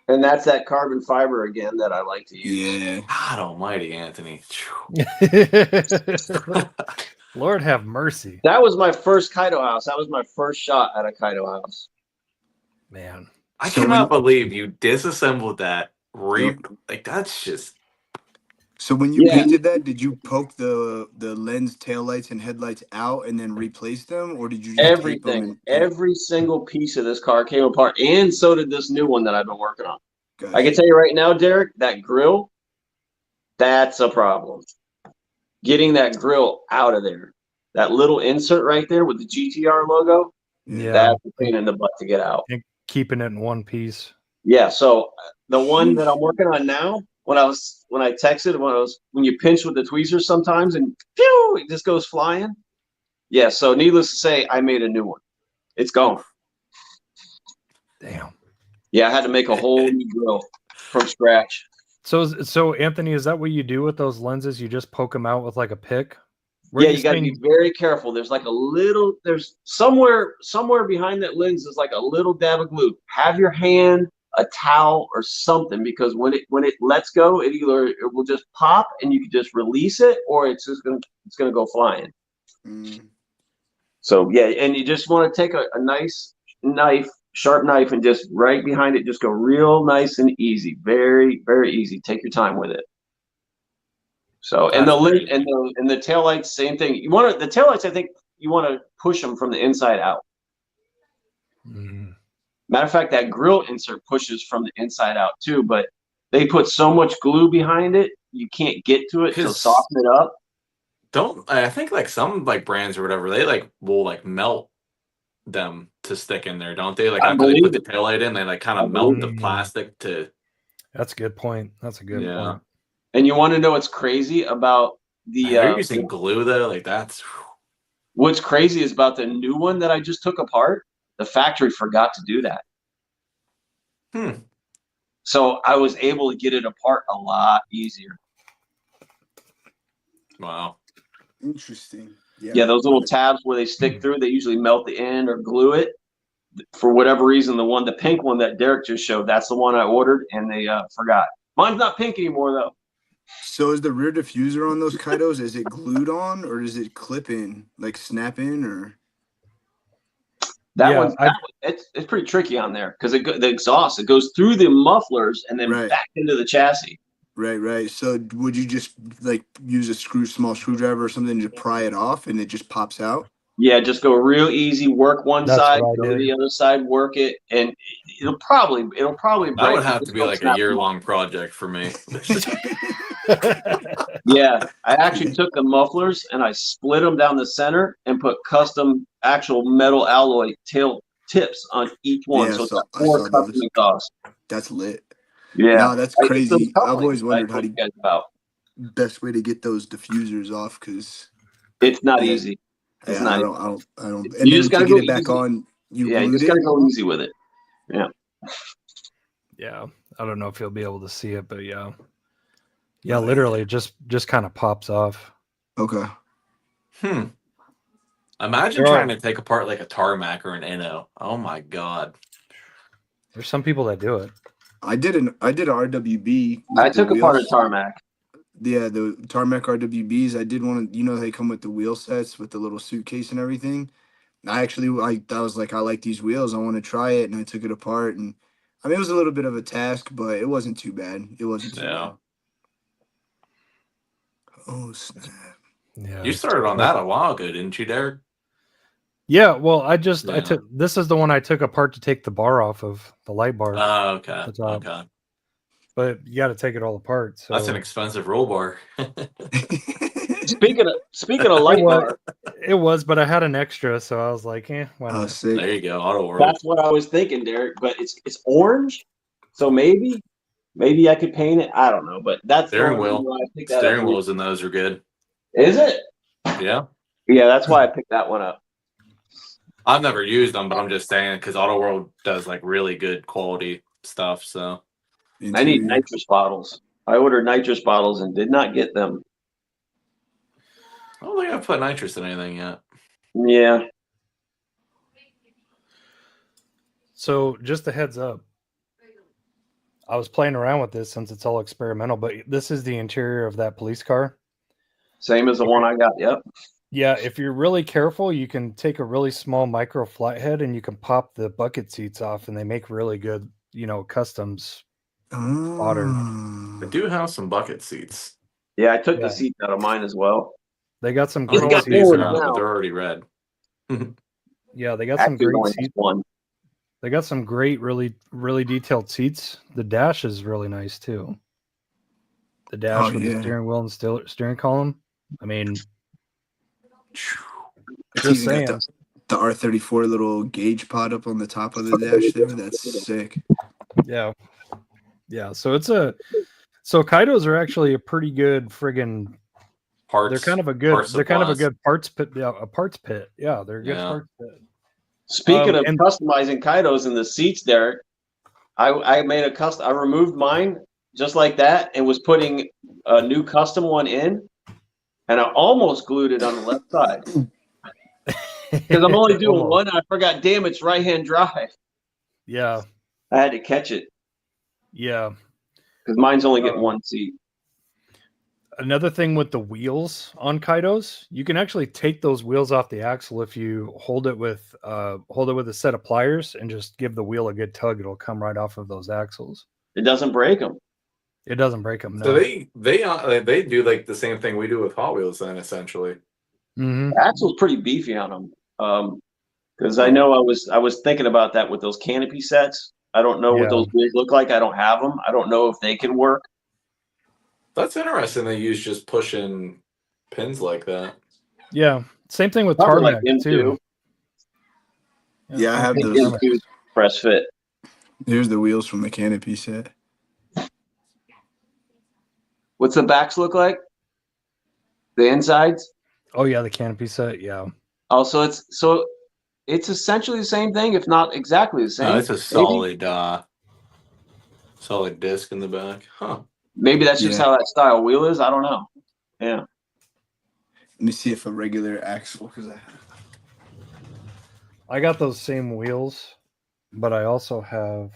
And that's that carbon fiber again that I like to use. Yeah. God almighty, Anthony. Lord have mercy, That was my first Kaido House. That was my first shot at a Kaido House. man. I So cannot when- believe you disassembled that. Yep. Like that's just So when you Yeah. painted that, did you poke the lens taillights and headlights out and then replace them, or did you just tape them? Everything. Every single piece of this car came apart, and so did this new one that I've been working on. Gotcha. I can tell you right now, Derek, that grill, that's a problem. Getting that grill out of there. That little insert right there with the GTR logo, Yeah, that's a pain in the butt to get out. and keeping it in one piece. Yeah, so the one that I'm working on now, when I texted, when you pinch with the tweezers sometimes and phew, it just goes flying. Yeah, so needless to say, I made a new one. It's gone. Damn. Yeah, I had to make a whole new grill from scratch. So Anthony, is that what you do with those lenses? You just poke them out with like a pick? Yeah, you got to be very careful. There's like there's somewhere behind that lens is like a little dab of glue. Have your hand, a towel, or something, because when it lets go, it will just pop and you can just release it, or it's gonna go flying. Mm. So yeah, and you just want to take a nice sharp knife, and just right behind it, just go real nice and easy, very very easy. Take your time with it. So and the lid and the taillights, same thing. The taillights, I think you want to push them from the inside out. Mm. Matter of fact, that grill insert pushes from the inside out too, but they put so much glue behind it, you can't get to it to soften it up. I think like some like brands or whatever, they like will like melt them to stick in there, don't they? Like after they put the taillight in, they like kind of melt the plastic to. That's a good point. That's a good point. And you want to know what's crazy about You're using glue though? Like that's. What's crazy is about the new one that I just took apart. The factory forgot to do that. So I was able to get it apart a lot easier. Wow. Interesting. Yeah, those little tabs where they stick through, they usually melt the end or glue it. For whatever reason, the pink one that Derek just showed, that's the one I ordered, and they forgot. Mine's not pink anymore, though. So is the rear diffuser on those Kaidos, is it glued on, or does it clip in, like snap in, or? It's pretty tricky on there, because the exhaust, it goes through the mufflers and then back into the chassis. Right. So would you just like use a small screwdriver or something to pry it off, and it just pops out? Yeah, just go real easy. Work one side, go to the other side, work it, and it'll probably break. That would have to be like a year-long project for me. Yeah, I actually took the mufflers and I split them down the center and put custom actual metal alloy tail tips on each one. Yeah, so it's 4 custom exhausts. That's lit. Yeah, no, that's crazy. I've always wondered how to get about best way to get those diffusers off, because it's not easy. It's not. I don't. And you just gotta get it back on. You just gotta go easy with it. Yeah. Yeah, I don't know if you'll be able to see it, but yeah, literally, it just kind of pops off. Okay. Imagine trying to take apart like a tarmac or an Inno. Oh my god. There's some people that do it. I did an RWB. I took apart a tarmac. Yeah, the tarmac RWBs. I did one. They come with the wheel sets with the little suitcase and everything. I was like, I like these wheels. I want to try it, and I took it apart, and I mean, it was a little bit of a task, but it wasn't too bad. It wasn't too bad. Oh snap! Yeah, you started on that a while ago, didn't you, Derek? Yeah, well, I Yeah. took this is the one I took apart to take the bar off of the light bar. Oh, okay. the top. Okay. But you got to take it all apart. So That's an expensive roll bar. Speaking of light bar, it was, but I had an extra, so I was like, why Oh, not? sick. There you go. Auto World. that's what I was thinking, Derek. But it's orange, so maybe I could paint it. I don't know, but that's the Steering only reason wheel. why I picked that Steering up. wheels in those are good. Is it? Yeah. Yeah, that's why I picked that one up. I've never used them, but I'm just saying because Auto World does like really good quality stuff. So I need nitrous bottles. I ordered nitrous bottles and did not get them. I don't think I've put nitrous in anything yet. Yeah. So just a heads up. I was playing around with this since it's all experimental, but this is the interior of that police car. Same as the one I got. Yep. Yeah, if you're really careful, you can take a really small micro flathead and you can pop the bucket seats off, and they make really good, customs fodder. I do have some bucket seats. Yeah, I took Yeah. the seats out of mine as well. They got some I don't know great what got these seats. are, now. but they're already red. Yeah, they got some Actually, great only seats. one. They got some great, really, really detailed seats. The dash is really nice too. The dash with the steering wheel and steering column. I mean, It's just even got the R34 little gauge pod up on the top of the dash there. That's sick. Yeah. So Kaidos are actually a pretty good friggin' Parts. They're kind of a good parts pit. Yeah, a parts pit. Yeah, they're a good parts pit. Speaking of customizing Kaidos in the seats, Derek, I made I removed mine just like that and was putting a new custom one in, and I almost glued it on the left side because I'm only doing one. And I forgot, damn, it's right-hand drive. Yeah, I had to catch it. Yeah, because mine's only getting one seat. Another thing with the wheels on Kaidos, you can actually take those wheels off the axle if you hold it with a set of pliers and just give the wheel a good tug. It'll come right off of those axles. It doesn't break them. It doesn't break them. No. So they do like the same thing we do with Hot Wheels, then essentially. Mm-hmm. The axle's pretty beefy on them. Because I know I was thinking about that with those canopy sets. I don't know what those wheels look like. I don't have them. I don't know if they can work. That's interesting. They use just pushing pins like that. Yeah, same thing with tarmac like too. Yeah, I have those press fit. Here's the wheels from the canopy set. What's the backs look like? The insides? Oh yeah, the canopy set. Yeah. Oh, so it's essentially the same thing, if not exactly the same. It's a solid solid disc in the back. Huh. Maybe that's just how that style wheel is. I don't know. Yeah. Let me see if a regular axle, because I got those same wheels, but I also have.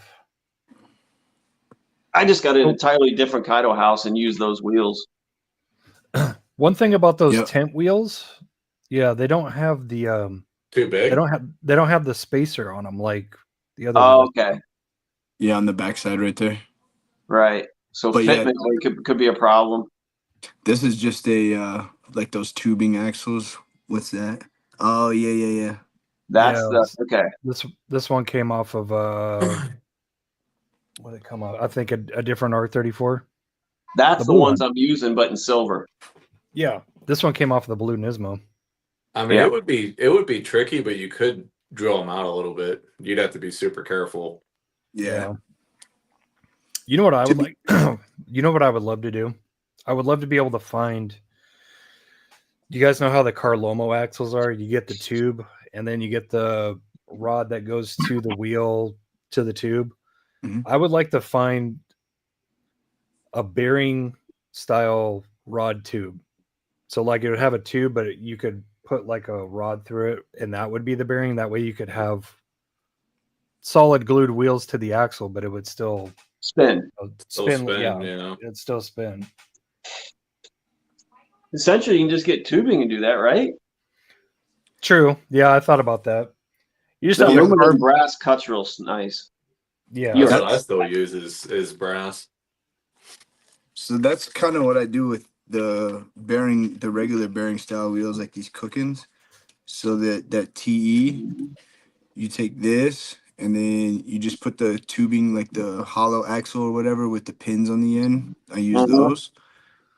I just got an entirely different Kaido house and used those wheels. One thing about those tent wheels, they don't have the too big. They don't have the spacer on them like the other. Oh, okay. Yeah, on the backside right there. Right. So fitment could be a problem. This is just a like those tubing axles. What's that? Oh yeah. That's okay. This one came off of what did it come off? I think a different R34. That's the ones I'm using, but in silver. Yeah, this one came off of the blue Nismo. I mean, it would be tricky, but you could drill them out a little bit. You'd have to be super careful. Yeah. You know what I would like? You know what I would love to do? I would love to be able to find. Do you guys know how the Carlomo axles are? You get the tube, and then you get the rod that goes to the wheel to the tube. Mm-hmm. I would like to find a bearing style rod tube. So like it would have a tube, but you could put like a rod through it, and that would be the bearing. That way you could have solid glued wheels to the axle, but it would still spin. It'd still spin. Essentially, you can just get tubing and do that, right? True. Yeah, I thought about that. You just the aluminum brass cuts real nice. Yeah, what I still use is brass. So that's kind of what I do with the regular bearing style wheels, like these Cookins. So that TE, you take this and then you just put the tubing, like the hollow axle or whatever with the pins on the end. I use those.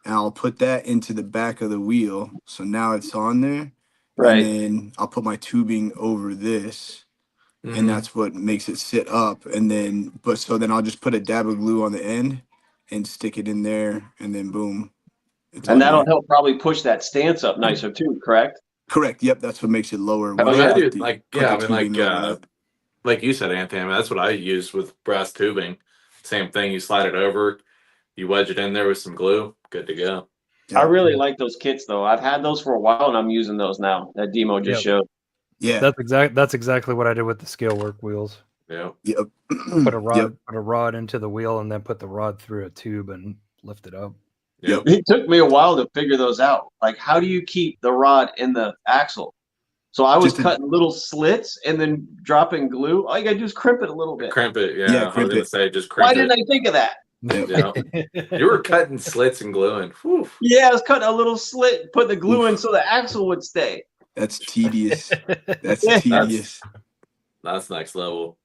And I'll put that into the back of the wheel. So now it's on there. Right. And then I'll put my tubing over this. And that's what makes it sit up. And then, so then I'll just put a dab of glue on the end and stick it in there. And then boom. And that'll help probably push that stance up nicer too, correct? Correct. Yep. That's what makes it lower. Oh, yeah. I do, like you said, Anthony, I mean, that's what I use with brass tubing. Same thing. You slide it over, you wedge it in there with some glue, good to go. I really like those kits though. I've had those for a while and I'm using those now. That Demo just showed. Yeah. That's exactly what I did with the scale work wheels. Yep. Put a rod into the wheel and then put the rod through a tube and lift it up. Yep. It took me a while to figure those out. Like, how do you keep the rod in the axle? So I was cutting little slits and then dropping glue. All you gotta do is crimp it a little bit. Crimp it, yeah. I was gonna say just crimp Why didn't I think of that? Yeah. You were cutting slits and gluing. Whew. Yeah, I was cutting a little slit, putting the glue in so the axle would stay. That's tedious. That's tedious. That's next level.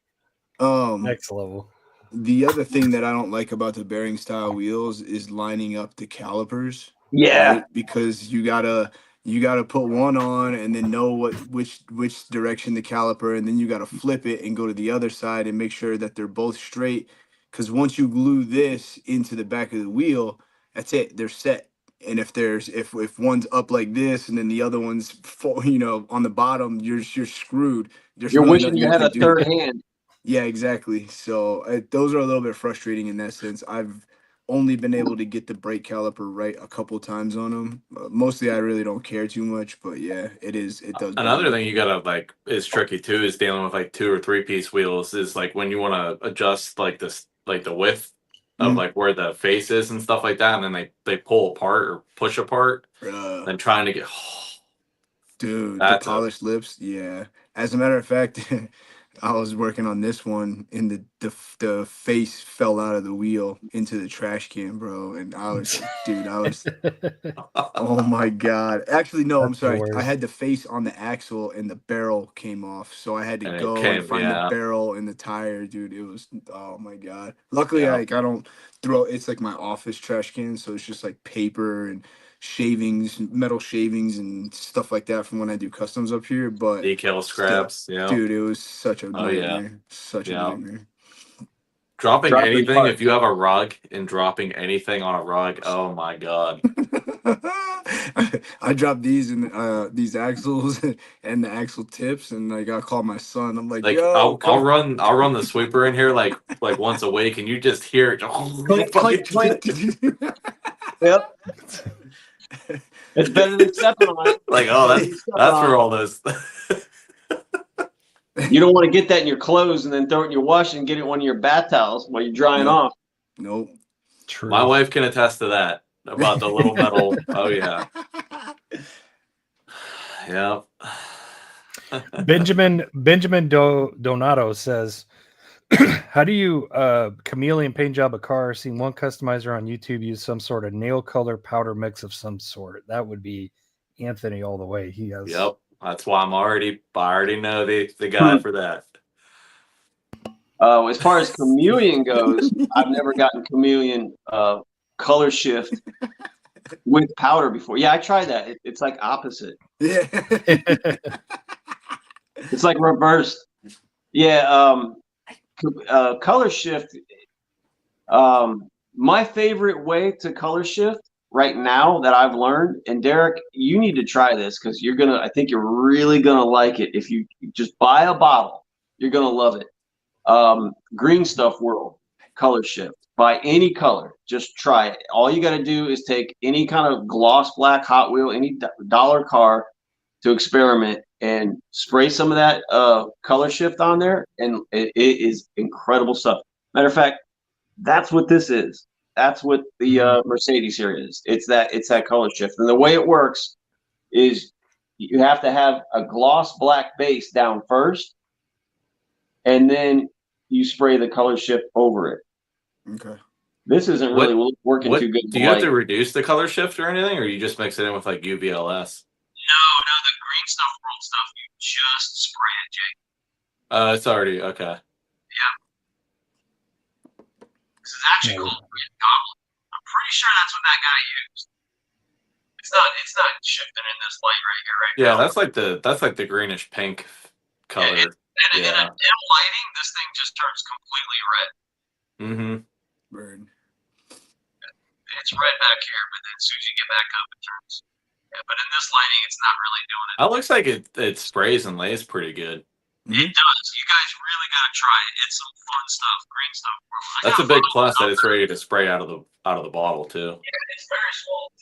Next level. The other thing that I don't like about the bearing style wheels is lining up the calipers. Yeah. Right? Because you gotta put one on and then know which direction the caliper, and then you gotta flip it and go to the other side and make sure that they're both straight. Because once you glue this into the back of the wheel, that's it. They're set. And if one's up like this and then the other one's on the bottom, you're screwed. You're wishing you had a third hand. Yeah, exactly. So those are a little bit frustrating in that sense. I've only been able to get the brake caliper right a couple times on them. Mostly, I really don't care too much, but yeah, it does. Another thing you gotta is tricky too is dealing with like 2 or 3 piece wheels. Is like when you want to adjust like this, like the width of like where the face is and stuff like that, and then they pull apart or push apart. Then trying to get dude, the polished lips. Yeah. As a matter of fact. I was working on this one and the face fell out of the wheel into the trash can, bro. And I was oh my God. Actually, no, I'm sorry. I had the face on the axle and the barrel came off. So I had to go and find the barrel and the tire, dude. It was, oh my God. Luckily, I don't throw, it's like my office trash can. So it's just like paper and shavings, metal shavings and stuff like that from when I do customs up here. But decal scraps, dude, it was such a nightmare. Such a nightmare. Dropping anything, if you have a rug and dropping anything on a rug, oh my God. I dropped these and these axles and the axle tips, and I got called my son. I'm like, yo, I'll run the sweeper in here like once a week, and you just hear it. Yep. It's better than stepping on it. Like, oh, that's for all those. You don't want to get that in your clothes and then throw it in your wash and get it in one of your bath towels while you're drying off. Nope. True. My wife can attest to that about the little metal. Oh yeah. Yeah. Benjamin Donato says, how do you chameleon paint job a car? Seen one customizer on YouTube use some sort of nail color powder mix of some sort. That would be Anthony all the way. He has. Yep. That's why I already know the guy for that. As far as chameleon goes, I've never gotten chameleon color shift with powder before. Yeah, I tried that. It's like opposite. Yeah. It's like reversed. Yeah. Color shift. My favorite way to color shift right now that I've learned, and Derek, you need to try this because I think you're really gonna like it. If you just buy a bottle, you're gonna love it. Green Stuff World color shift. Buy any color, just try it. All you gotta do is take any kind of gloss black Hot Wheel, any dollar car to experiment and spray some of that color shift on there, and it is incredible stuff. Matter of fact, that's what this is. That's what the Mercedes here is. It's that color shift, and the way it works is you have to have a gloss black base down first, and then you spray the color shift over it. Okay. This isn't really working too good. Do you have to reduce the color shift or anything, or you just mix it in with like UVLS? No, the Green green stuff, world stuff, you just spray it, Jake. It's already okay. Yeah. This is actually called Red Goblin. I'm pretty sure that's what that guy used. It's not shifting in this light right here, right? Yeah, now. that's like the greenish pink color. In a dim lighting, this thing just turns completely red. Mm-hmm. Bird. It's red back here, but then as soon as you get back up, it turns. Yeah, but in this lighting, it's not really doing it. That looks like it sprays and lays pretty good. It does. You guys really gotta try it. It's some fun stuff, green stuff. That's a big plus that it's ready to spray out of the bottle too. Yeah, it's very small.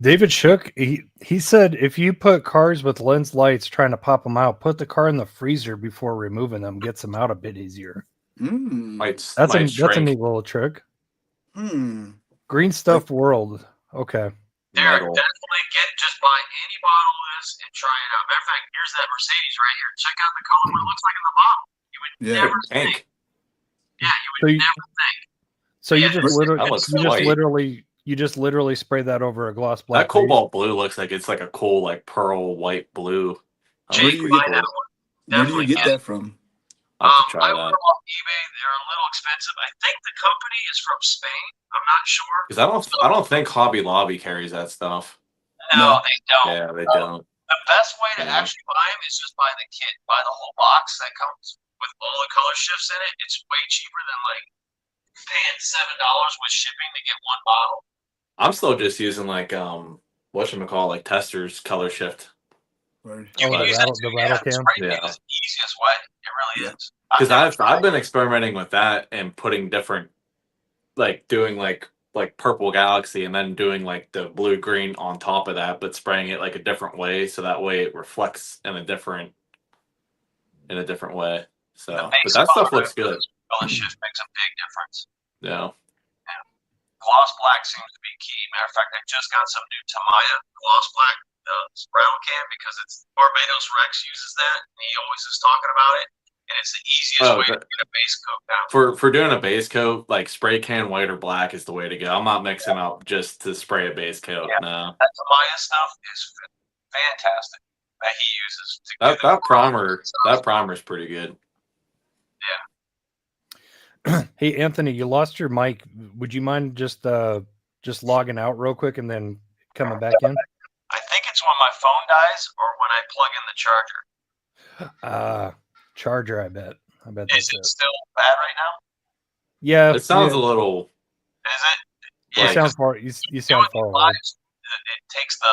David Shook, he said if you put cars with lens lights trying to pop them out, put the car in the freezer before removing them, gets them out a bit easier. That's a neat little trick. Green Stuff World. Okay. Derek, definitely just buy any bottle of this and try it out. Matter of fact, here's that Mercedes right here. Check out the color what it looks like in the bottle. You would never think. Yeah, you would never think. So you just literally spray that over a gloss black. That cobalt blue looks like it's like a cool like pearl white blue. Where do you get that? Where do you get that from? I'll have to try I order them off eBay. They're a little expensive. I think the company is from Spain. I'm not sure. Because I don't think Hobby Lobby carries that stuff. No, they don't. Yeah, they don't. The best way to actually buy them is just buy the kit, buy the whole box that comes with all the color shifts in it. It's way cheaper than like paying $7 with shipping to get one bottle. I'm still just using like whatchamacall, like Tester's color shift. You can use the rattle cam. Yeah, it's the easiest way. It really is. Because I've been experimenting with that and putting different, like doing like Purple Galaxy and then doing like the blue green on top of that, but spraying it like a different way so that way it reflects in a different way. So, but that stuff looks good. Color shift makes a big difference. Yeah. Gloss black seems to be key. Matter of fact, I just got some new Tamiya gloss black rattle can because it's Barbados Rex uses that, and he always is talking about it. And it's the easiest way to get a base coat down. For doing a base coat, like spray can white or black is the way to go. I'm not mixing up just to spray a base coat. Yeah, no. That Tamiya stuff is fantastic that he uses. That primer is pretty good. Yeah. Hey Anthony, you lost your mic. Would you mind just logging out real quick and then coming back in? I think it's when my phone dies or when I plug in the charger. Charger, I bet. Is it still bad right now? Yeah. It sounds a little. Is it? You sound far. You sound far away. It takes the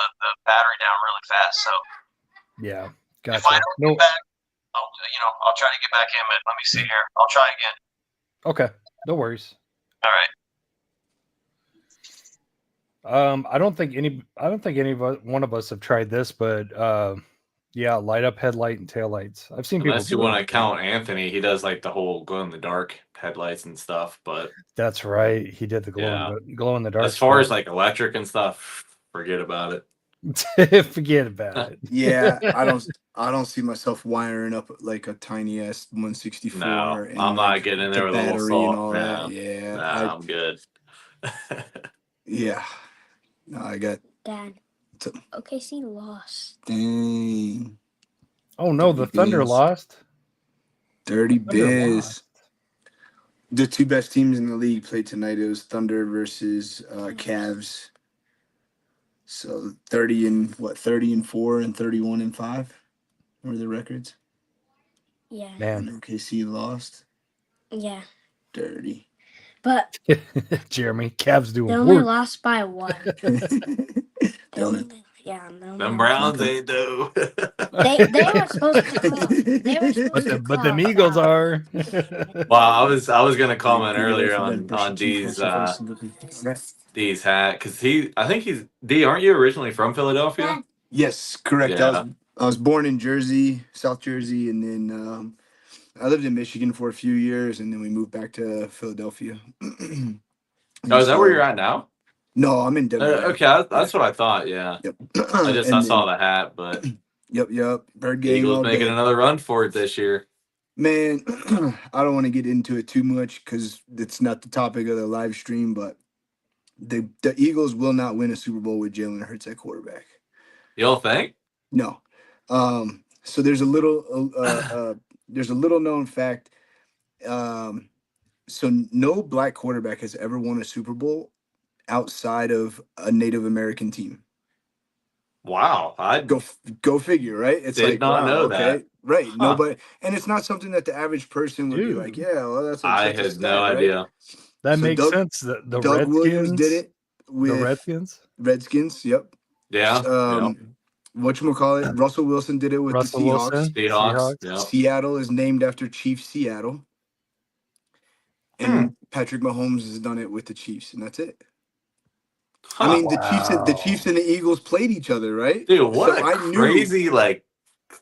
battery down really fast. So. Yeah. Gotcha. If I don't get back, I'll try to get back in. But let me see here. I'll try again. Okay. No worries. All right. I don't think any one of us have tried this, but yeah, light up headlight and taillights. I've seen people. Unless you want to count Anthony, he does like the whole glow in the dark headlights and stuff. But that's right, he did the glow in the dark. As far as like electric and stuff, forget about it. Forget about it. Yeah, I don't see myself wiring up like a tiny S 164. No, I'm not getting in there with a little salt. And all that. Yeah, I'm good. Yeah, no, I got Dad. OKC lost. Dang. Oh no, the Thunder lost. Dirty Biz. The two best teams in the league played tonight. It was Thunder versus Cavs. So 30-4 and 31-5 were the records. Yeah. Man, OKC lost. Yeah. Dirty. But Jeremy, Cavs doing they only work. lost by one. Them Browns ain't do. They were supposed to. But the Eagles are. Well, I was gonna comment earlier on D's hat because I think he's D. Aren't you originally from Philadelphia? Yes, correct. Yeah. I was born in Jersey, South Jersey, and then I lived in Michigan for a few years, and then we moved back to Philadelphia. Oh, is that where you're at now? No, I'm in Denver. Okay, that's what I thought. Yeah. Yep. I saw the hat, but Yep. Bird game. Eagles making another run for it this year. Man, I don't want to get into it too much because it's not the topic of the live stream, but the Eagles will not win a Super Bowl with Jalen Hurts at quarterback. You don't think? No. So there's a little known fact. So no black quarterback has ever won a Super Bowl outside of a Native American team. Wow, I Go figure, right? It's did like, not wow, know okay, that. right? Huh. Nobody, and it's not something that the average person would be like, Dude. yeah, well, that's I such a had stat, no right? idea. That So makes sense. The Doug Williams did Redskins. it with The Redskins. Redskins. Yep. Yeah. Yep. Whatchamacallit, Russell Wilson did it with Russell the Seahawks. Wilson. Seahawks. Yep. Seattle is named after Chief Seattle. And Patrick Mahomes has done it with the Chiefs, and that's it. Huh. I mean, the Chiefs and the Eagles played each other, right? Dude, what So a crazy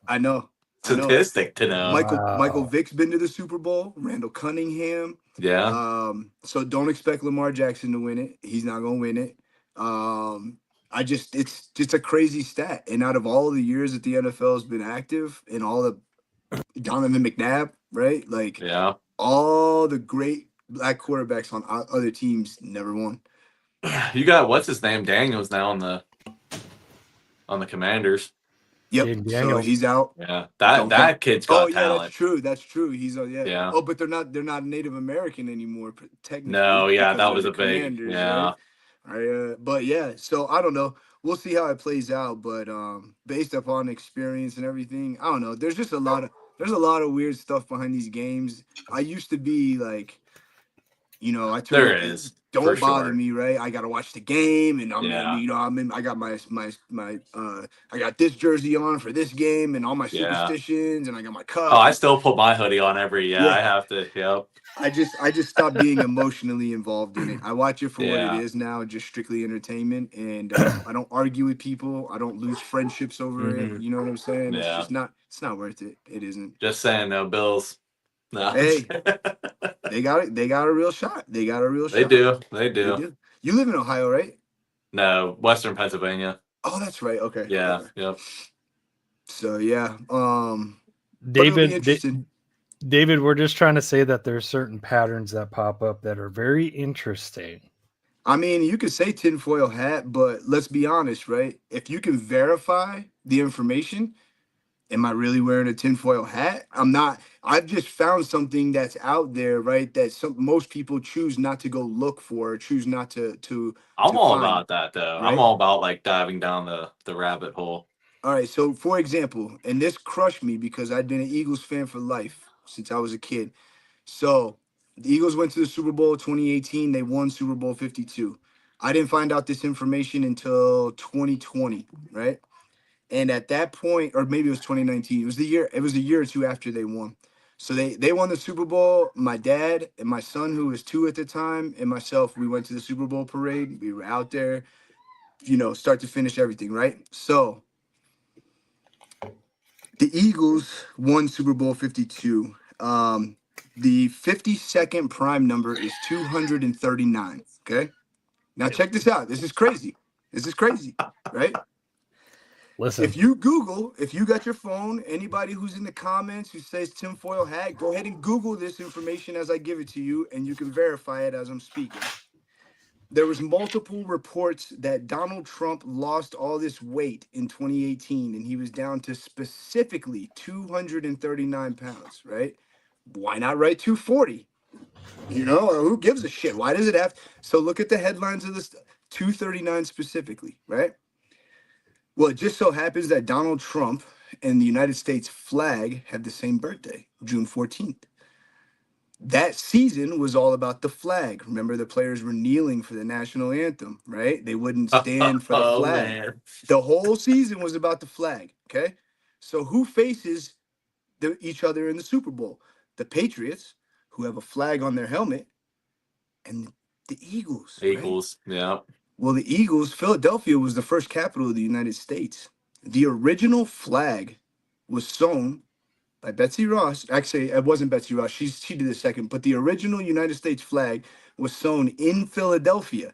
I know. statistic to know. Michael Vick's been to the Super Bowl. Randall Cunningham. Yeah. So don't expect Lamar Jackson to win it. He's not gonna win it. It's just a crazy stat. And out of all the years that the NFL has been active, and all the Donovan McNabb, right? Like, Yeah. all the great black quarterbacks on other teams never won. You got what's his name? Daniels now on the Commanders. Yep. Jaden So Daniels. he's out. Yeah. That kid's got talent. That's true. He's yeah. Yeah. Oh, but they're not Native American anymore, technically. No, yeah, because that of was the a big Commanders, yeah. Right? But yeah, so I don't know. We'll see how it plays out. But based upon experience and everything, I don't know. There's just a lot of weird stuff behind these games. I used to be like, I told There is. don't bother sure. me, right? I gotta watch the game, and I got I got this jersey on for this game, and all my superstitions, and I got my cup. Oh, I still put my hoodie on every. Yeah. I have to. Yep. I just stopped being emotionally involved in it. I watch it for what Yeah. it is now, just strictly entertainment, and I don't argue with people. I don't lose friendships over it. You know what I'm saying? Yeah. It's not worth it. It isn't. Just saying, no Bills. No. Hey, they got it. They got a real shot. They got a real They shot. do. They do. You live in Ohio, right? No, Western Pennsylvania. Oh, that's right. Okay. Yeah. Okay. Yep. So yeah. But it'll be David, interesting. David, we're just trying to say that there's certain patterns that pop up that are very interesting. I mean, you could say tinfoil hat, but let's be honest, right? If you can verify the information, am I really wearing a tinfoil hat? I'm not. I've just found something that's out there, right? That most people choose not to go look for, or choose not to. I'm all find, about that, though. right? I'm all about like diving down the rabbit hole. All right. So, for example, and this crushed me because I'd been an Eagles fan for life since I was a kid. So the Eagles went to the Super Bowl 2018. They won Super Bowl 52. I didn't find out this information until 2020, right? And at that point, or maybe it was 2019, it was a year or two after they won. So they won the Super Bowl. My dad and my son, who was 2 at the time, and myself, we went to the Super Bowl parade. We were out there, start to finish everything, right? So the Eagles won Super Bowl 52. The 52nd prime number is 239. Okay. Now check this out. This is crazy, right? Listen, If you got your phone, anybody who's in the comments who says tinfoil hat, go ahead and Google this information as I give it to you, and you can verify it as I'm speaking. There was multiple reports that Donald Trump lost all this weight in 2018, and he was down to specifically 239 pounds, right? Why not write 240? Who gives a shit? Why does it have? So look at the headlines of this 239 specifically, right? Well, it just so happens that Donald Trump and the United States flag have the same birthday, June 14th. That season was all about the flag. Remember, the players were kneeling for the national anthem, right? They wouldn't stand for the flag. Man. The whole season was about the flag, okay? So who faces each other in the Super Bowl? The Patriots, who have a flag on their helmet, and the Eagles. Eagles, right? Yeah. Well, the Eagles, Philadelphia was the first capital of the United States. The original flag was sewn by Betsy Ross. Actually, it wasn't Betsy Ross. She did the second. But the original United States flag was sewn in Philadelphia,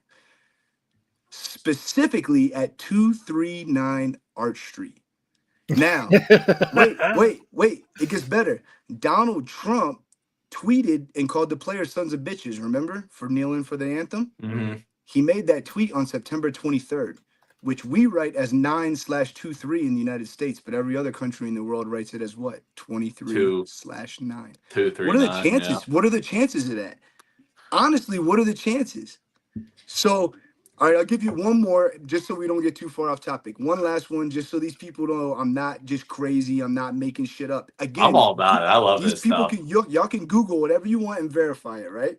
specifically at 239 Arch Street. Now, wait. It gets better. Donald Trump tweeted and called the players sons of bitches, remember, for kneeling for the anthem? Mm-hmm. He made that tweet on September 23rd. which we write as 9/23 in the United States, but every other country in the world writes it as what? 23/9. 239. Yeah. What are the chances of that? Honestly, what are the chances? So, all right, I'll give you one more just so we don't get too far off topic. One last one, just so these people know I'm not just crazy. I'm not making shit up. Again, I'm all about it. I love these this people stuff. y'all can Google whatever you want and verify it, right?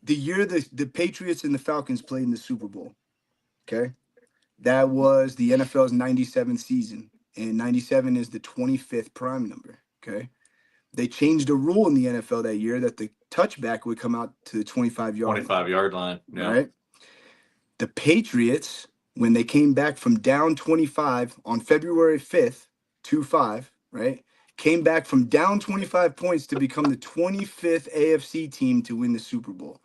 The year the Patriots and the Falcons played in the Super Bowl, okay? That was the NFL's 97 season, and 97 is the 25th prime number, okay? They changed a rule in the NFL that year that the touchback would come out to the 25-yard 25-yard line. Yeah. right? The Patriots, when they came back from down 25 on February 5th, 2-5, right? Came back from down 25 points to become the 25th AFC team to win the Super Bowl.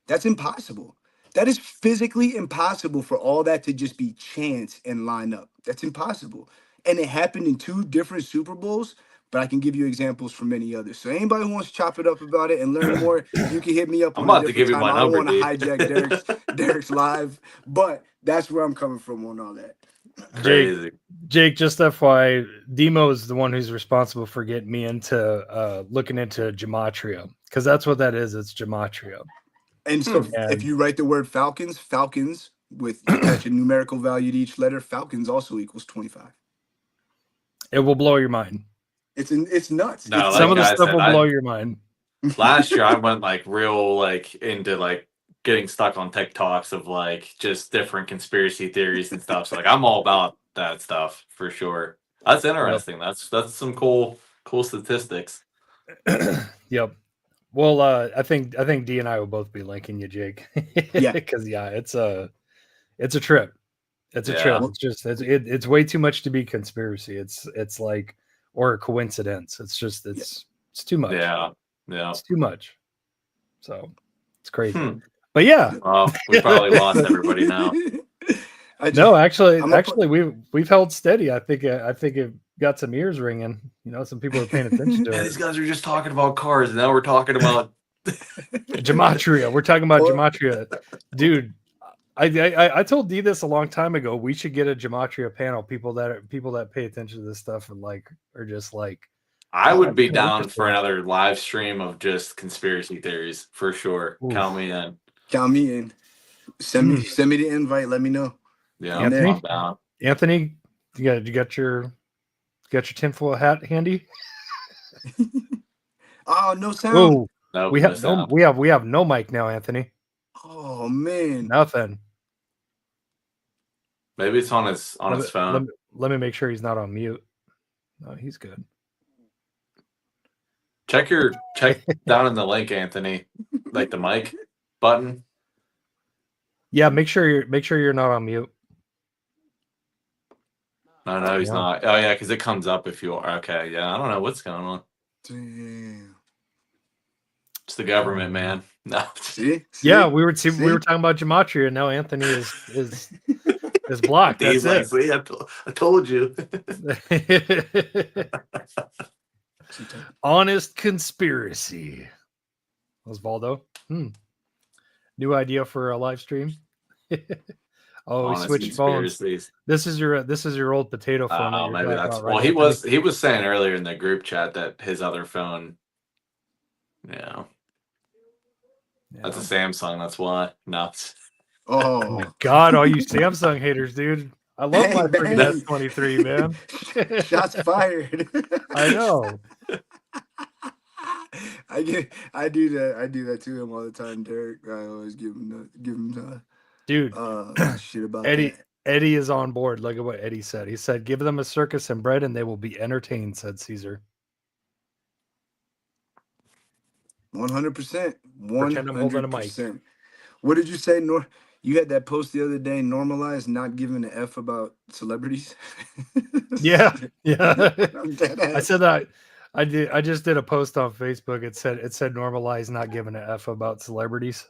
That's impossible. That is physically impossible for all that to just be chance and line up. That's impossible. And it happened in 2 different Super Bowls, but I can give you examples from many others. So anybody who wants to chop it up about it and learn more, you can hit me up I'm on a about to give different you time. my I don't number, want to hijack Derek's live, but that's where I'm coming from on all that. Crazy. Jake, just FYI, Demo is the one who's responsible for getting me into looking into gematria, because that's what that is. It's gematria. And so if you write the word Falcons with attach a numerical value to each letter, Falcons also equals 25. It will blow your mind. It's nuts. No, It's, Some of the guy stuff said, will blow your mind. last year I went like real like into like getting stuck on TikToks of like just different conspiracy theories and stuff. So like I'm all about that stuff for sure. That's interesting. That's some cool statistics. Yep. Well, I think D and I will both be linking you, Jake. Yeah. Because it's a trip. It's a Yeah. trip. It's just it's way too much to be conspiracy. It's like or a coincidence. It's just it's too much. Yeah. It's too much. So it's crazy. Hmm. But yeah. Well, we probably lost everybody now. No, actually, we've held steady. I think it got some ears ringing. You know, some people are paying attention to Yeah, it. these guys are just talking about cars, and now we're talking about gematria. We're talking about gematria, dude. I told D this a long time ago. We should get a gematria panel. People that pay attention to this stuff and like are just like. I would be down for another live stream of just conspiracy theories for sure. Oof. Count me in. Count me in. Send me the invite. Let me know. Yeah, Anthony, you got your tinfoil hat handy? Oh, no sound. Oh, nope, we have no mic now, Anthony. Oh man, nothing. Maybe it's on his phone. Let me make sure he's not on mute. No, he's good. Check down in the link, Anthony, like the mic button. Yeah, make sure you're not on mute. No, he's not. Oh yeah, because it comes up if you are. Okay, yeah, I don't know what's going on. Damn. It's the government, man. No. See? Yeah, we were talking about gematria, and now Anthony is blocked. That's it. See, I told you. Honest conspiracy. Osvaldo. New idea for a live stream. Oh, we switched phones. This is your old potato phone. Oh, maybe that's right? Well, he was saying earlier in the group chat that his other phone. Yeah. That's a Samsung. That's why. No. Oh my God! All you Samsung haters, dude. I love my freaking S23, man. Shots fired. I know. I do that to him all the time, Derek. I always give him dude shit about Eddie. That. Eddie is on board. Look at what Eddie said. He said, "Give them a circus and bread, and they will be entertained," said Caesar. 100%. Pretend I'm holding a mic. What did you say, Nor? You had that post the other day, normalize not giving an F about celebrities. Yeah. I said that. I just did a post on Facebook. It said normalize not giving an F about celebrities.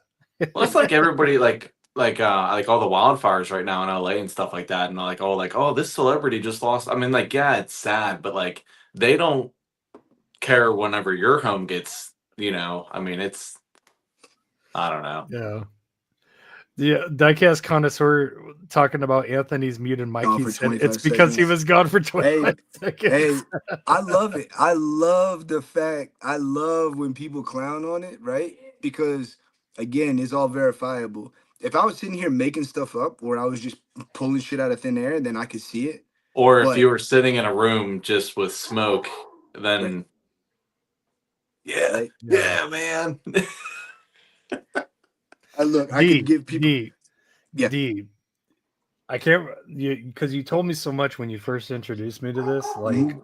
Well, it's like everybody like all the wildfires right now in LA and stuff like that, and oh, this celebrity just lost. I mean, like, yeah, it's sad, but like they don't care whenever your home gets. I mean, it's. I don't know. Yeah. The Diecast connoisseur talking about Anthony's muted mic. Gone He for said 25 it's because he seconds. was gone for 25 seconds. Hey, I love it. I love the fact. I love when people clown on it, right? Because again, it's all verifiable. If I was sitting here making stuff up, or I was just pulling shit out of thin air, then I could see it. Or if But- you were sitting in a room just with smoke, then Right. yeah, Right. yeah, man. I could give people. Yeah. D. I can't because you told me so much when you first introduced me to this. Like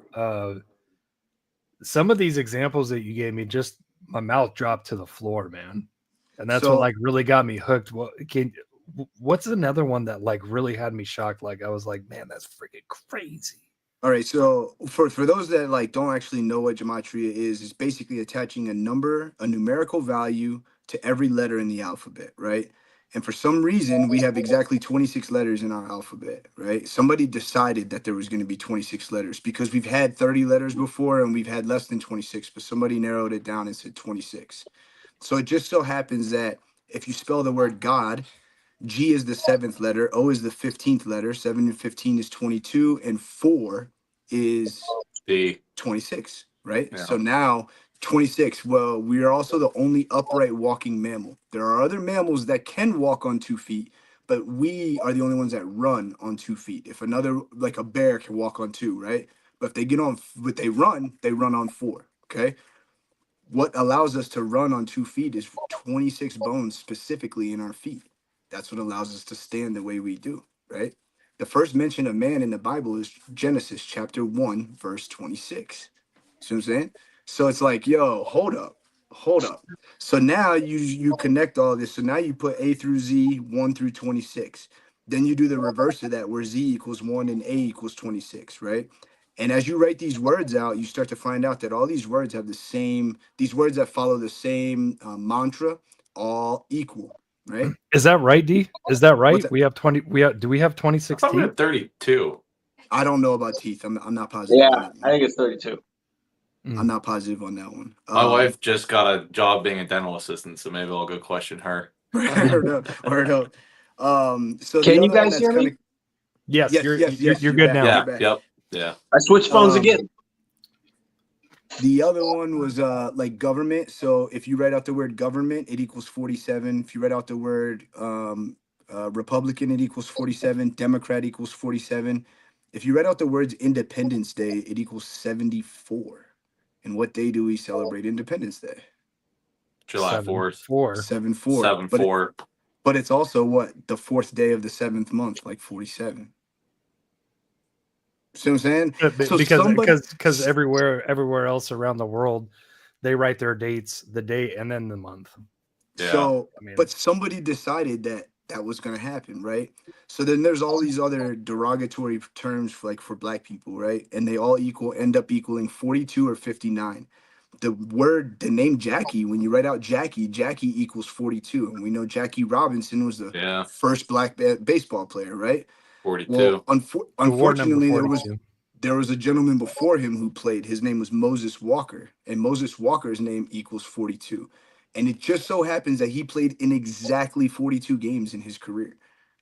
some of these examples that you gave me, just my mouth dropped to the floor, man. And that's what So- like really got me hooked. What's another one that like really had me shocked? Like I was like, man, that's freaking crazy. All right, so for those that like don't actually know what gematria is, it's basically attaching a number, a numerical value to every letter in the alphabet, right? And for some reason, we have exactly 26 letters in our alphabet, right? Somebody decided that there was going to be 26 letters because we've had 30 letters before and we've had less than 26, but somebody narrowed it down and said 26. So it just so happens that if you spell the word God, G is the 7th letter, O is the 15th letter, 7 and 15 is 22, and 4 is The 26, right? Yeah. So now 26, well, we are also the only upright walking mammal. There are other mammals that can walk on 2 feet, but we are the only ones that run on 2 feet. If another, like a bear can walk on 2, right? But if they get on, but they run on 4, okay? What allows us to run on 2 feet is 26 bones specifically in our feet. That's what allows us to stand the way we do, right? The first mention of man in the Bible is Genesis chapter 1, verse 26. See what I'm saying? So it's like, yo, hold up. So now you connect all this. So now you put A through Z, 1 through 26. Then you do the reverse of that, where Z equals 1 and A equals 26, right? And as you write these words out, you start to find out that all these words have the same, these words that follow the same mantra, all equal, right? Is that right, D? Is that right? What's that? We have 20. Do we have 26 I thought we teeth? had 32. I don't know about teeth. I'm not positive. Yeah, on that I one. think it's 32. I'm not positive on that one. My wife just got a job being a dental assistant, so maybe I'll go question her. Word up. So Can the you other one guys that's hear me? kinda- Yes, Yes, you're you're good back. now. Yeah, you're back. yep, yeah. I switched phones again. The other one was like government. So if you write out the word government, it equals 47. If you write out the word Republican, it equals 47. Democrat equals 47. If you write out the words Independence Day, it equals 74. And what day do we celebrate Independence Day? July 4th. 4. 7-4. 7-4. But it's also what? The 4th day of the 7th month, like 47. See what I'm saying? So Because everywhere else around the world, they write their dates, the day, and then the month. Yeah. So, I mean- but somebody decided that that was going to happen, right? So then there's all these other derogatory terms for black people, right? And they all end up equaling 42 or 59. The name Jackie, when you write out Jackie equals 42. And we know Jackie Robinson was the first black baseball player, right? 42. Well, unfortunately, Award number 42. there was a gentleman before him who played. His name was Moses Walker, and Moses Walker's name equals 42. And it just so happens that he played in exactly 42 games in his career.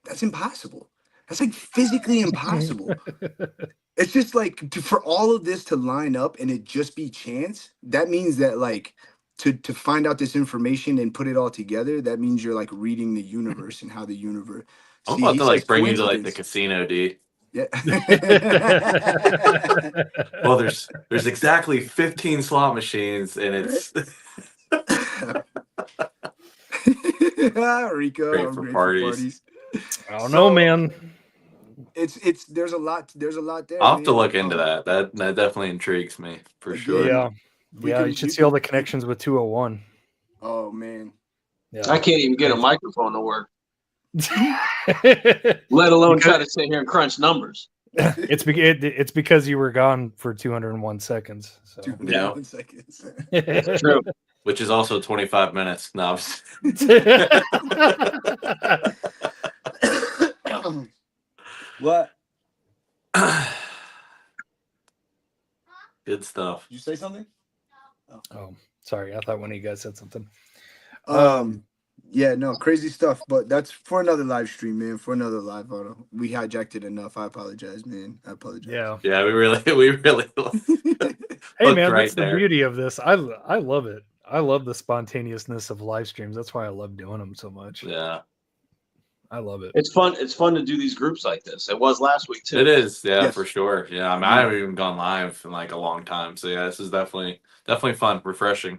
That's impossible. That's like physically impossible. It's just like for all of this to line up and it just be chance, that means that like to find out this information and put it all together, that means you're like reading the universe and how the universe. I'm See, about he to like says bring you to like the coincidence. casino, D. Yeah. Well, there's exactly 15 slot machines, and it's Rico, great I'm for great parties. I don't know, man. It's there's a lot there. I'll have to man. look into that. That definitely intrigues me for Again, sure. Yeah, We yeah. can- You should you see all can- the connections with 201. Oh man. Yeah. I can't even get a microphone to work, let alone try to sit here and crunch numbers. It's because you were gone for 201 seconds. So. 201 seconds. It's true. Which is also 25 minutes. No, What? good stuff. Did you say something? Oh, sorry. I thought one of you guys said something. Yeah, no, crazy stuff. But that's for another live stream, man. For another live auto. We hijacked it enough. I apologize, man. I apologize. Yeah. Yeah, we really Hey looked man, right that's the there. beauty of this. I love it. I love the spontaneousness of live streams. That's why I love doing them so much. Yeah, I love it. It's fun. It's fun to do these groups like this. It was last week too. it is. Yeah, Yes. for sure. Yeah, I mean, I haven't even gone live in like a long time. So yeah, this is definitely fun, refreshing.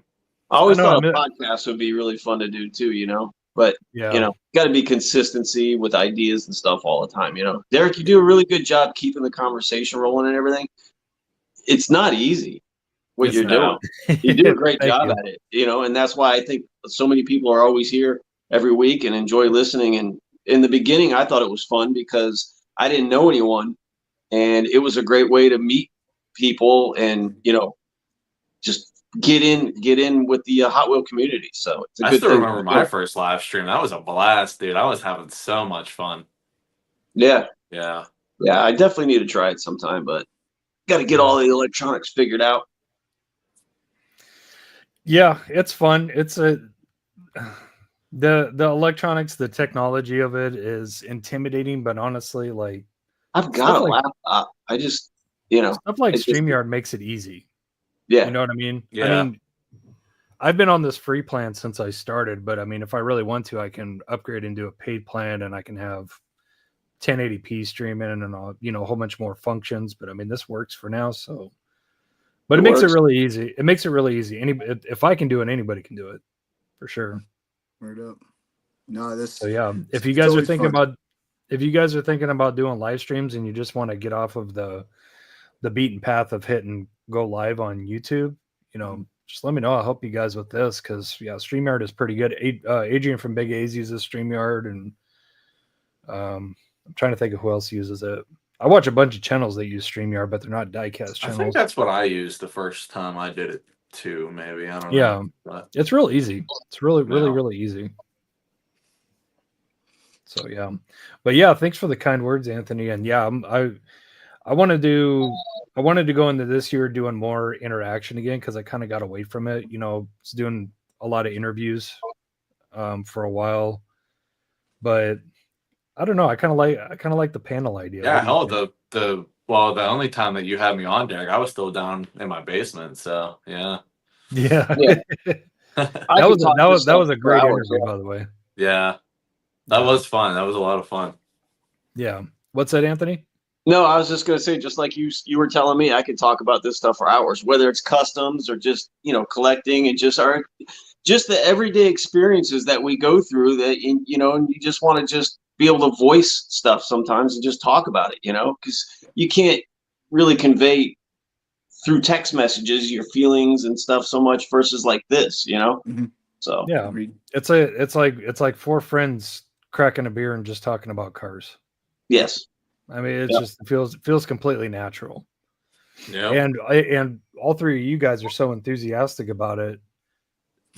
I always I know, thought a podcast would be really fun to do too, you know. But Yeah. you know, got to be consistency with ideas and stuff all the time. You know, Derek, you do a really good job keeping the conversation rolling and everything. It's not easy what It's you're not. doing. You do a great Thank job you. at it, you know, and that's why I think so many people are always here every week and enjoy listening. And in the beginning, I thought it was fun because I didn't know anyone, and it was a great way to meet people and, you know, just get in with the Hot Wheel community. So it's a I good still thing. remember my first live stream. That was a blast, dude. I was having so much fun. Yeah, Yeah. I definitely need to try it sometime, but got to get all the electronics figured out. Yeah, it's fun. It's the electronics, the technology of it is intimidating, but honestly, like I've got Stuff a like- laptop. I just, you know, stuff like it's just- StreamYard makes it easy. yeah, You know what I mean? Yeah. I mean, I've been on this free plan since I started, but I mean, if I really want to, I can upgrade into a paid plan and I can have 1080p streaming and all, you know, a whole bunch more functions. But I mean, this works for now. So, but It it makes it works. really easy. It makes it really easy. If I can do it, anybody can do it for sure. Word up. No, this. So yeah, if it's you guys are always thinking fun. about doing live streams and you just want to get off of the beaten path of hitting go live on YouTube, you know, just let me know. I'll help you guys with this because yeah, StreamYard is pretty good. Adrian from Big A's uses StreamYard, and I'm trying to think of who else uses it. I watch a bunch of channels that use StreamYard, but they're not diecast I think channels. that's what I used the first time I did it too. Maybe I don't know. Yeah. But It's real easy. It's really, really, Yeah. really easy. So yeah, but yeah, thanks for the kind words, Anthony. And yeah, I wanted to go into this year doing more interaction again because I kind of got away from it. You know, it's doing a lot of interviews for a while, but I don't know. I kind of like the panel idea. yeah, What do you hell, think? the only time that you had me on, Derek, I was still down in my basement. So yeah, Yeah, Yeah. that was a great interview, by the way. yeah, that was fun. That was a lot of fun. Yeah. What's that, Anthony? No, I was just gonna say, just like you were telling me, I could talk about this stuff for hours, whether it's customs or just, you know, collecting and just the everyday experiences that we go through that, you know, and you just want to just be able to voice stuff sometimes and just talk about it, you know, because you can't really convey through text messages your feelings and stuff so much versus like this, you know. Mhm. So Yeah, Agreed. it's like four friends cracking a beer and just talking about cars. yes, I mean, it Yeah. just feels completely natural. Yeah, And all three of you guys are so enthusiastic about it.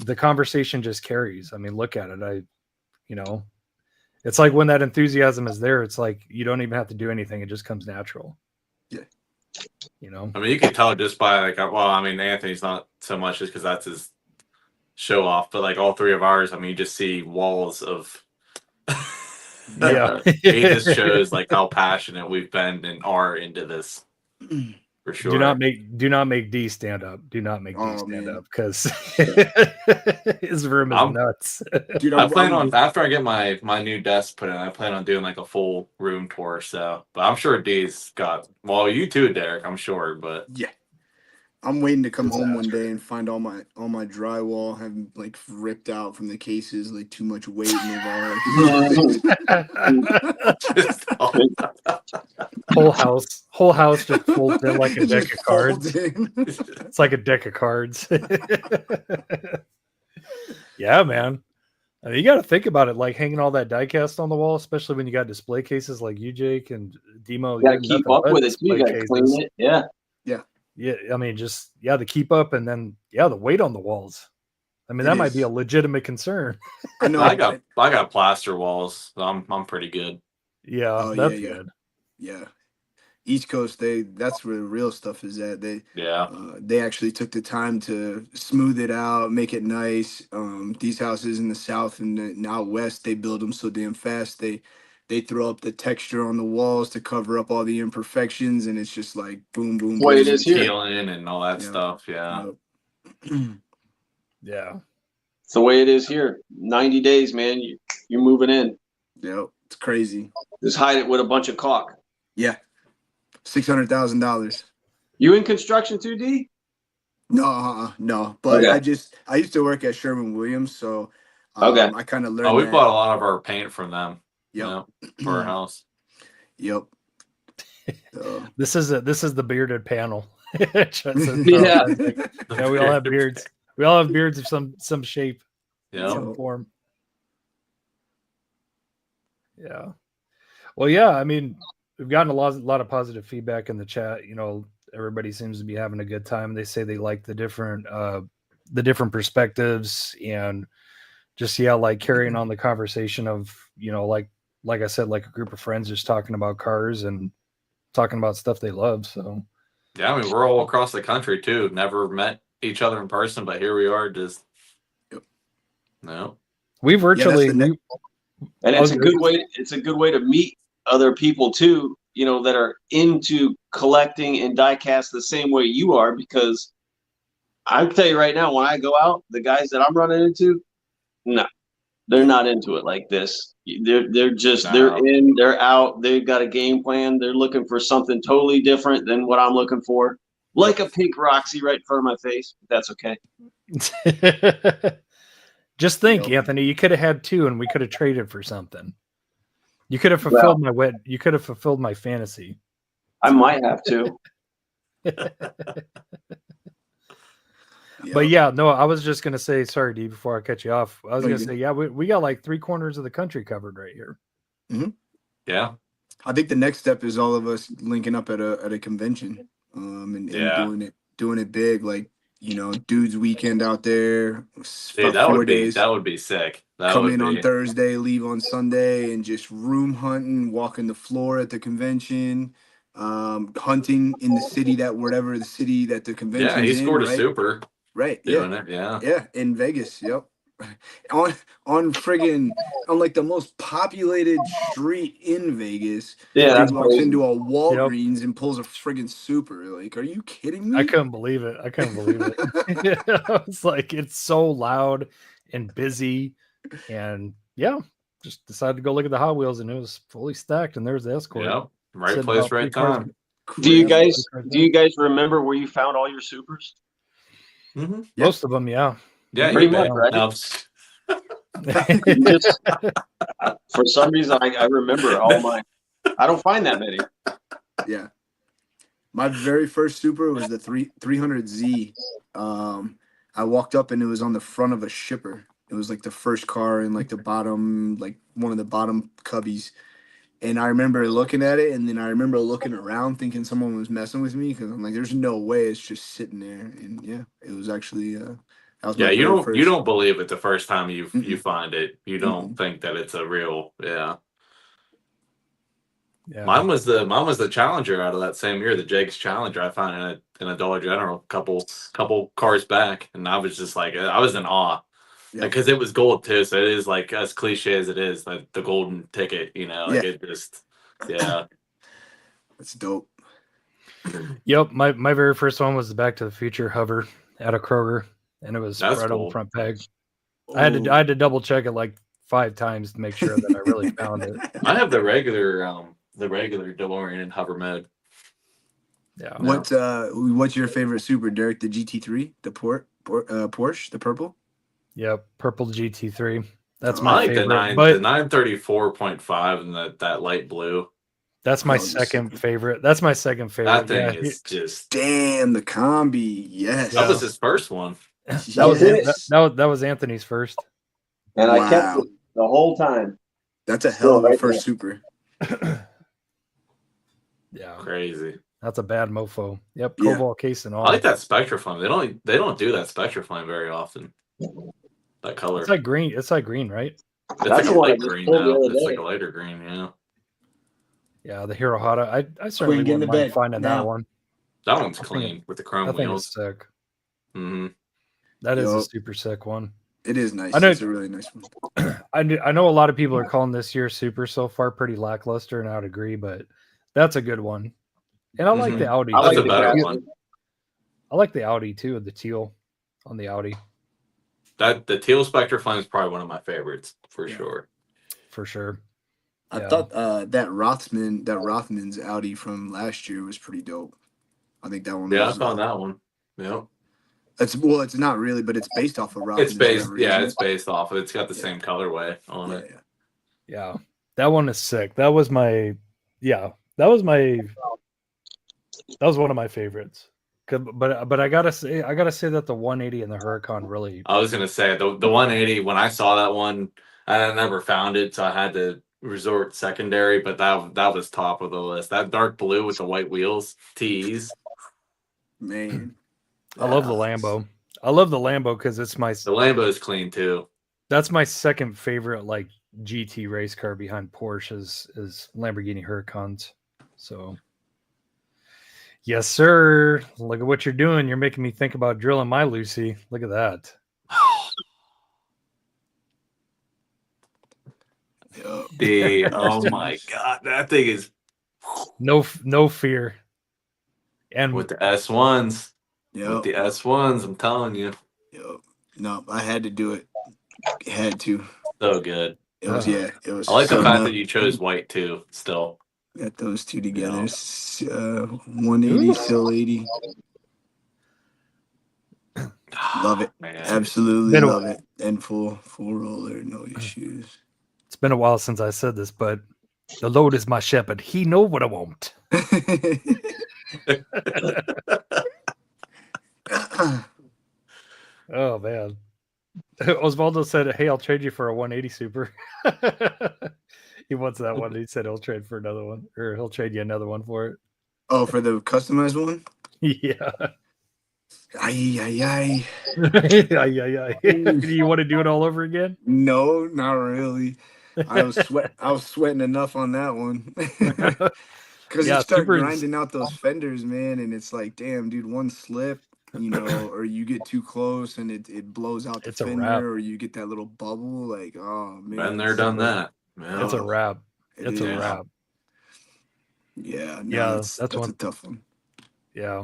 The conversation just carries. I mean, look at it. You know, it's like when that enthusiasm is there, it's like you don't even have to do anything. It just comes natural. Yeah. You know? I mean, you can tell just by like, well, I mean, Anthony's not so much just because that's his show off, but like all three of ours, I mean, you just see walls of. Yeah. It just shows like how passionate we've been and are into this for sure. Do not make D stand up. Do not make D Oh, stand man. up because his room is I'm- nuts. Dude, I plan on after I get my new desk put in, I plan on doing like a full room tour. So, but I'm sure D's got you too, Derek. I'm sure, but Yeah. I'm waiting to come home one Disaster. day and find all my drywall having like ripped out from the cases, like too much weight and they've just, whole house just folds in like a deck of cards. It's like a deck of cards. Yeah, man. I mean, you got to think about it, like hanging all that diecast on the wall, especially when you got display cases like you, Jake, and Demo. you gotta keep up with it too. You gotta clean it. Yeah. Yeah, I mean, just the keep up, and then the weight on the walls. I mean, It that might is. be a legitimate concern. I know. I got plaster walls. So I'm pretty good. Yeah, Oh, that's yeah. good. Yeah. East Coast, that's where the real stuff is at. Yeah. They actually took the time to smooth it out, make it nice. These houses in the South and out West, they build them so damn fast. They throw up the texture on the walls to cover up all the imperfections, and it's just like boom, boom, the way it boom. is here. Peeling and all that Yeah. stuff. Yeah. Yep. Yeah. It's the way it is here. 90 days, man. You're moving in. Yep. It's crazy. Just hide it with a bunch of caulk. Yeah. $600,000. You in construction too, D? No, no. But Okay. I used to work at Sherwin-Williams, so Okay. I kind of learned. Oh, we that. bought a lot of our paint from them. Yep. For our house. Yep. This is the bearded panel. Yeah. Yeah, we all have beards. We all have beards of some shape, Yeah. some form. Yeah. Well, yeah. I mean, we've gotten a lot of positive feedback in the chat. You know, everybody seems to be having a good time. They say they like the different perspectives and just like carrying on the conversation of, you know, like I said, like a group of friends just talking about cars and talking about stuff they love. So yeah, I mean, we're all across the country too. Never met each other in person, but here we are. Just no. We virtually and it's a good way. It's a good way to meet other people too. You know, that are into collecting and diecast the same way you are. Because I'll tell you right now, when I go out, the guys that I'm running into, no, they're not into it like this. They're just they're in, they're out. They've got a game plan. They're looking for something totally different than what I'm looking for. Like a pink Roxy right in front of my face. That's okay. Just think, Anthony, you could have had two and we could have traded for something. You could have fulfilled you could have fulfilled my fantasy. I might have to. But yeah, no, I was just gonna say, sorry, D, before I cut you off. I was gonna say, yeah, we got like 3/4 of the country covered right here. Mm-hmm. Yeah. I think the next step is all of us linking up at a convention, and doing it big, like, you know, dudes weekend out there. Dude, that would be sick. Come in on Thursday, leave on Sunday, and just room hunting, walking the floor at the convention, hunting in the city whatever the city that the convention. Yeah, he scored a right? super. Right. Doing Yeah. it. Yeah. Yeah. In Vegas. Yep. On like the most populated street in Vegas. Yeah, he that's walks crazy. into a Walgreens and pulls a friggin' super. Like, are you kidding me? I couldn't believe it. I was like, it's so loud and busy, and yeah, just decided to go look at the Hot Wheels, and it was fully stacked, and there's the escort. Yep. Right place, right time. Do you guys remember where you found all your supers? Mm-hmm. Most of them, yeah. Yeah, pretty much, right? For some reason, I remember all mine. I don't find that many. Yeah. My very first super was the 300Z. I walked up and it was on the front of a shipper. It was like the first car in like the bottom, like one of the bottom cubbies. And I remember looking at it, and then I remember looking around thinking someone was messing with me, because I'm like, there's no way it's just sitting there. And yeah, it was actually that was my you first. don't believe it the first time you find it. You don't think that it's a real Yeah. Mine was the Challenger out of that same year, the Jake's Challenger. I found it in a Dollar General couple cars back, and I was just like, I was in awe. Because it was gold too, so it is like as cliche as it is, like the golden ticket, you know, like it just, That's dope. Yep, my very first one was the Back to the Future hover at a Kroger, and it was right on the front peg. I had to double check it like 5 times to make sure that I really found it. I have the regular DeLorean in hover mode. Yeah. What's your favorite super, Derek? The GT3, the Porsche, the purple? Yeah, purple GT3. That's my favorite. The 934.5 and that light blue. That's my second favorite. That's my second favorite. That thing is just damn, the combi. Yes, that was his first one. That was Anthony's first, and I kept it the whole time. That's a hell of a first super. Yeah, crazy. That's a bad mofo. Yep, cobalt case and all. I like that Spectraflame. They don't do that Spectraflame very often. That color. It's like green. It's like green, right? It's like a light green now. It's like a lighter green, yeah. Yeah, the Hirohata. I certainly Quinn, get in wouldn't the mind bed finding that now. one. That one's I think clean with the chrome That thing is wheels. sick. Mm-hmm. That is a Yup. super sick one. It is nice. I know- It's a really nice one. I know a lot of people are calling this year super so far pretty lackluster, and I would agree, but that's a good one. And I like the Audi. I That's like a the better Castle. one. I like the Audi too, the teal on the Audi The teal Spectre Flame is probably one of my favorites for sure. for sure. I Yeah. thought that Rothman's Audi from last year was pretty dope. I think that one. Yeah, I was, found that one. Yeah, It's not really, but it's based off of Rothman's. it's based. whatever, Yeah, isn't it's it? based off. It's got the Yeah. same colorway on Yeah, it. yeah. Yeah. That one is sick. That was that was one of my favorites. But I gotta say that the 180 and the Huracan really I was gonna say the 180. When I saw that one, I never found it, so I had to resort secondary. But that was top of the list. That dark blue with the white wheels, TEs. Man. I love the Lambo. I love the Lambo because it's The Lambo is clean too. that's my second favorite like GT race car behind Porsche is Lamborghini Huracans. So yes, sir. Look at what you're doing. You're making me think about drilling my Lucy. Look at that. Yup. Oh my god, that thing is No fear. And with the S1s. With Yup. the S1s, I'm telling you, Yup. No, I had to do it. Had to. so good. It was It was. I like the so fact nice. that you chose white too. Still, Got those two together. Yeah. 180, still 80. Love it. man. Absolutely Been a- love it. And full roller, no issues. it's been a while since I said this, but the Lord is my shepherd. He know what I want. Oh man. Osvaldo said, "Hey, I'll trade you for a 180 Super." He wants that one. He said he'll trade for another one, or he'll trade you another one for it. Oh, for the customized one? Yeah. Ay. Yeah. Do you want to do it all over again? No, not really. I was sweating enough on that one. Because Yeah, you start Supers- grinding out those fenders, man, and it's like, damn, dude, one slip, or you get too close and it blows out the It's a fender, wrap. or you get that little bubble. Like, oh man, Been there, done that. It's a wrap. It's a is. wrap. Yeah, Yeah, that's one. a tough one. Yeah.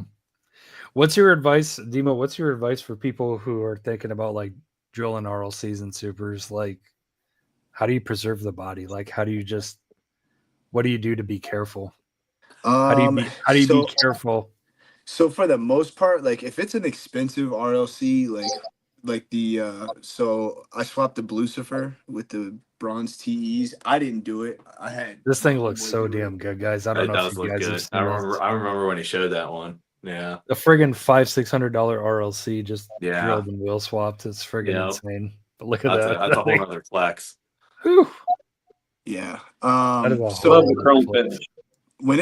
What's your advice, Demo? What's your advice for people who are thinking about like drilling RLCs and supers? Like, how do you preserve the body? Like, what do you do to be careful? How do you be careful? So for the most part, like if it's an expensive RLC, like the so I swapped the Lucifer with the bronze TEs. I didn't do it. I had This thing my looks boy so do it. damn good, guys. I don't It know if does you look guys have good. seen I remember when he showed that one. Yeah. the friggin' $500-600 RLC just Yeah. drilled and wheel swapped. It's friggin' Yep. insane. But look at That's that. a whole other flex. Whew. Yeah. That is a So Love the whole chrome flex. finish. when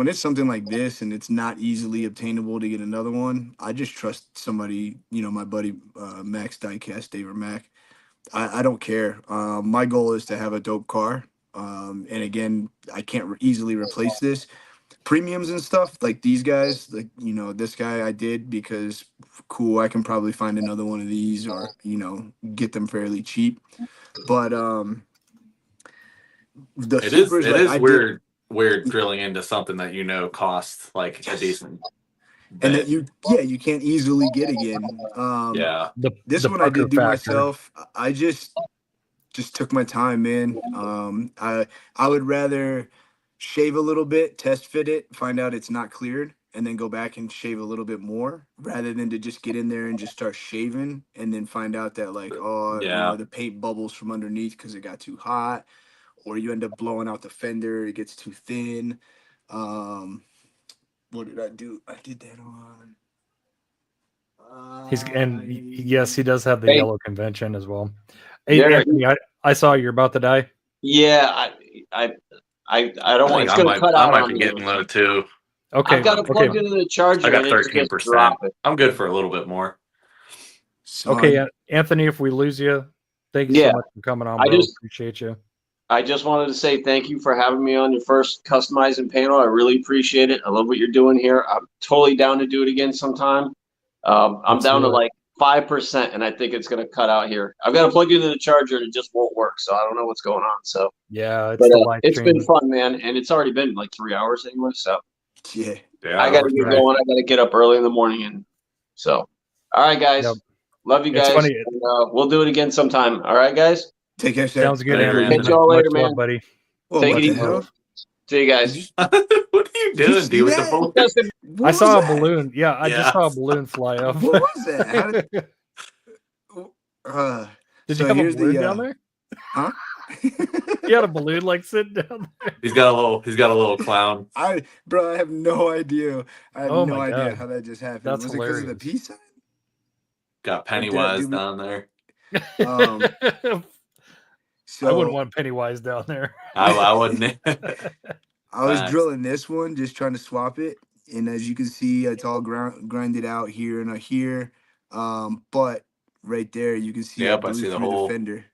it's something like this and it's not easily obtainable to get another one, I just trust somebody, my buddy Max Diecast, Dave or Mac. I don't care. My goal is to have a dope car. And again, I can't easily replace this. Premiums and stuff like these guys, like this guy I did because cool, I can probably find another one of these or get them fairly cheap. But the It is supers, it like, is I did, weird drilling into something that costs like a decent and bit. that you can't easily get again. Yeah. This The one I pucker did do factor. myself. I just took my time, man. I would rather shave a little bit, test fit it, find out it's not cleared, and then go back and shave a little bit more, rather than to just get in there and just start shaving and then find out that Yeah. the paint bubbles from underneath because it got too hot, or you end up blowing out the fender, it gets too thin. What did I do? I did that on. Yes, he does have the Hey. yellow convention as well. Hey, Derek. Anthony, I saw you're about to die. Yeah, I don't want. It's I going to might cut out be on me. getting low too. Okay. I've got to plug into the charger. I got and it just gets 13%. dropping. I'm good for a little bit more. So Okay, Anthony, if we lose you, thank you Yeah. so much for coming on, I bro. just- Appreciate you. I just wanted to say thank you for having me on your first customizing panel. I really appreciate it. I love what you're doing here. I'm totally down to do it again sometime. I'm Let's down to do it. like 5%, and I think it's going to cut out here. I've got to plug it into the charger, and it just won't work. So I don't know what's going on. So, Yeah, it's but the live it's been stream. fun, man, and it's already been like 3 hours anyway. So Yeah. Yeah, I got to get right. going. I got to get up early in the morning, and so all right, guys. Yep. Love you It's guys. funny. And, we'll do it again sometime. All right, guys. Take care, Sam. Sounds good, Later, Andrew. Anthony. Catch y'all later, Much love, man. buddy. Well, Take what it the easy. hell? See you guys. Did What are you Did you doing, see dude? With the that? balloon? Justin, What I was saw a that? balloon. Yeah, I just Yeah. saw a balloon fly up. What was that? How did, Did so you have a here's balloon the down there? huh? You had a balloon like sitting down there. He's got a little clown. I have no idea. I have Oh no my idea God. how that just happened. That's Was it because of the hilarious. peace sign? Got Or did Pennywise we- down there. Um, I wouldn't So want Pennywise down there. I wouldn't. I was Facts. drilling this one, just trying to swap it, and as you can see, it's all grinded out here and here. But right there, you can see Yep, I I blew see the through the hole. fender.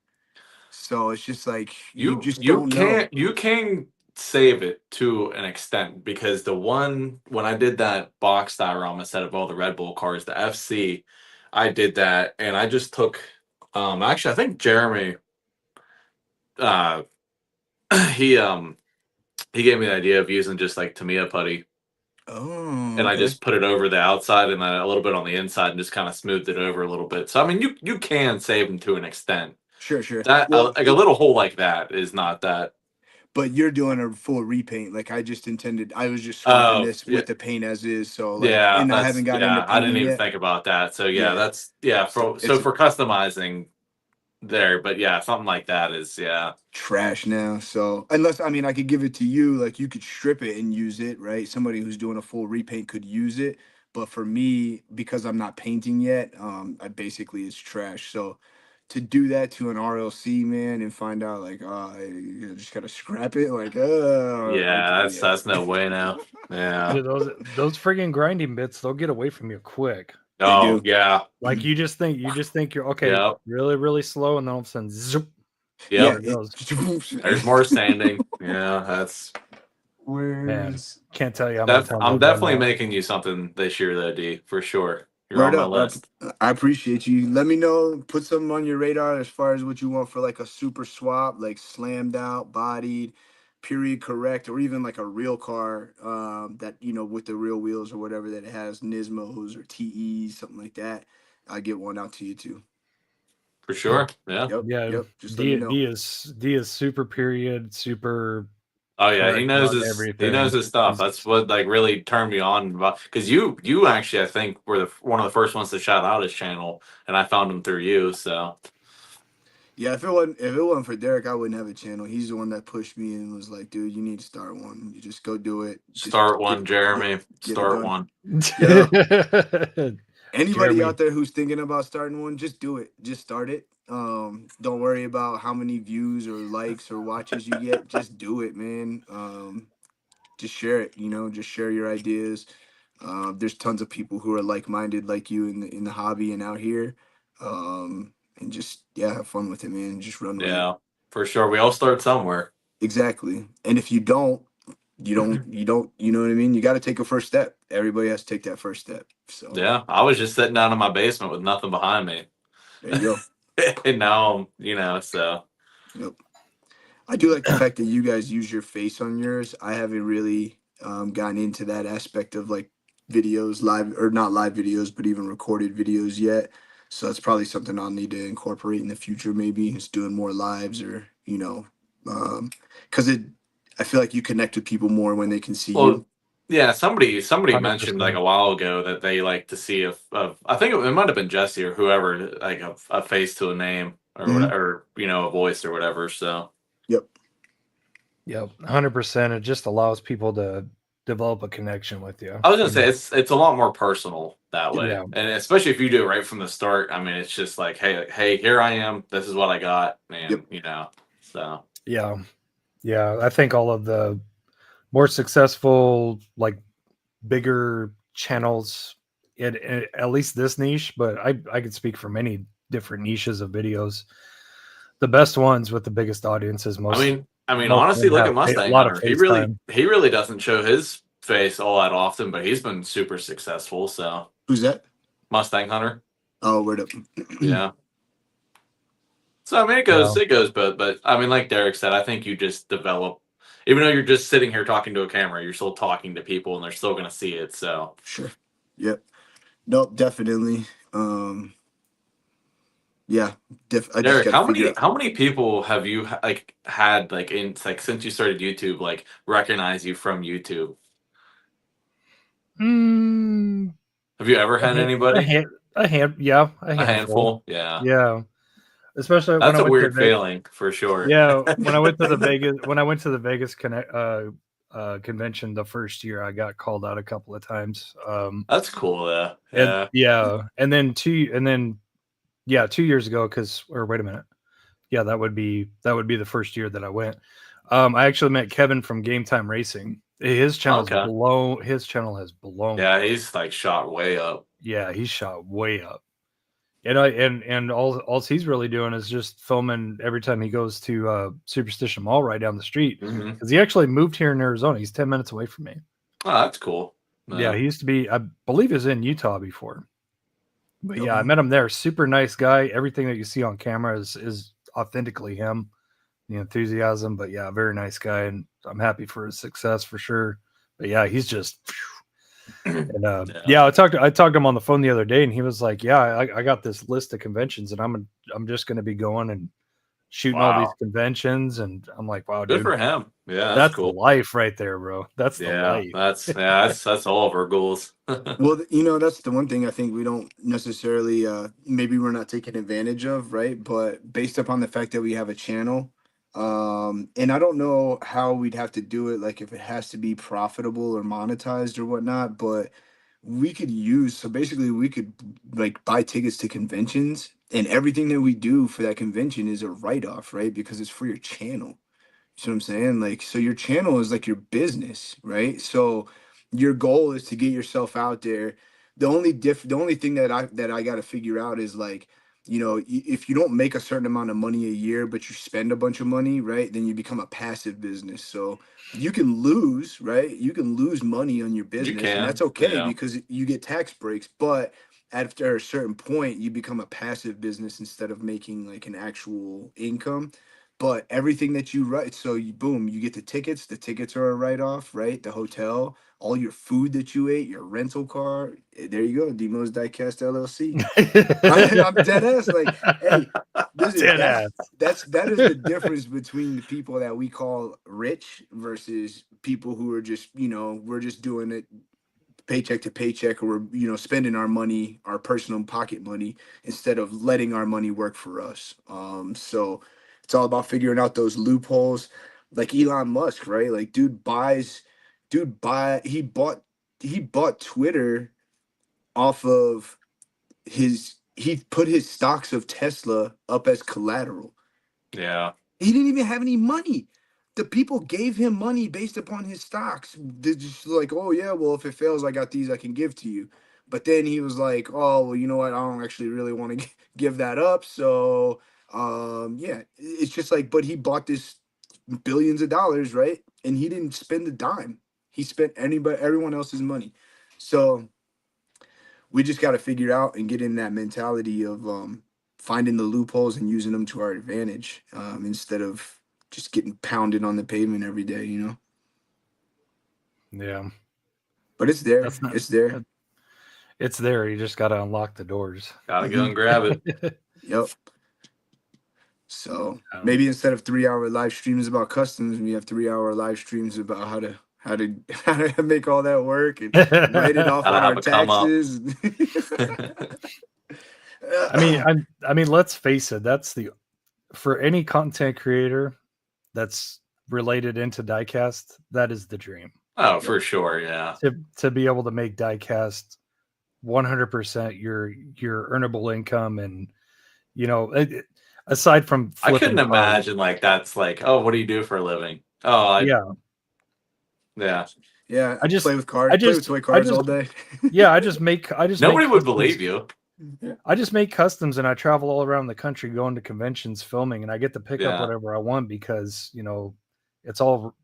So it's just like you just You don't know. can save it to an extent, because the one when I did that box diorama set of all the Red Bull cars, the FC, I did that, and I just took actually I think Jeremy he gave me the idea of using just like Tamiya putty, Oh, and I okay. just put it over the outside and then a little bit on the inside and just kind of smoothed it over a little bit. So I mean, you can save them to an extent. Sure. That Well, like a little hole like that is not that. but you're doing a full repaint. Like I just intended, I was just swapping Oh, this yeah. with the paint as is. So like, Yeah, and I that's haven't got into I didn't painting even yet. think about that. So yeah, Yeah. that's So so it's for customizing there, but yeah, something like that is trash now. So unless I mean I could give it to you, like you could strip it and use it, right? Somebody who's doing a full repaint could use it. But for me, because I'm not painting yet, I basically it's trash. So to do that to an RLC man and find out like you just gotta scrap it, like that's no way now. Yeah. Dude, those friggin' grinding bits, they'll get away from you quick. They Oh do. yeah. Like you just think you're okay, Yep. really, really slow, and then all of a sudden, zoop, Yep. there it goes. There's more sanding. Yeah, that's. Where's Can't tell you how many times I'm I've done definitely that. making you something this year, though, D, for sure. You're Word on my up. list. I appreciate you. Let me know. Put something on your radar as far as what you want for like a super swap, like slammed out, bodied, period correct, or even like a real car that with the real wheels or whatever that has Nismos or TEs, something like that. I'll get one out to you too. For sure. Yeah. Yep. Just let me know. D is super period, super. Oh yeah, he correct knows about his everything. his stuff. He's- That's what like really turned me on about, because you actually I think were one of the first ones to shout out his channel, and I found him through you. So Yeah, if it wasn't for Derek, I wouldn't have a channel. He's the one that pushed me and was like, "Dude, you need to start one. You just go do it. Just start one, Jeremy. get it Start done." one. Anybody Jeremy. out there who's thinking about starting one, just do it. Just start it. Don't worry about how many views or likes or watches you get. Just do it, man. Just share it. Just share your ideas. There's tons of people who are like-minded like you in the hobby and out here. And just have fun with it, man. Just run with it. Yeah, for sure. We all start somewhere. Exactly. And if you don't, you know what I mean? You got to take a first step. Everybody has to take that first step. So Yeah, I was just sitting down in my basement with nothing behind me. there you go. And now so Yep. I do like the fact that you guys use your face on yours. I haven't really gotten into that aspect of like videos, live or not live videos, but even recorded videos yet. So that's probably something I'll need to incorporate in the future. Maybe it's doing more lives or because I feel like you connect with people more when they can see you. Yeah, somebody mentioned 100%. like a while ago that they like to see if I think it might have been Jesse or whoever, like a face to a name or Mhm. whatever, a voice or whatever. So Yep. Yep, 100%. It just allows people to develop a connection with you. I was gonna say it's a lot more personal that way, Yeah. and especially if you do it right from the start. I mean, it's just like, hey, here I am. This is what I got, and so Yeah. I think all of the more successful, like bigger channels, at least this niche, but I could speak for many different niches of videos. the best ones with the biggest audiences. Most. I mean, most of honestly, them look have at Mustang a lot of Hunter. face time. He really doesn't show his face all that often, but he's been super successful. So Who's that? Mustang Hunter. Oh, word up. Yeah. So I mean, it goes both. But I mean, like Derek said, I think you just develop. Even though you're just sitting here talking to a camera, you're still talking to people, and they're still going to see it. So Sure. Yep. Nope. Definitely. Yeah. I just Derek, gotta figure out. how many people have you like had like in like since you started YouTube like recognize you from YouTube? Have you ever had anybody? A handful. Yeah. Yeah. Especially when That's I a went to weird feeling for sure. Yeah, when I went to the Vegas convention the first year, I got called out a couple of times. That's cool. And then 2 years ago, wait a minute. Yeah, that would be the first year that I went. I actually met Kevin from Game Time Racing. His channel's blown. His channel has blown. Yeah, he's like shot way up. Yeah, he's shot way up. And all he's really doing is just filming every time he goes to Superstition Mall right down the street, because he actually moved here in Arizona. He's 10 minutes away from me. Oh, that's cool. Yeah, he used to be, I believe he was in Utah before. But yeah, I met him there. Super nice guy. Everything that you see on camera is authentically him. The enthusiasm, but yeah, very nice guy, and I'm happy for his success for sure. But yeah, he's just and I talked to him on the phone the other day, and he was like, "Yeah, I got this list of conventions, and I'm just going to be going and shooting all these conventions." And I'm like, "Wow, good dude, for him. Yeah, that's cool. The life right there, bro. That's the life. That's all of our goals." Well, that's the one thing I think we don't necessarily maybe we're not taking advantage of, right? But based upon the fact that we have a channel. And I don't know how we'd have to do it, like if it has to be profitable or monetized or whatnot, but we could basically we could like buy tickets to conventions, and everything that we do for that convention is a write-off, right? Because it's for your channel. You see what I'm saying? Like, so your channel is like your business, right? So your goal is to get yourself out there. The only thing that I got to figure out is like, if you don't make a certain amount of money a year, but you spend a bunch of money, right, then you become a passive business. So you can lose, right? You can lose money on your business, and that's okay because you get tax breaks. But after a certain point, you become a passive business instead of making like an actual income. But everything that you write, so you get the tickets. The tickets are a write-off, right? The hotel, all your food that you ate, your rental car. There you go, Demo's Diecast LLC. I'm dead ass. Like, hey, that is the difference between the people that we call rich versus people who are just, we're just doing it paycheck to paycheck, or we're, spending our money, our personal pocket money, instead of letting our money work for us. So it's all about figuring out those loopholes. Like Elon Musk, right? Like he bought Twitter off of he put his stocks of Tesla up as collateral. Yeah. He didn't even have any money. The people gave him money based upon his stocks. They're just like, oh yeah, well, if it fails, I got these I can give to you. But then he was like, oh, well, you know what? I don't actually really want to give that up. So yeah, it's just like, but he bought this billions of dollars, right? And he didn't spend a dime. He spent everyone else's money. So we just got to figure out and get in that mentality of finding the loopholes and using them to our advantage, instead of just getting pounded on the pavement every day, Yeah. But it's there. It's there. It's there. You just got to unlock the doors. Gotta go and grab it. Yep. So maybe instead of 3-hour live streams about customs, we have 3-hour live streams about how to make all that work and write it off on our taxes. I mean, let's face it. For any content creator that's related into Diecast, that is the dream. Oh, for sure, yeah. To be able to make Diecast 100% your earnable income, and aside from I couldn't imagine like that's like, oh, what do you do for a living? Oh, yeah. I just play with cards. I just play with toy cards all day. Yeah, nobody would believe you. I just make customs and I travel all around the country going to conventions filming, and I get to pick up Yeah. whatever I want because, it's all,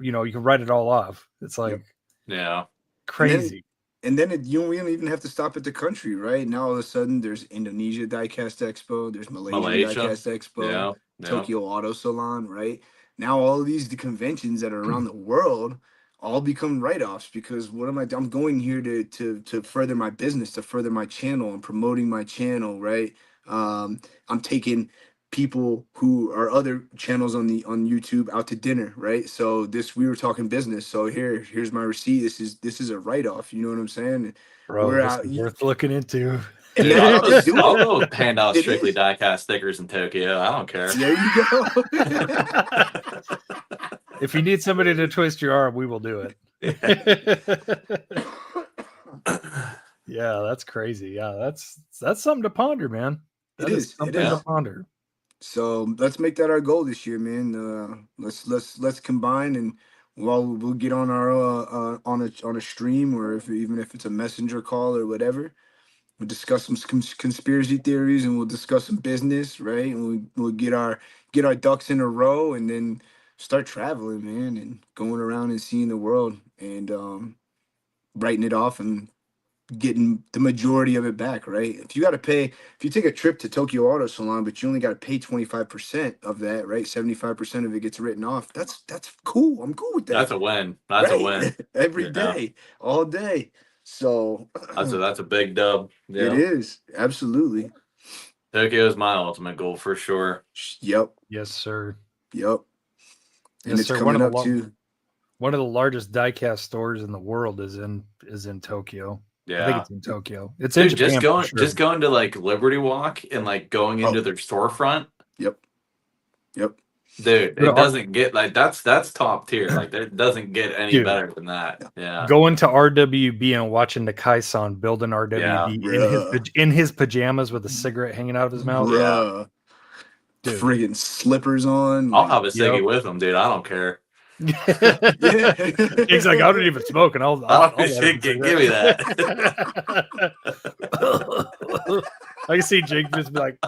you can write it all off. It's like Yeah. crazy. And then we don't even have to stop at the country, right? Now all of a sudden there's Indonesia Diecast Expo, there's Malaysia Diecast Expo, Yeah. Tokyo Auto Salon, right? Now all of the conventions that are around the world all become write-offs because what am I? I'm going here to further my business, to further my channel. I'm promoting my channel, right? I'm taking people who are other channels on YouTube out to dinner, right? So we were talking business. So here's my receipt. This is a write-off. You know what I'm saying? Bro, We're this out, is worth looking into. and Dude, that's how they do I'll it. go hand out It Strictly is. Diecast stickers in Tokyo. I don't care. There you go. If you need somebody to twist your arm, we will do it. Yeah, that's crazy. Yeah, that's something to ponder, man. That It is is. something to ponder. So let's make that our goal this year, man. Let's combine, and we'll get on our on a stream, or even if it's a messenger call or whatever. We'll discuss some conspiracy theories, and we'll discuss some business, right? And we'll get our ducks in a row, and then start traveling, man, and going around and seeing the world, and writing it off and getting the majority of it back, right? If you take a trip to Tokyo Auto Salon, but you only got to pay 25% of that, right? 75% of it gets written off. That's cool. I'm cool with that. That's a win. That's a right? win. Every day, all day. So That's a big dub. Yeah. it is. Absolutely. Tokyo is my ultimate goal for sure. Yep. Yes, sir. Yep. And Yes, it's sir. coming up too. One of the largest diecast stores in the world is in Tokyo. Yeah. I think it's in Tokyo. It's Dude, in Japan. just going to like Liberty Walk and like going into their storefront. Yep. Dude, it doesn't get like that's top tier. Like it doesn't get any better than that. Yeah. Going to RWB and watching the Kai-san build an RWB in his pajamas with a cigarette hanging out of his mouth. Yeah. Dude. Friggin' slippers on. I'll have a ciggy with him, dude. I don't care. He's like, I don't even smoke, and I'll give me that. I can see Jake just be like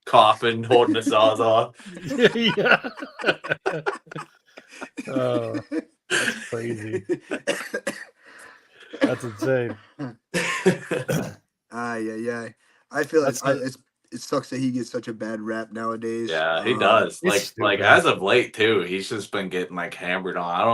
coughing, holding the saws off. Yeah. Oh, that's crazy. That's insane. Yeah. I feel like it sucks that he gets such a bad rap nowadays. Yeah, he does. It's Like stupid. as of late too, he's just been getting like hammered on. I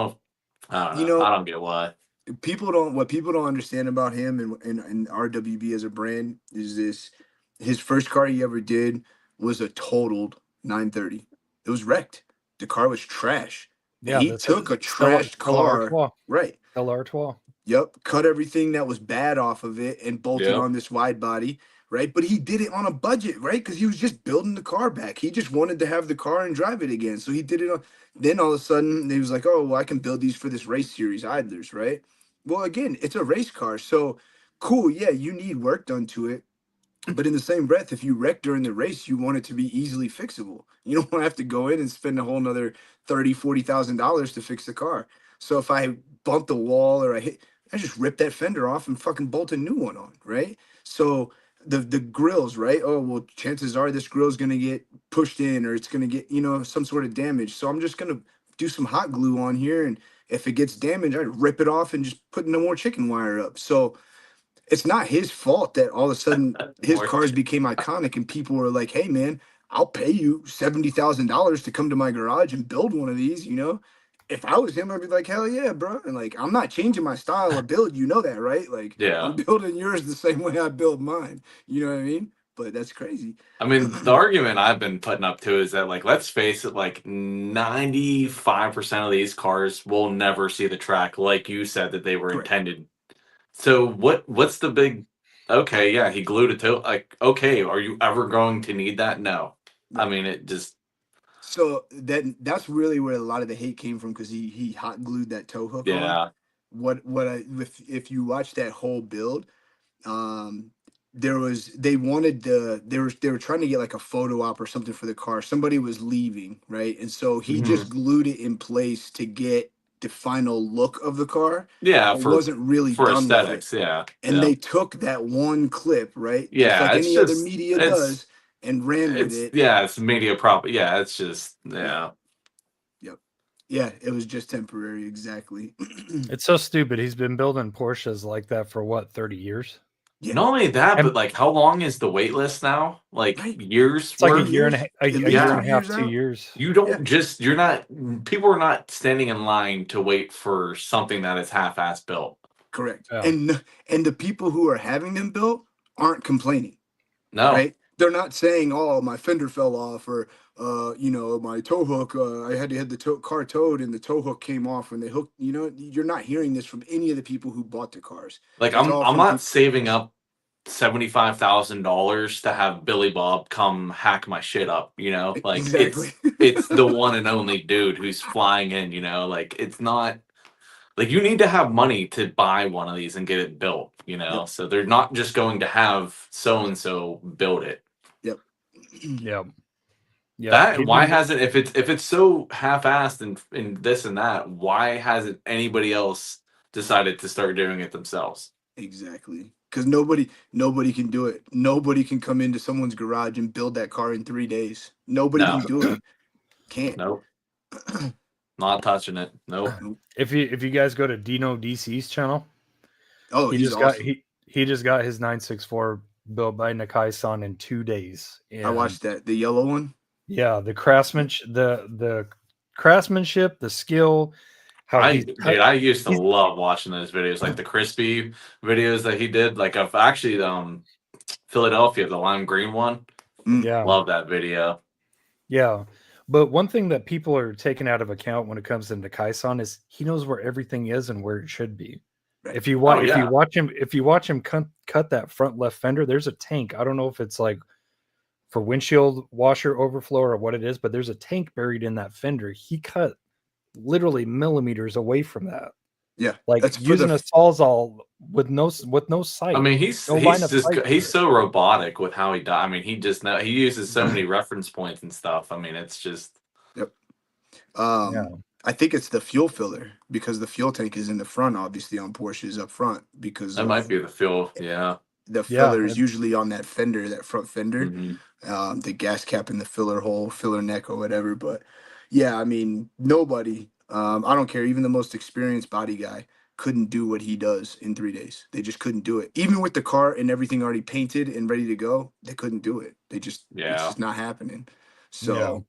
don't know. I don't get why. What people don't understand about him and RWB as a brand is this: his first car he ever did was a totaled 930. It was wrecked. The car was trash. Yeah, he took a trashed car, right? LR12. Yep, cut everything that was bad off of it and bolted on this wide body, right? But he did it on a budget, right? Because he was just building the car back. He just wanted to have the car and drive it again. So he did it on. Then all of a sudden he was like, "Oh, well, I can build these for this race series idlers, right?" Well, again, it's a race car, so cool. Yeah, you need work done to it. But in the same breath, if you wreck during the race, you want it to be easily fixable. You don't want to have to go in and spend a whole nother $30,000-$40,000 to fix the car. So if I bump the wall or I just rip that fender off and fucking bolt a new one on, right? So the grills, right? Oh, well, chances are this grill's gonna get pushed in or it's gonna get, some sort of damage. So I'm just gonna do some hot glue on here, and if it gets damaged, I rip it off and just put no more chicken wire up. So it's not his fault that all of a sudden his cars became iconic and people were like, "Hey, man, I'll pay you $70,000 to come to my garage and build one of these." If I was him, I'd be like, "Hell yeah, bro!" And like, I'm not changing my style of build. You know that, right? Like, yeah, I'm building yours the same way I build mine. You know what I mean? But that's crazy. I mean, the argument I've been putting up too is that, like, let's face it, like 95% of these cars will never see the track, like you said that they were intended. So what's the big? Okay, yeah, he glued it to like. Okay, are you ever going to need that? No, I mean it just. So that's really where a lot of the hate came from, because he hot glued that tow hook on. If you watch that whole build, they were trying to get like a photo op or something for the car. Somebody was leaving, right? And so he just glued it in place to get the final look of the car. Yeah, It wasn't really for done with it. aesthetics, yeah. And yeah. they took that one clip, right? Just Yeah, like it's any other just media does, and ran with it. Yeah, it's media prop. Yeah, it's just yeah. Yep. Yeah, it was just temporary, exactly. It's so stupid. He's been building Porsches like that for what, 30 years? Yeah. Not only that, And- but like, how long is the wait list now? Like Right. years It's like a worth? year and a, a At least year 2 and a half, years 2 out. years. You don't Yeah. just you're not people are not standing in line to wait for something that is half-ass built. Correct. Yeah. And the people who are having them built aren't complaining, No, right? They're not saying, "Oh, my fender fell off," or my tow hook. I had to have the car towed, and the tow hook came off when they hooked. You're not hearing this from any of the people who bought the cars. like It's I'm all I'm from not people- saving up $75,000 to have Billy Bob come hack my shit up. Like Exactly. it's the one and only dude who's flying in. Like it's not. Like you need to have money to buy one of these and get it built, Yep. So they're not just going to have so and so build it. Yep. Yeah. Yeah. That why hasn't if it's so half-assed and this and that, why hasn't anybody else decided to start doing it themselves? Exactly. Because nobody can do it. Nobody can come into someone's garage and build that car in 3 days. Nobody No. can do it. Can't. Nope. Not touching it. Nope. If you guys go to Dino DC's channel, Oh, he he's just awesome. got he just got his 964 built by Nakai-san in 2 days. I And watched that. The yellow one. yeah, the craftsmanship, the skill, how I used to he's- love watching those videos, like the crispy videos that he did. Like I've actually Philadelphia, the lime green one. yeah. Love that video. Yeah. But one thing that people are taking out of account when it comes to Nakai-san is he knows where everything is and where it should be. Right. If you watch yeah. if you watch him cut that front left fender, there's a tank. I don't know if it's like for windshield washer overflow or what it is, but there's a tank buried in that fender. He cut literally millimeters away from that. Yeah. Like That's for using a sawzall with no sight. I mean, he's No line of just sight he's for so robotic with how he does. I mean, he uses so many reference points and stuff. I mean, it's just Yeah. I think it's the fuel filler because the fuel tank is in the front, obviously on Porsches up front because that might be the fuel. Yeah. the Yeah, filler is usually on that fender, that front fender, Mhm. the gas cap in the filler hole, filler neck or whatever. But yeah, I mean, nobody, I don't care, even the most experienced body guy couldn't do what he does in 3 days. They just couldn't do it. Even with the car and everything already painted and ready to go, they couldn't do it. It's Yeah. just not happening. So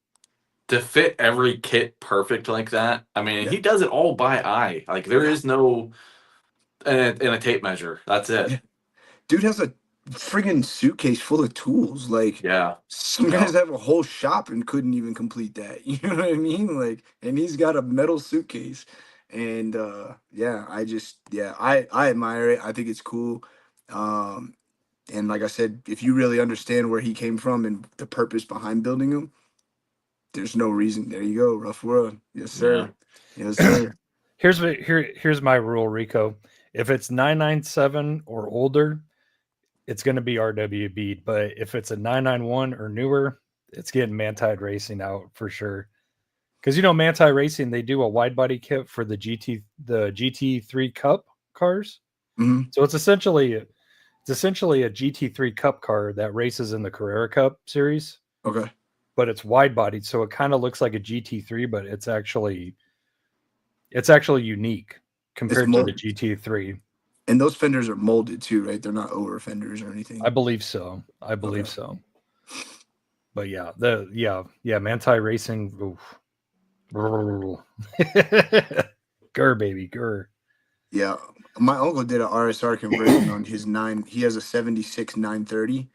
To fit every kit perfect like that, I mean, Yeah. he does it all by eye. Like there is no and a tape measure. That's it. Yeah. Dude has a friggin' suitcase full of tools. Like Yeah. some Yeah. guys have a whole shop and couldn't even complete that. You know what I mean? Like, and he's got a metal suitcase. And yeah, I admire it. I think it's cool. And like I said, if you really understand where he came from and the purpose behind building them, there's no reason. There you go, rough world. Yes, sir. Yes, sir. Here's my rule, Rico. If it's 997 or older, it's going to be RWB. But if it's a 991 or newer, it's getting Manti Racing out for sure. Because Manti Racing, they do a wide body kit for the GT3 Cup cars. Mhm. So it's essentially a GT3 Cup car that races in the Carrera Cup series, Okay. but it's wide bodied, so it kind of looks like a GT3, but it's actually unique compared to the molded. GT3. And those fenders are molded too, right? They're not over fenders or anything. I believe so. Okay. So. But yeah, Manti Racing. Oof. Grr, baby, grr. Yeah, my uncle did a RSR conversion on his 9. He has a 76 930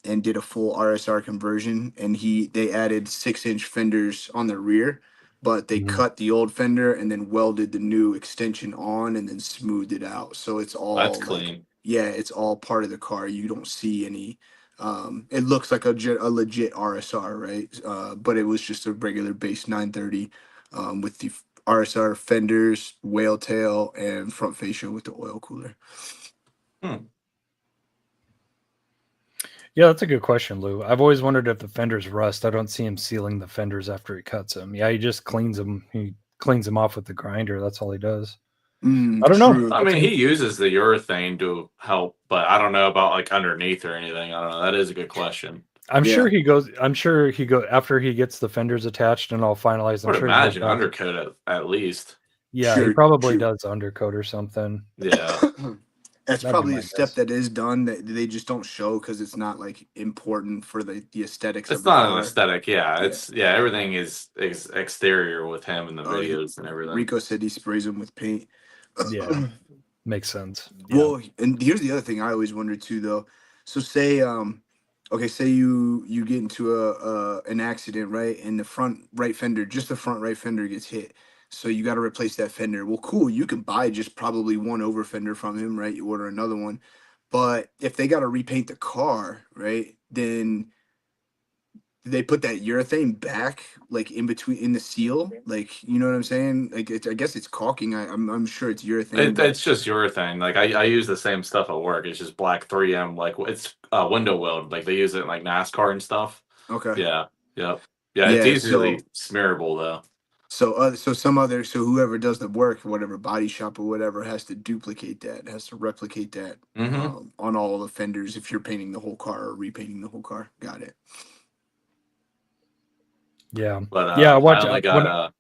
and did a full RSR conversion. And they added 6-inch fenders on the rear, but they Mhm. cut the old fender and then welded the new extension on and then smoothed it out. So it's all That's like, clean. yeah, it's all part of the car. You don't see any. It looks like a legit RSR, right? But it was just a regular base 930 with the RSR fenders, whale tail, and front fascia with the oil cooler. Yeah, that's a good question, Lou. I've always wondered if the fenders rust. I don't see him sealing the fenders after he cuts them. Yeah, he just cleans them. He cleans them off with the grinder. That's all he does. I I don't know. I mean, he uses the urethane to help, but I don't know about like underneath or anything. I don't know. That is a good question. I'm sure he goes after he gets the fenders attached and all finalized. I would I'm sure imagine he goes back. undercoat at least. Yeah, he probably does undercoat or something. Yeah. That's That'd be probably my a step guess. that is done that they just don't show because it's not like important for the aesthetics It's of the not an car. aesthetic. Yeah. It's everything is exterior with him in the videos and everything. Rico said he sprays them with paint. Yeah, makes sense. Yeah. Well, and here's the other thing I always wondered too, though. So say, okay, say you get into an accident, right, and the front right fender, just the front right fender gets hit. So you got to replace that fender. Well, cool. You can buy just probably one over fender from him, right? You order another one. But if they got to repaint the car, right, then they put that urethane back, like in between in the seal, like you know what I'm saying? Like I guess it's caulking. I'm sure it's urethane. It's just urethane. Like I use the same stuff at work. It's just black 3M. Like it's window weld. Like they use it in like NASCAR and stuff. Okay. Yeah. Yep. Yeah. It's easily smearable though. So so whoever does the work, whatever body shop or whatever, has to duplicate that, has to replicate that on all the fenders if you're painting the whole car or repainting the whole car. Got it. Yeah. But I I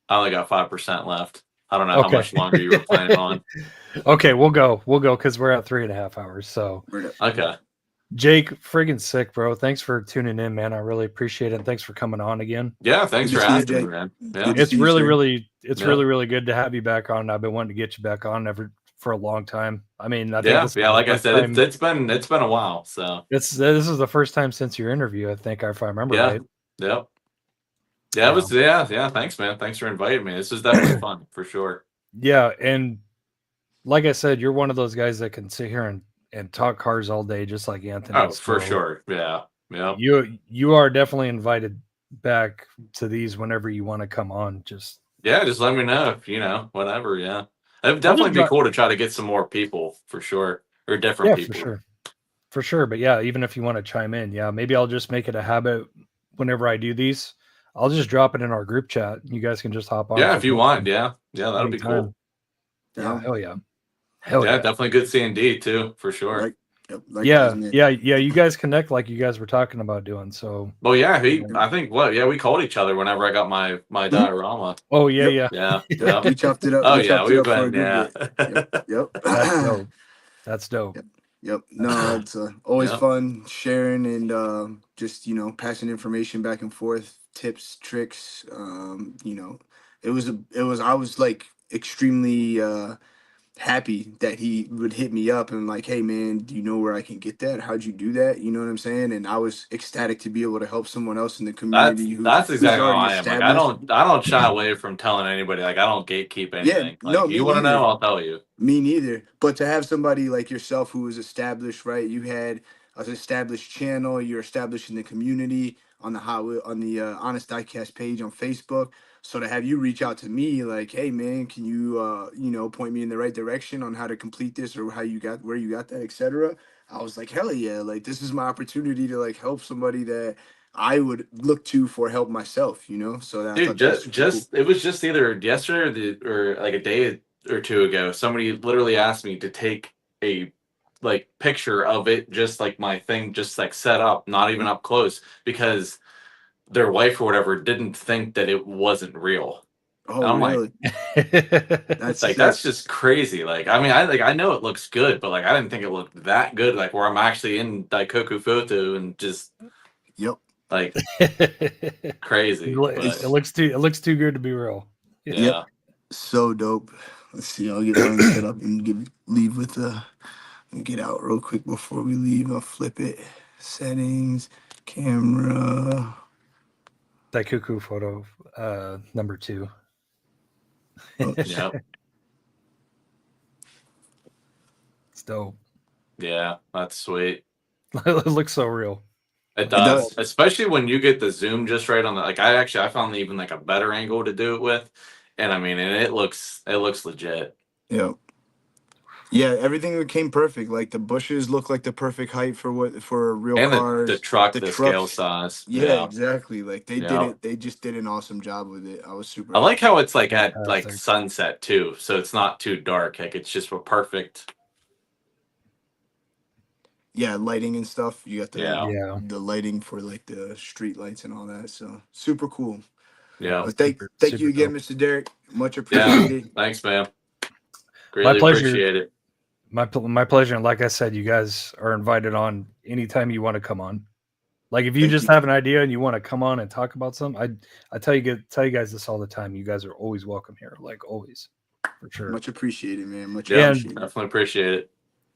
only got 5% left. I don't know how much longer you were planning on. Okay, we'll go because we're at 3.5 hours. So okay. Jake, friggin' sick, bro. Thanks for tuning in, man. I really appreciate it. And thanks for coming on again. Yeah, thanks for asking, man. Yeah. It's really good to have you back on. I've been wanting to get you back on for a long time. I mean, I think like I said, it's been a while. So this is the first time since your interview, I think, if I remember right. Yep. Yeah, it was thanks, man. Thanks for inviting me. This was definitely fun for sure. Yeah, and like I said, you're one of those guys that can sit here and talk cars all day, just like Anthony. Oh, for sure. Yeah. Yeah. You are definitely invited back to these whenever you want to come on. Just let me know if whatever. Yeah, it'd definitely be cool to try to get some more people for sure, or different people. For sure. But yeah, even if you want to chime in, maybe I'll just make it a habit whenever I do these. I'll just drop it in our group chat. You guys can just hop on. Yeah, if you want. Yeah, that'll be cool. Yeah, hell yeah. Definitely good C&D too, for sure. Yeah. You guys connect like you guys were talking about doing. So. Well, yeah. I think we called each other whenever I got my diorama. Oh yeah. We chopped it up. Oh yeah, we've been Yep. That's dope. Yep. No, it's always fun sharing and just passing information back and forth, tips, tricks. It was I was like extremely happy that he would hit me up and like, hey man, do you know where I can get that? How'd you do that? You know what I'm saying? And I was ecstatic to be able to help someone else in the community. That's exactly how I am. Like, I don't shy away from telling anybody. Like I don't gatekeep anything. You want to know, I'll tell you. Me neither. But to have somebody like yourself who was established, right? You had an established channel. You're established in the community on the Honest Diecast page on Facebook. So to have you reach out to me like, hey man, can you point me in the right direction on how to complete this or where you got that, etc. I was like, hell yeah, like this is my opportunity to like help somebody that I would look to for help myself, So that dude, it was just either yesterday or like a day or two ago, somebody literally asked me to take a picture of it, just like my thing, just like set up, not even up close, because their wife or whatever didn't think that it wasn't real. Oh, I'm really? That's just crazy. Like, I mean, I know it looks good, but like I didn't think it looked that good. Like where I'm actually in Daikoku photo and just like crazy. It looks too good to be real. Yeah. Yep. So dope. Let's see. I'll get mine set up and leave with get out real quick before we leave. I'll flip it. Settings, camera. Daikoku photo number 2. Yeah. It's dope. Yeah, that's sweet. It looks so real. It does. Especially when you get the zoom just right on the I found even like a better angle to do it with. And I mean, and it looks legit. Yeah. Yeah, everything came perfect. Like the bushes look like the perfect height for real And cars. the truck, The the scale trucks, size. yeah, Yeah. exactly. Like they did Yeah. it. They just did an awesome job with it. I was super I like happy. how it's like at like Fantastic. sunset too, so it's not too dark. Like it's just a perfect. Yeah, lighting and stuff. You got Yeah. Yeah. the lighting for like the street lights and all that. So super cool. Yeah. Well, Super, thank you super again, dope. Mr. Derek. Much Yeah. appreciated. Thanks, man. My Greatly pleasure. appreciate it. My pleasure. And like I said, you guys are invited on anytime you want to come on. Like if you Thank just you. have an idea and you want to come on and talk about something, I tell you guys this all the time. You guys are always welcome here, like always, for sure. Much appreciated, man. Much Yeah, appreciated. definitely appreciate it.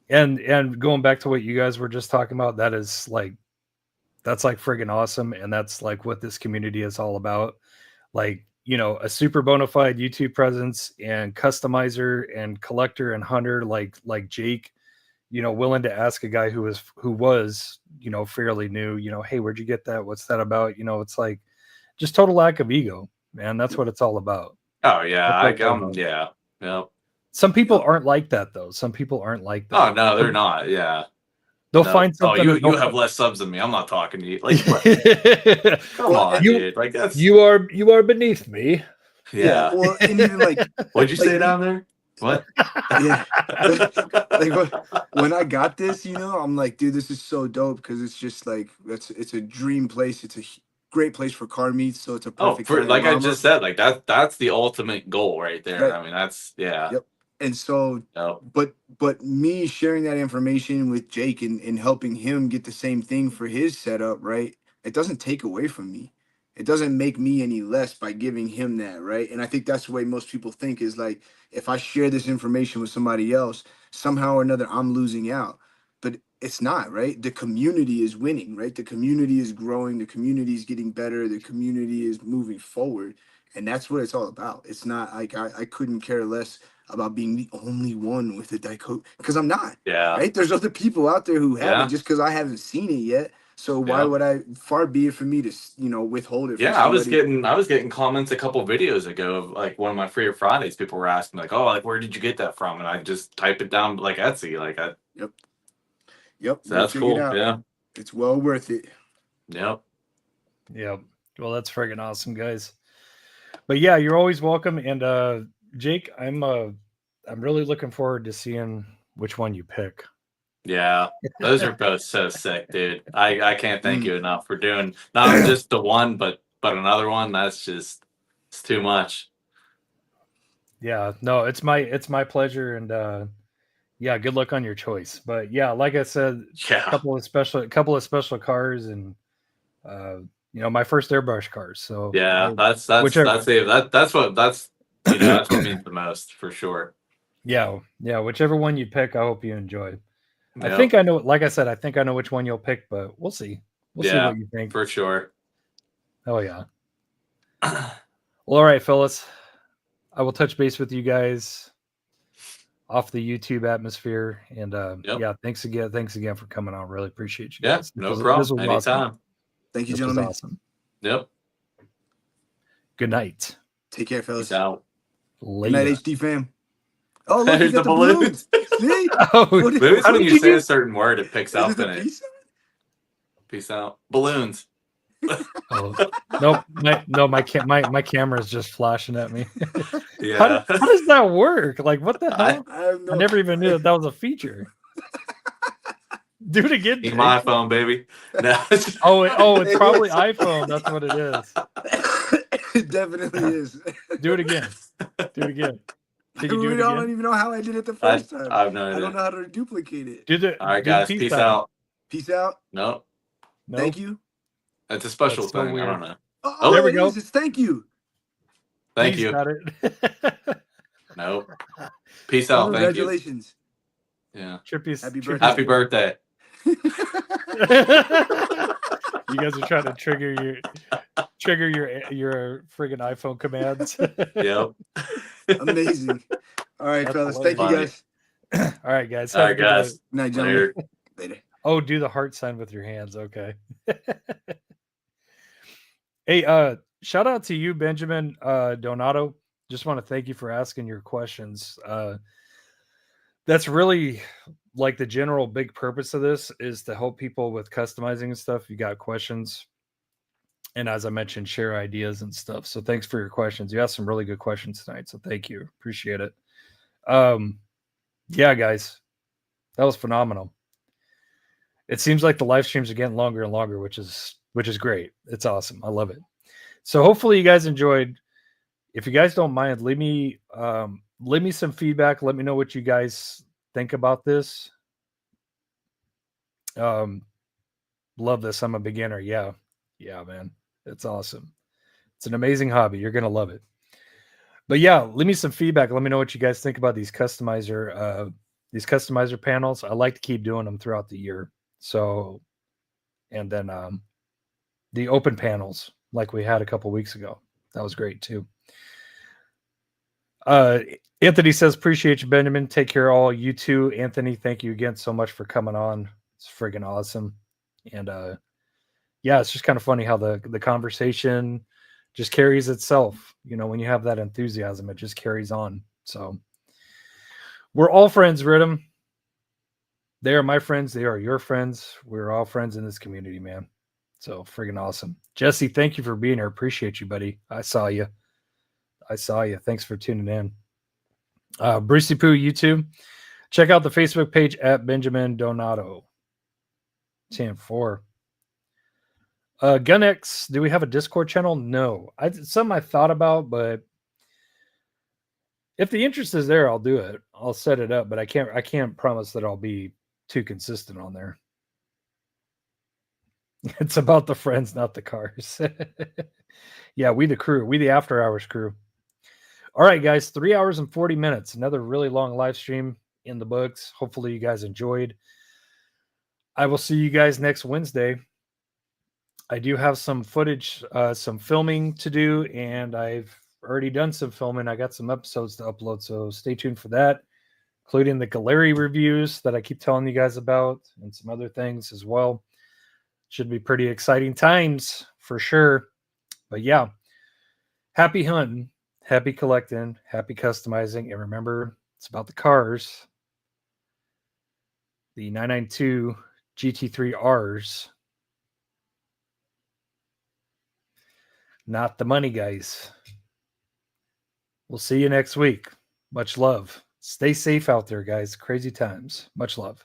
And going back to what you guys were just talking about, that's like friggin' awesome, and that's like what this community is all about. Like, you know, a super bona fide YouTube presence and customizer and collector and hunter like Jake, you know, willing to ask a guy who was, you know, fairly new, you know, hey, where'd you get that? What's that about? You know, it's like just total lack of ego, man. That's what it's all about. Oh yeah, That's what it's all about. yeah. Yep. Some people aren't like that though. Some people aren't like that. Oh no, they're not. Yeah. They'll No. find Oh, something. you have less subs than me. I'm not talking to you. Like, what? Come Well, on, you- dude. Like that's you are beneath me. yeah. Well, and even like What'd you like- say down there? What? yeah, like when I got this, you know, I'm like, dude, this is so dope because it's just like it's a dream place. It's a great place for car meets, so it's a Oh, perfect for like I diorama. just said, like that's the ultimate goal right there. Right. I mean, that's yeah. Yep. And so, Yep. but me sharing that information with Jake and helping him get the same thing for his setup, right? It doesn't take away from me. It doesn't make me any less by giving him that, right? And I think that's the way most people think is like, if I share this information with somebody else, somehow or another, I'm losing out. But it's not, right? The community is winning, right? The community is growing. The community is getting better. The community is moving forward. And that's what it's all about. It's not like I couldn't care less about being the only one with a Diecast because I'm not. Yeah. Right? There's other people out there who have Yeah. it just because I haven't seen it yet. So why Yeah. would I? Far be it for me to withhold it. Yeah, from somebody. I was getting comments a couple videos ago of like one of my Free Fridays. People were asking like, "Oh, like where did you get that from?" And I just type it down like Etsy, like I. Yep. So that's figure it cool. out. Yeah. It's well worth it. Yep. Yeah. Well, that's friggin' awesome, guys. But yeah, you're always welcome. And Jake, I'm really looking forward to seeing which one you pick. Yeah, those are both so sick, dude. I can't thank you enough for doing not just the one, but another one. That's just it's too much. Yeah, no, it's my pleasure, and yeah, good luck on your choice. But yeah, like I said, Yeah. a couple of special cars, and you know, my first airbrush cars. So Yeah, that's whichever. that's it. That's what that's what means the most for sure. Yeah, whichever one you pick, I hope you enjoy. I Yep. think I know. Like I said, I think I know which one you'll pick, but we'll see. We'll see Yeah, what you think. for sure. Oh yeah. Well, all right, fellas. I will touch base with you guys off the YouTube atmosphere, and Yep. yeah, thanks again for coming on. Really appreciate you Yeah, guys. no This problem. was Anytime. awesome. Thank you, This was gentlemen. awesome. Yep. Good night. Take care, fellas. Peace out. Good night, Later. HD fam. Oh, look, you There's got the the balloons. See? Oh, What- Maybe it's how when did you say get- a certain word, it picks Is up it the in it. piece? Peace out. Balloons. oh. Nope. My camera is just flashing at me. Yeah. How does that work? Like, what the hell? I have no. I never even knew that was a feature. Do it again. Need Jake. my iPhone, baby. No. Oh, it's probably iPhone. That's what it is. It definitely is. Do it again. Do it again. Can you do it I don't again? even know how I did it the first time. I have no I don't idea. know how to duplicate it. Do the. All right, do the guys. Peace out. Peace out. No, No? Thank you. it's a special That's so thing. I don't weird. know. Oh, There we it go. is. It's thank you. Thank He's you. got it. Nope. Peace out. Thank you. Congratulations. Yeah. Trippy's, Happy Trippy's- birthday. Happy birthday. You guys are trying to trigger your friggin' iPhone commands. Yep. Amazing. All right, That's fellas. Thank you, hilarious. guys. All right, guys. All have a right, good night. guys. Good night, gentlemen. Later. Later. Oh, do the heart sign with your hands. Okay. Hey, shout out to you, Benjamin Donato. Just want to thank you for asking your questions. that's really like the general big purpose of this is to help people with customizing and stuff. You got questions, and as I mentioned, share ideas and stuff. So thanks for your questions. You asked some really good questions tonight, so thank you. Appreciate it. Yeah, guys, that was phenomenal. It seems like the live streams are getting longer and longer, which is great. It's awesome. I love it. So hopefully you guys enjoyed. If you guys don't mind, leave me some feedback. Let me know what you guys think about this. Love this. I'm a beginner. Yeah, man. It's awesome. It's an amazing hobby. You're gonna love it. But yeah, leave me some feedback. Let me know what you guys think about these customizer panels. I like to keep doing them throughout the year. So, and then the open panels like we had a couple weeks ago. That was great too. Anthony says, appreciate you, Benjamin. Take care of all. You too, Anthony. Thank you again so much for coming on. It's friggin' awesome. And yeah, it's just kind of funny how the conversation just carries itself. You know, when you have that enthusiasm, it just carries on. So we're all friends, Riddim. They are my friends. They are your friends. We're all friends in this community, man. So friggin' awesome. Jesse, thank you for being here. Appreciate you, buddy. I saw you. Thanks for tuning in. Brucey Poo, YouTube. Check out the Facebook page at Benjamin Donato. 10-4. GunX, do we have a Discord channel? No. Something I thought about, but if the interest is there, I'll do it. I'll set it up, but I can't promise that I'll be too consistent on there. It's about the friends, not the cars. Yeah, we the crew. We the after hours crew. All right, guys, 3 hours and 40 minutes. Another really long live stream in the books. Hopefully you guys enjoyed. I will see you guys next Wednesday. I do have some footage, some filming to do, and I've already done some filming. I got some episodes to upload, so stay tuned for that, including the Galeri reviews that I keep telling you guys about and some other things as well. Should be pretty exciting times for sure. But yeah, happy hunting, happy collecting, happy customizing, and remember, it's about the cars. The 992 GT3Rs. Not the money, guys. We'll see you next week. Much love. Stay safe out there, guys. Crazy times. Much love.